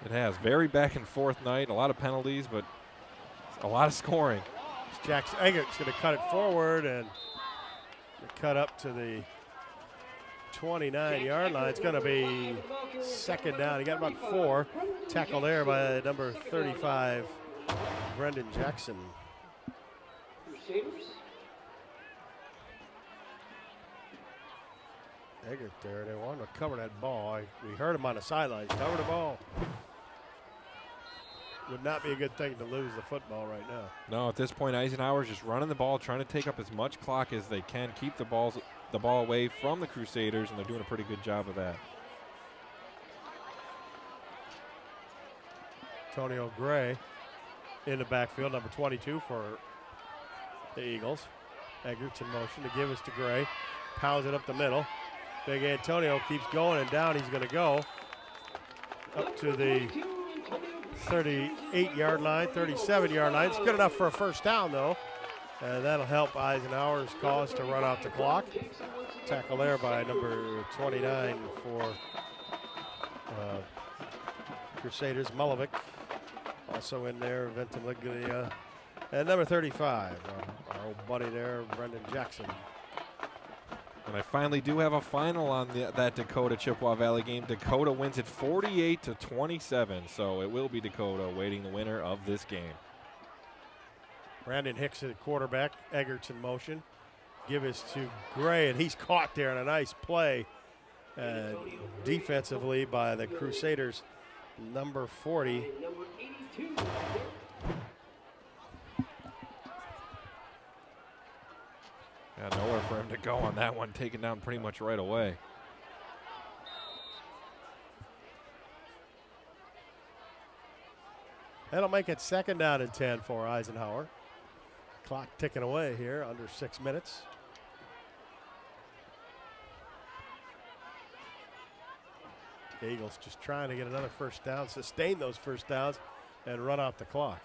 It has. Very back and forth night. A lot of penalties, but a lot of scoring. Jackson Eggert's going to cut it forward and cut up to the 29-yard line. It's going to be second down. He got about 4. Tackle there by number 35, Brendan Jackson. Crusaders. Eggert there. They wanted to cover that ball. We heard him on the sidelines. Cover the ball. Would not be a good thing to lose the football right now. No, at this point, Eisenhower's just running the ball, trying to take up as much clock as they can, keep the ball away from the Crusaders, and they're doing a pretty good job of that. Antonio Gray in the backfield, number 22 for the Eagles. Eggert's in motion to give us to Gray. Pounds it up the middle. Big Antonio keeps going, and down he's going to go up to the 38-yard line, 37-yard line. It's good enough for a first down, though. And that'll help Eisenhower's cause to run out the clock. Tackle there by number 29 for Crusaders, Mulovic. Also in there, Ventimiglia. And number 35, our old buddy there, Brendan Jackson. And I finally do have a final on that Dakota Chippewa Valley game. Dakota wins it 48-27, so it will be Dakota awaiting the winner of this game. Brandon Hicks at quarterback. Eggert's in motion. Give us to Gray, and he's caught there in a nice play defensively by the Crusaders, number 40. Yeah, nowhere for him to go on that one, taken down pretty much right away. That'll make it second down and 10 for Eisenhower. Clock ticking away here, under 6 minutes. The Eagles just trying to get another first down, sustain those first downs, and run out the clock.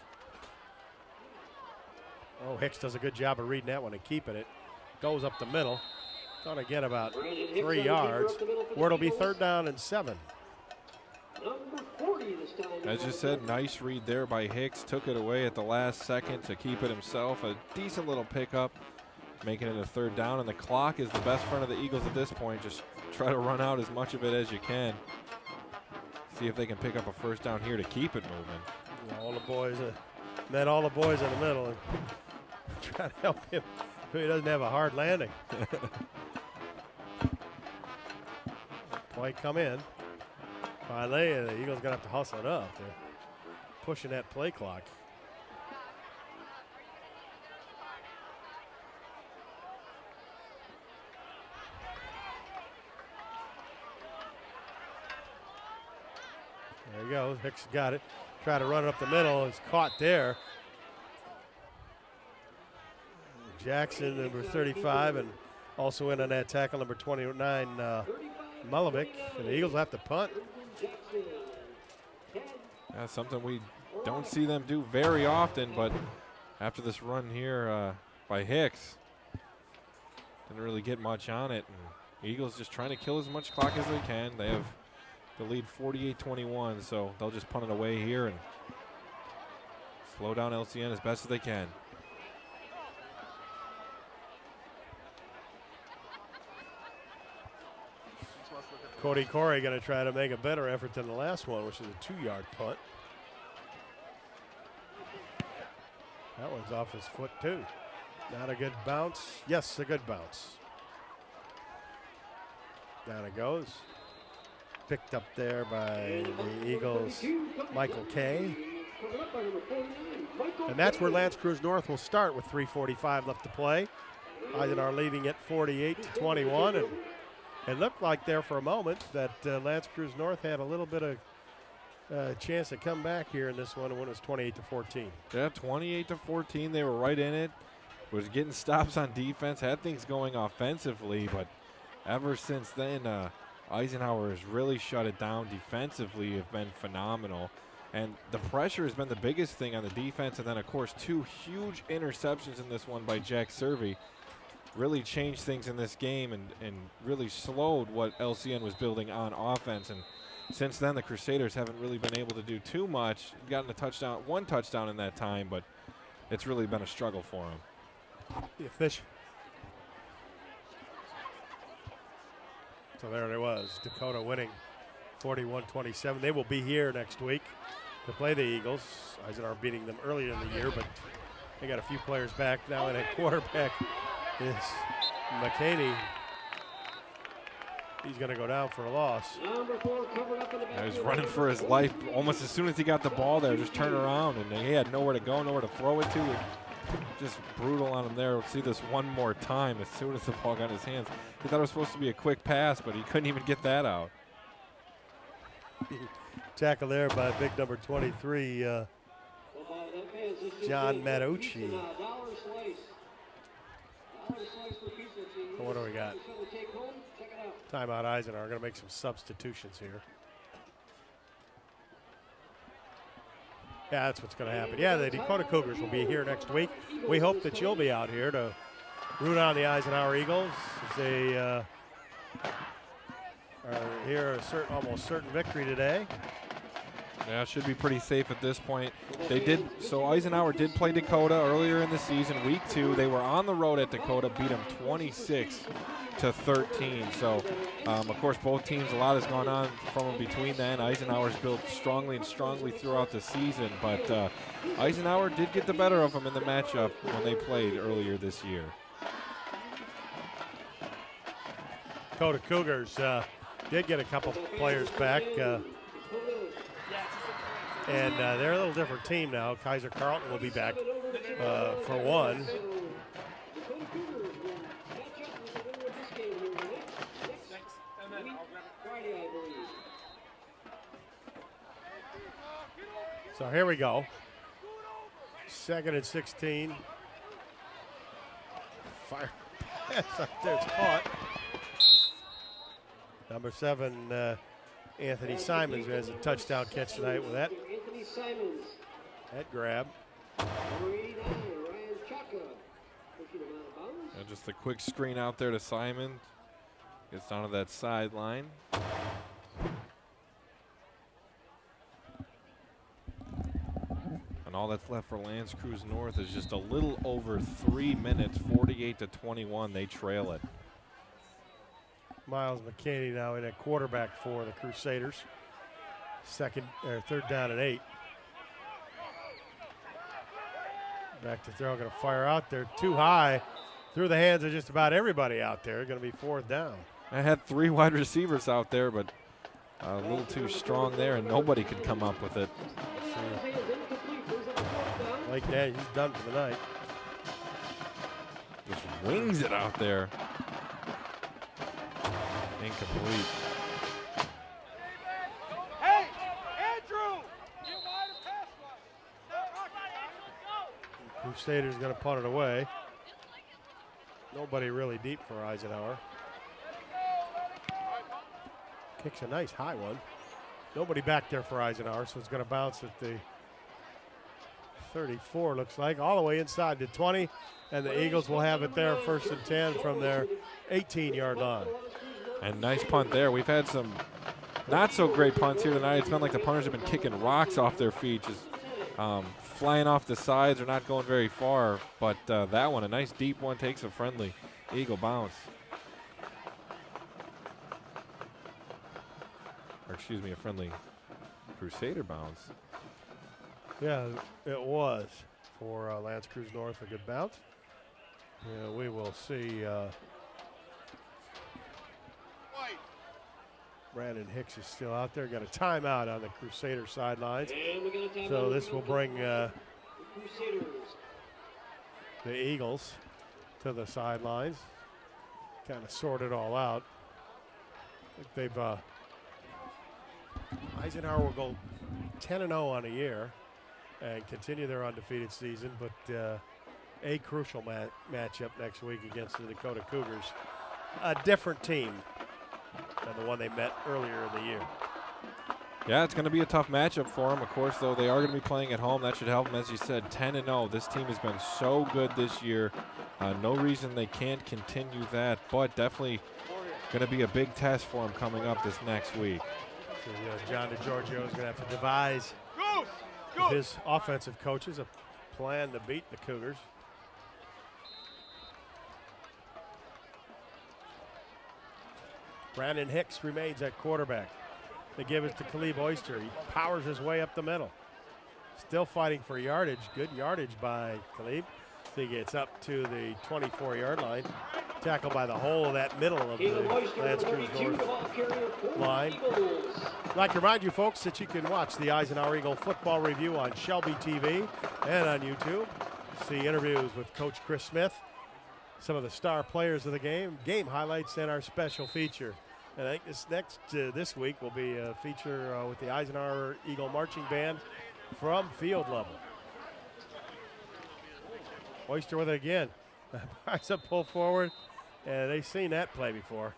Oh, Hicks does a good job of reading that one and keeping it. Goes up the middle. Gonna get about 3 yards. Where it'll be third down and 7. As you said, nice read there by Hicks. Took it away at the last second to keep it himself. A decent little pickup, making it a third down. And the clock is the best friend of the Eagles at this point. Just try to run out as much of it as you can. See if they can pick up a first down here to keep it moving. Yeah, all the boys, met all the boys in the middle and try to help him so he doesn't have a hard landing. Play come in. Finally, the Eagles going to have to hustle it up. They're pushing that play clock. There he goes. Hicks got it. Try to run it up the middle. It's caught there. Jackson, number 35, and also in on that tackle, number 29, Mulovic. And the Eagles have to punt. That's something we don't see them do very often, but after this run here by Hicks, didn't really get much on it. And Eagles just trying to kill as much clock as they can. They have the lead 48-21, so they'll just punt it away here and slow down LCN as best as they can. Cody Corey going to try to make a better effort than the last one, which is a 2-yard punt. That one's off his foot, too. Not a good bounce. Yes, a good bounce. Down it goes. Picked up there by the Eagles, Michael Kay. And that's where L'Anse Creuse North will start with 3:45 left to play. Eisenhower leading it 48-21. And it looked like there for a moment that L'Anse Creuse North had a little bit of chance to come back here in this one when it was 28-14. Yeah, 28-14. They were right in it. was getting stops on defense, had things going offensively, but ever since then, Eisenhower has really shut it down defensively, have been phenomenal. And the pressure has been the biggest thing on the defense, and then, of course, 2 huge interceptions in this one by Jack Servey really changed things in this game and really slowed what LCN was building on offense. And since then, the Crusaders haven't really been able to do too much. Gotten a touchdown, 1 touchdown in that time, but it's really been a struggle for them. The fish. So there it was, Dakota winning 41-27. They will be here next week to play the Eagles. Eisenhower beating them earlier in the year, but they got a few players back now, and at quarterback is McCaney. He's going to go down for a loss. He was running for his life almost as soon as he got the ball there, just turned around, and he had nowhere to go, nowhere to throw it to. Just brutal on him there. We'll see this one more time as soon as the ball got in his hands. He thought it was supposed to be a quick pass, but he couldn't even get that out. Tackle there by big number 23, John Matteucci. What do we got? Timeout Eisenhower. Going to make some substitutions here. Yeah, that's what's going to happen. Yeah, the Dakota Cougars will be here next week. We hope that you'll be out here to root on the Eisenhower Eagles as they are here almost certain victory today. Yeah, it should be pretty safe at this point. So Eisenhower did play Dakota earlier in the season, week 2. They were on the road at Dakota, beat them 26-13. So, of course, both teams, a lot has gone on from them between then. Eisenhower's built strongly and strongly throughout the season, but Eisenhower did get the better of them in the matchup when they played earlier this year. Dakota Cougars did get a couple players back. And they're a little different team now. Kaiser Carlton will be back for one. So here we go. 2nd and 16. Fire pass up there. It's caught. Number 7, Anthony Simons, who has a touchdown catch tonight with that. That grab. And just a quick screen out there to Simon. Gets down to that sideline. And all that's left for Lance Creuse North is just a little over 3 minutes, 48-21. They trail it. Miles McKinney now in at quarterback for the Crusaders. 3rd down and 8. Back to throw, going to fire out there. Too high. Through the hands of just about everybody out there. Going to be 4th down. I had 3 wide receivers out there, but a little too strong there, and nobody could come up with it. Like that, he's done for the night. Just wings it out there. Incomplete. Hey, Andrew! Crusaders going to punt it away. Nobody really deep for Eisenhower. Kicks a nice high one. Nobody back there for Eisenhower, so it's going to bounce at the 34, looks like, all the way inside the 20, and the Eagles will have it there, 1st and 10 from their 18-yard line. And nice punt there. We've had some not so great punts here tonight. It's been like the punters have been kicking rocks off their feet, just flying off the sides or not going very far. But that one, a nice deep one, takes a friendly Eagle bounce. Or excuse me, a friendly Crusader bounce. Yeah, it was for Lance Creuse North, a good bounce. Yeah, we will see. Brandon Hicks is still out there. Got a timeout on the Crusader sidelines. So this will bring the Eagles to the sidelines. Kind of sort it all out. I think they've Eisenhower will go 10-0 on a year and continue their undefeated season, but a crucial matchup next week against the Dakota Cougars. A different team than the one they met earlier in the year. Yeah, it's going to be a tough matchup for them. Of course, though, they are going to be playing at home. That should help them. As you said, 10-0. This team has been so good this year. No reason they can't continue that, but definitely going to be a big test for them coming up this next week. So, John DeGiorgio is going to have to devise with his offensive coaches a plan to beat the Cougars. Brandon Hicks remains at quarterback. They give it to Caleb Oyster. He powers his way up the middle. Still fighting for yardage. Good yardage by Caleb. So he gets up to the 24-yard line. Tackled by the whole of that middle of the Lance Creuse North line. I'd like to remind you folks that you can watch the Eisenhower Eagle football review on Shelby TV and on YouTube. See interviews with Coach Chris Smith, some of the star players of the game highlights, and our special feature. And I think this week will be a feature with the Eisenhower Eagle Marching Band from field level. Oyster with it again. Bicep a pull forward, and they've seen that play before.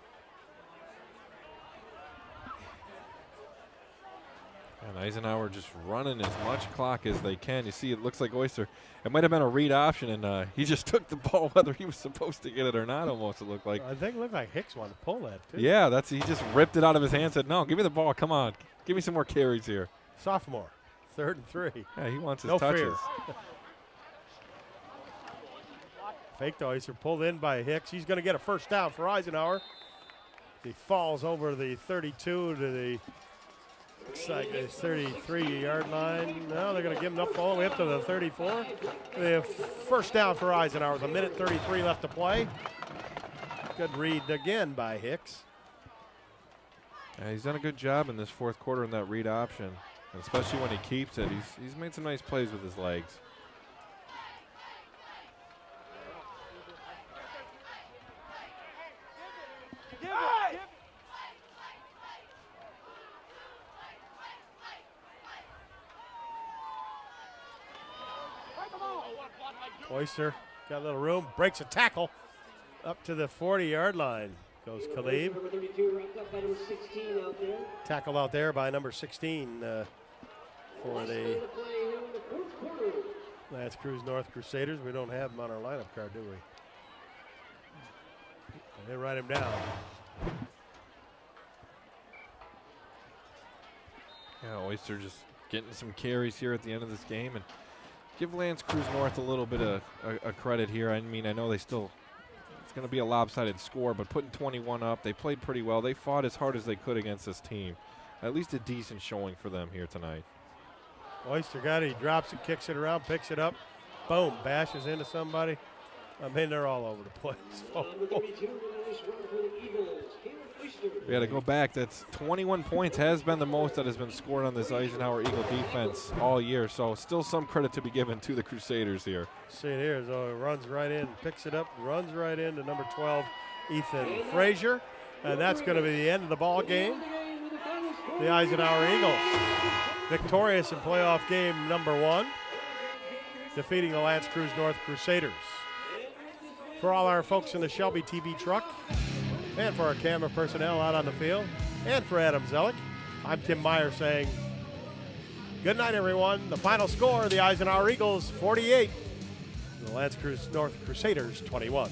And Eisenhower just running as much clock as they can. You see, it looks like Oyster. It might have been a read option, and he just took the ball whether he was supposed to get it or not, almost, it looked like. I think it looked like Hicks wanted to pull that, too. Yeah, he just ripped it out of his hand and said, no, give me the ball. Come on. Give me some more carries here. Sophomore, 3rd and 3. Yeah, he wants his no touches. Fear. Fake to Oyster, pulled in by Hicks. He's going to get a first down for Eisenhower. He falls over the 32 to the 33-yard line. Now they're going to give him up all the way up to the 34. They have first down for Eisenhower with 1:33 left to play. Good read again by Hicks. Yeah, he's done a good job in this fourth quarter in that read option, and especially when he keeps it. He's made some nice plays with his legs. Oyster got a little room, breaks a tackle up to the 40-yard line. Goes Caleb. Number 32 wrapped up by number 16 out there. Tackled out there by number 16 for the Lance Creuse North Crusaders. We don't have him on our lineup card, do we? They write him down. Yeah, Oyster just getting some carries here at the end of this game, and give Lance Creuse North a little bit of a credit here. I mean, I know it's going to be a lopsided score, but putting 21 up, they played pretty well. They fought as hard as they could against this team. At least a decent showing for them here tonight. Oyster got it. He drops it, kicks it around, picks it up. Boom, bashes into somebody. I mean, they're all over the place. We got to go back. That's 21 points has been the most that has been scored on this Eisenhower Eagle defense all year. So still some credit to be given to the Crusaders here. See it here. So it runs right in, picks it up, runs right into number 12, Ethan Frazier. And that's going to be the end of the ball game. The Eisenhower Eagles victorious in playoff game number 1, defeating the Lance Creuse North Crusaders. For all our folks in the Shelby TV truck, and for our camera personnel out on the field, and for Adam Zellick, I'm Tim Meyer saying good night, everyone. The final score, the Eisenhower Eagles 48, the Lance Creuse North Crusaders 21.